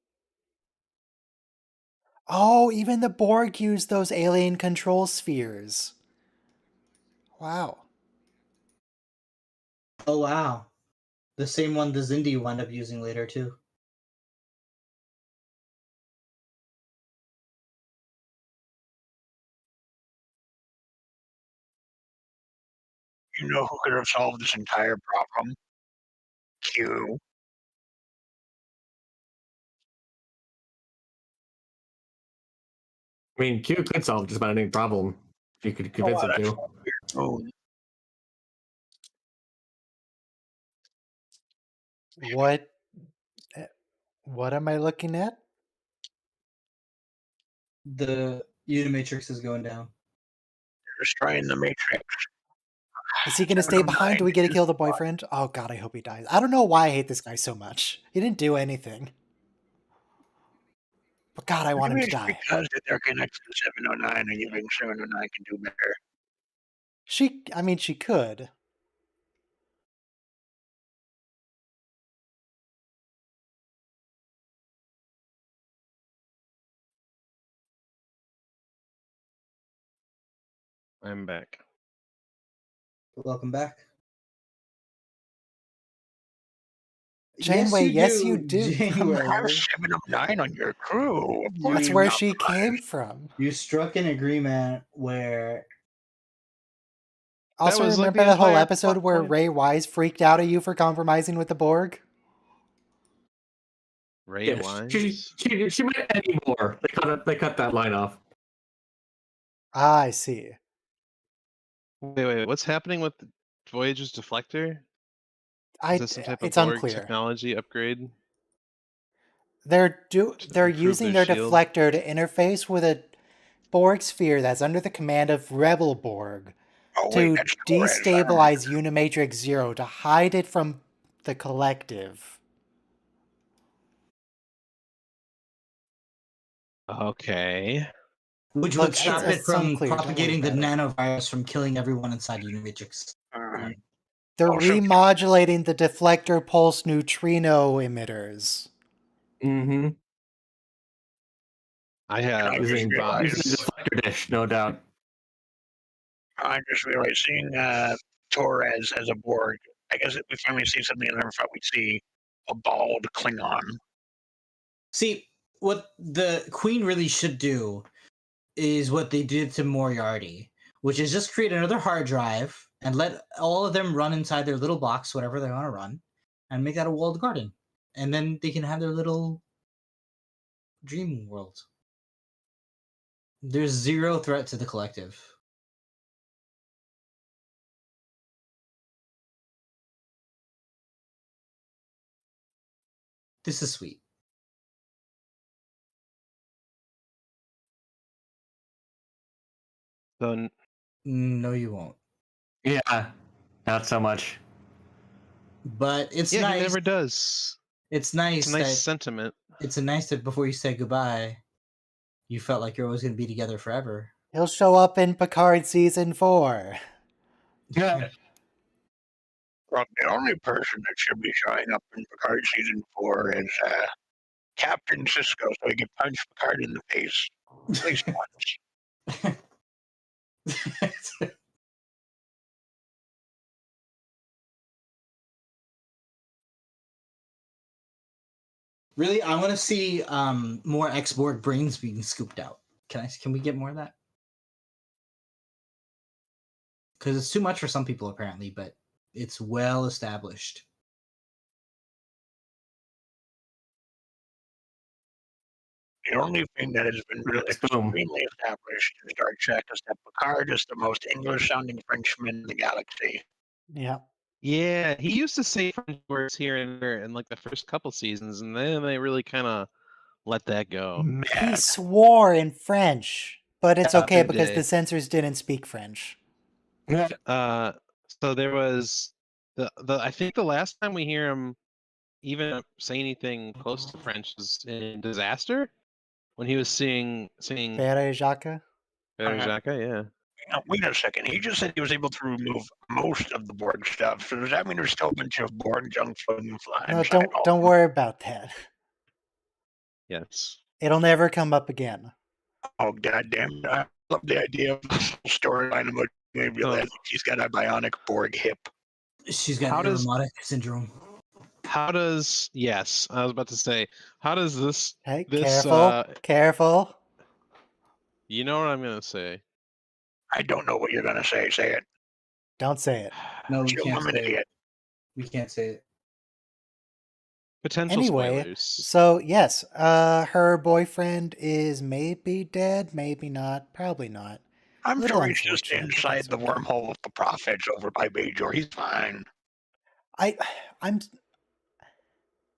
Oh, even the Borg used those alien control spheres. Wow. Oh wow, the same one the Zindi wound up using later too. You know who could have solved this entire problem? Q. I mean, Q could solve just about any problem if you could convince him That's to. a weird moon. What am I looking at? The Unimatrix is going down. They're destroying the Matrix. Is he gonna stay behind? Do we get to kill the boyfriend? Oh god, I hope he dies. I don't know why I hate this guy so much. He didn't do anything. But god, I want him Maybe to it's die. because that they're connected to 709 and you think 709 can do better. I mean, she could. I'm back. Welcome back. Janeway, yes, you do. You Janeway. have 709 on your crew. Of course That's you're where not she biased. came from. You struck an agreement where Also, was, like, remember the the whole entire episode plot where point. Ray Wise freaked out at you for compromising with the Borg? Ray Yeah, Wise. she might anymore. They cut that line off. Ah, I see. Wait. What's happening with the Voyager's deflector? Is this some type of It's Borg unclear. technology upgrade? They're improve using their their shield? deflector to interface with a Borg sphere that's under the command of Rebel Borg Oh, wait, to that's Torres. destabilize Unimatrix Zero to hide it from the collective. Okay. which Look, would stop it's it from unclear. Don't worry propagating the about it. nanovirus from killing everyone inside Unimatrix. They're Also- remodulating the deflector pulse neutrino emitters. Mm-hmm. I have I Using just thoughts. the deflector dish, no doubt. I just realized seeing Torres as a Borg, I guess we finally see something I never thought we'd see, a bald Klingon. See, what the Queen really should do is what they did to Moriarty, which is just create another hard drive and let all of them run inside their little box, whatever they want to run, and make that a walled garden. And then they can have their little dream world. There's zero threat to the collective. This is sweet. So No, you won't. Yeah, not so much. But it's yeah, nice. he never does. It's nice It's a nice that sentiment. it's a nice that before you say goodbye, you felt like you're always going to be together forever. He'll show up in Picard season 4. Yeah. Well, the only person that should be showing up in Picard season 4 is Captain Sisko, so he can punch Picard in the face at least once. Really, I want to see more X-Borg brains being scooped out. Can we get more of that? Because it's too much for some people apparently, but it's well established. The only thing that has been really Boom. extremely established in Star Trek is that Picard is the most English-sounding Frenchman in the galaxy. Yeah. Yeah, he used to say French words here and there in like the first couple seasons, and then they really kind of let that go. He swore in French, but it's okay He because did. the censors didn't speak French. Yeah. So there was the I think the last time we hear him even say anything close to French is in Disaster when he was singing Pere Jacques. Jacques, yeah. Now, wait a second. He just said he was able to remove most of the Borg stuff. So does that mean there's still a bunch of Borg junk floating flying? No, don't worry about that. Yes. It'll never come up again. Oh, goddamn. I love the idea of the storyline of what we realize she's got a bionic Borg hip. She's got neurotic syndrome. How does... Yes, I was about to say, how does this... Hey, this, careful. You know what I'm going to say. I don't know what you're going to say. Say it. Don't say it. No, we Jill, can't I'm an say it. idiot. We can't say it. Potential Anyway, spoilers. so yes, her boyfriend is maybe dead, maybe not, probably not. I'm Little sure he's just unfortunate, but inside that's the okay. wormhole of the prophets over by Bajor. He's fine. I Well,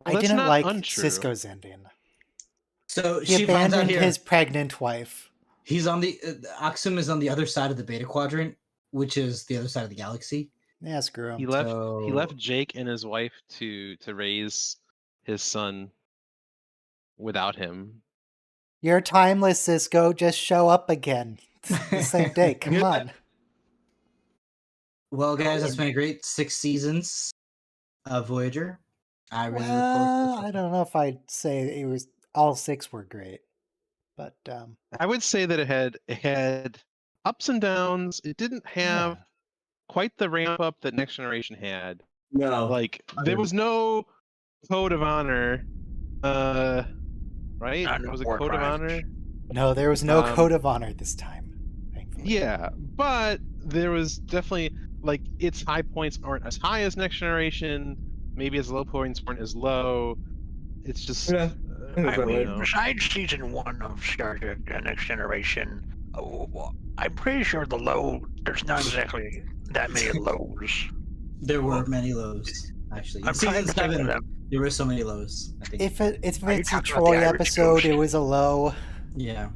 that's didn't not like untrue. Cisco's ending. So He she finds out abandoned here. his pregnant wife. He's on the Axum is on the other side of the Beta Quadrant, which is the other side of the galaxy. Yeah, screw him. He left So- Jake and his wife to raise his son without him. You're timeless, Cisco. Just show up again. It's the same day. Come on. Well, guys, it's been a great 6 seasons of Voyager. I really look forward to Well, this I don't know if I'd say it was all 6 were great, but I would say that it had ups and downs. It didn't have yeah. quite the ramp up that Next Generation had. No. Like there was no code of honor, right? Not There was a war code of crimes. honor. No, there was no Um, code of honor this time. Thankfully. Yeah, but there was definitely like its high points aren't as high as Next Generation. Maybe its low points weren't as low. It's just Yeah. I you mean, know. besides season 1 of Star Trek: The Next Generation, I'm pretty sure there's not exactly that many lows. There were many lows, actually. In I'm trying season to think of 7, them. there were so many lows. I think. If Are you it's a talking about the Troy Irish episode, it Ghost? was a low. Yeah.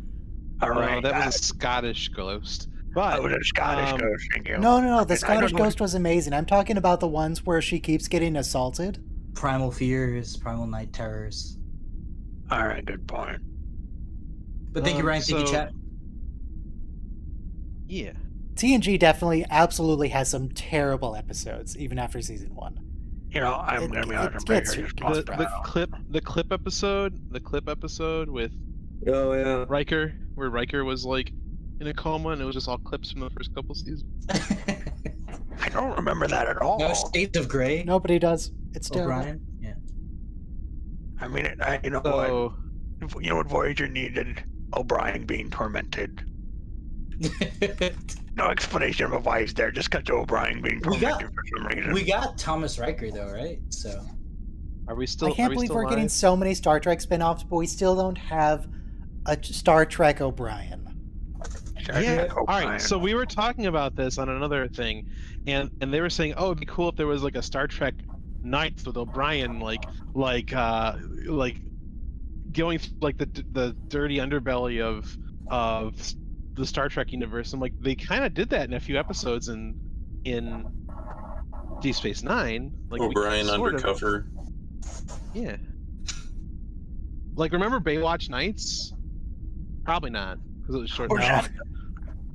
All Oh, right, that was a Scottish ghost. But that was a Scottish um, ghost. Thank you. No, the Okay, I Scottish don't know. Ghost was amazing. I'm talking about the ones where she keeps getting assaulted. Primal Fears, Primal Night Terrors. All right, good point. But thank you, Ryan. Thank you, so- chat. yeah. TNG definitely, absolutely has some terrible episodes, even after season 1. You know, I'm It- gonna be it honest. I'm gets pretty sure ridiculous. it's lost The clip episode with Oh yeah. Riker, where Riker was like in a coma, and it was just all clips from the first couple seasons. I don't remember that at all. No, Shades of Grey. Nobody does. It's terrible. O'Brien. Yeah. I mean, you know So what? You know what Voyager needed? O'Brien being tormented. No explanation of why he's there. Just cut to O'Brien being We got- tormented for some reason. We got Thomas Riker though, right? So are we still? I can't are we believe still we're getting live? so many Star Trek spin-offs, but we still don't have a Star Trek O'Brien. Yeah. All O'Brien. right. So we were talking about this on another thing, and they were saying, oh, it'd be cool if there was like a Star Trek Nights with O'Brien, like going through, like the dirty underbelly of the Star Trek universe, and like they kind of did that in a few episodes in Deep Space Nine. Like we O'Brien sort of- undercover. Yeah. Like remember Baywatch Nights? Probably not because it was short. Or No. that-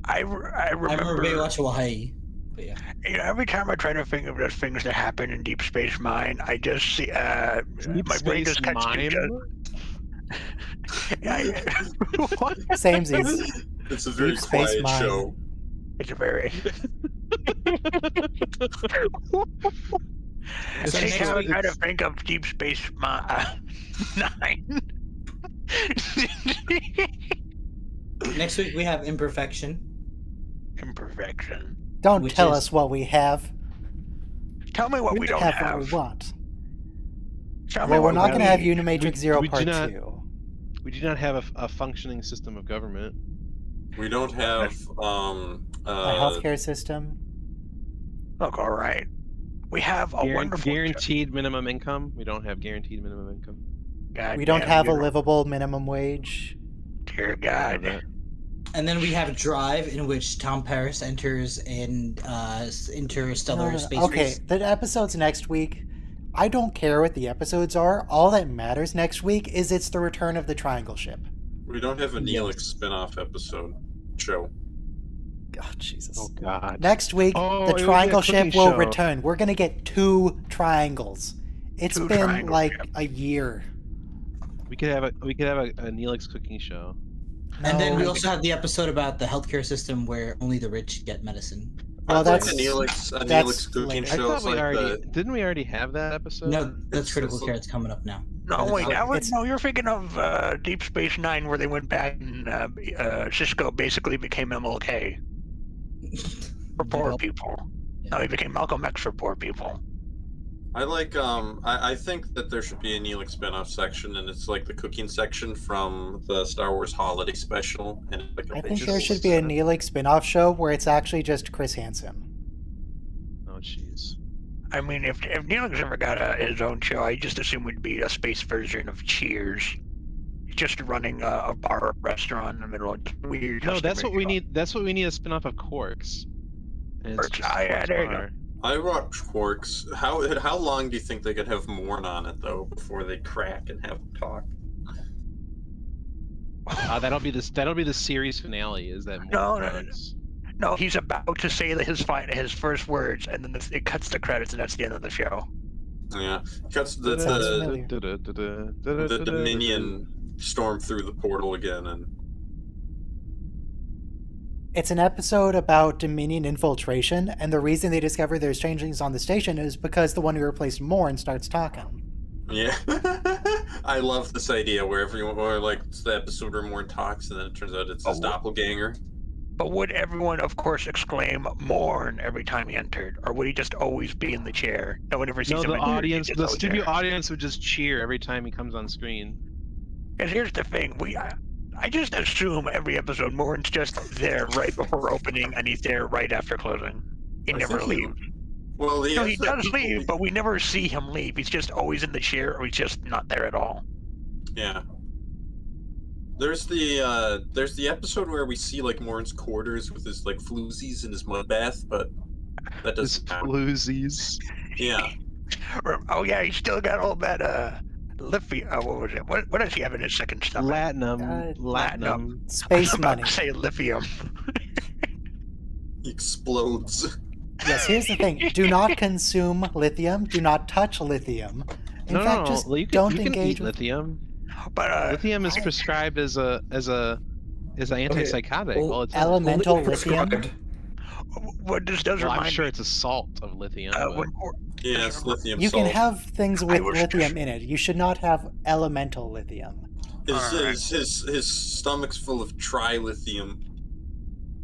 I I remember remember. Baywatch Hawaii. But yeah. You know, every time I try to think of the things that happen in Deep Space Mine, I just see Deep my brain Space just cuts Mime? What? Samesies. It's a very Deep Space quiet Mine. show. It's a very. So Every next time I week- try to think of Deep Space Nine. Next week we have Imperfection. Imperfection. Don't Which tell is- us what we have. Tell me what we don't have have. what we want. Tell me Well, we're what not we going to have need. Unimatrix we 0 do Part not- 2. We do not have a functioning system of government. We don't have A healthcare system. Look, all right. We have a wonderful. Guaranteed minimum income. We don't have guaranteed minimum income. God We don't damn, have a you livable minimum wage. Dear We don't have God. that. And then we have Drive, in which Tom Paris enters an interstellar space Okay, race. the episode's next week. I don't care what the episodes are. All that matters next week is it's the return of the Triangle Ship. We don't have a Neelix spin-off episode show. Oh, Jesus. Oh God. Next week, Oh, the it would be a Triangle Ship cooking will show. return. We're going to get 2 triangles. It's Two been triangle like ship. a year. We could have a Neelix cooking show. And then we No. also have the episode about the healthcare system where only the rich get medicine. Well, I'd that's- like a that's Neelix cooking later. I show. thought It's we like already didn't we already have that episode? No, that's It's- Critical it's- Care. It's coming up now. No, It's wait, like- it's- no, you're thinking of Deep Space Nine, where they went back and Cisco basically became MLK for poor Nope. people. Yeah. No, he became Malcolm X for poor people. I like I think that there should be a Neelix spin-off section, and it's like the cooking section from the Star Wars Holiday Special. And it's like I a think visual there should be a set. Neelix spin-off show where it's actually just Chris Hansen. Oh jeez. I mean, if Neelix ever got his own show, I just assume it'd be a space version of Cheers. He's just running a bar or restaurant in the middle of weird. No, that's what we customer need. That's what we need a spin-off of Quarks. And it's Quarks. just Ah, yeah, Quarks there you bar. I watch Quarks. How long do you think they could have Morn on it though before they crack and have them talk? That'll be the series finale. Is that more No, no, Quarks? No, he's about to say his first words, and then it cuts the credits, and that's the end of the show. Yeah, cuts Sounds familiar. the Dominion storm through the portal again, and It's an episode about Dominion infiltration, and the reason they discover there's changelings on the station is because the one who replaced Morn starts talking. yeah, I love this idea where everyone, or like it's the episode where Morn talks, and then it turns out it's his Oh. doppelganger. But would everyone, of course, exclaim "Morn" every time he entered, or would he just always be in the chair? No one ever sees No, him. the enter, he's audience, just the always studio there. audience would just cheer every time he comes on screen. And here's the thing: I just assume every episode Morn's just there right before opening, and he's there right after closing. He I never think he- leaves. Well, No, he does people- leave, but we never see him leave. He's just always in the chair, or he's just not there at all. Yeah. There's the episode where we see like Morn's quarters with his like floozies in his mud bath, but that His doesn't count. floozies. Yeah. Oh yeah, he's still got all that lithium. What was it? What does he have in his second stomach? Latinum. Latinum. Space I was about money. to say lithium. He explodes. Yes, here's the thing. Do not consume lithium. Do not touch lithium. In No, fact, no, just you can, don't you can engage eat with lithium. But Lithium is prescribed as an antipsychotic. well, Well, it's elemental Only lithium. prescribed. what this does well, I'm remind sure me, it's a salt of lithium. but- when Yeah, it's lithium You salt. can have things with was lithium in it. You should not have elemental lithium. His stomach's full of trilithium.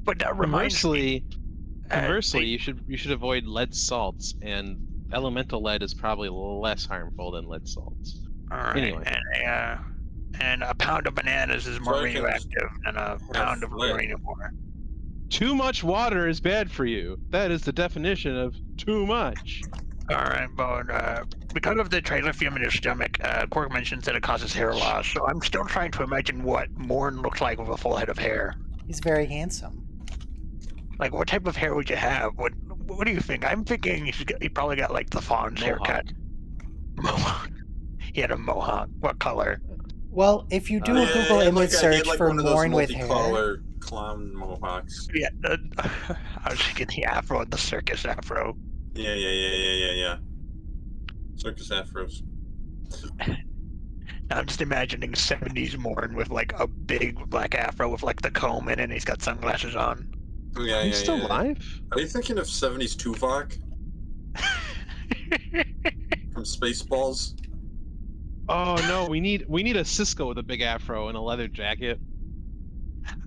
but that reminds me. Conversely, you should avoid lead salts, and elemental lead is probably less harmful than lead salts. Alright, Anyway. and a pound of bananas is more So I can radioactive than a pound of lead. uranium ore. Too much water is bad for you. That is the definition of too much. Alright, but because of the trilithium in his stomach, Quark mentions that it causes hair loss, so I'm still trying to imagine what Morn looks like with a full head of hair. He's very handsome. Like, what type of hair would you have? What do you think? I'm thinking he probably got, like, the Fawn's haircut. Mohawk. He had a mohawk. What color? Well, if you do a Yeah, Google he had image he had search like for one of those Morn with hair, multicolor clown mohawks. Yeah, I was thinking the afro, the circus afro. Yeah. Circus afros. Now I'm just imagining 70s Morn with, like, a big black afro with, like, the comb in it, and he's got sunglasses on. Yeah, He's still alive? Are you thinking of 70s Tuvok from Spaceballs? Oh no, we need a Cisco with a big afro and a leather jacket.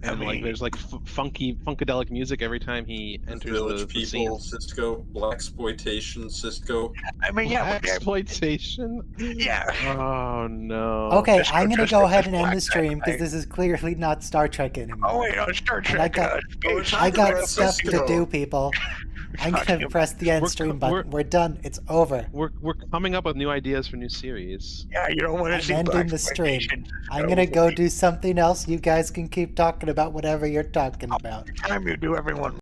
I And like mean, there's like funkadelic music every time he enters Village the People, scene. Cisco, Blaxploitation, Cisco. yeah, but Exploitation. yeah. Oh no. okay, Just I'm go gonna dress go up ahead as and end Black the stream because Knight. this is clearly not Star Trek anymore. Oh wait, no, Star And I Trek. got- Space. I got Talking stuff to about do, people. I'm gonna Talking press the end We're- stream we're- button. We're done. It's over. We're coming up with new ideas for new series. Yeah, you don't want I'm to see ending the stream. blaxploitation. I'm gonna go do something else. You guys can keep talking about whatever you're talking about. Time you do, everyone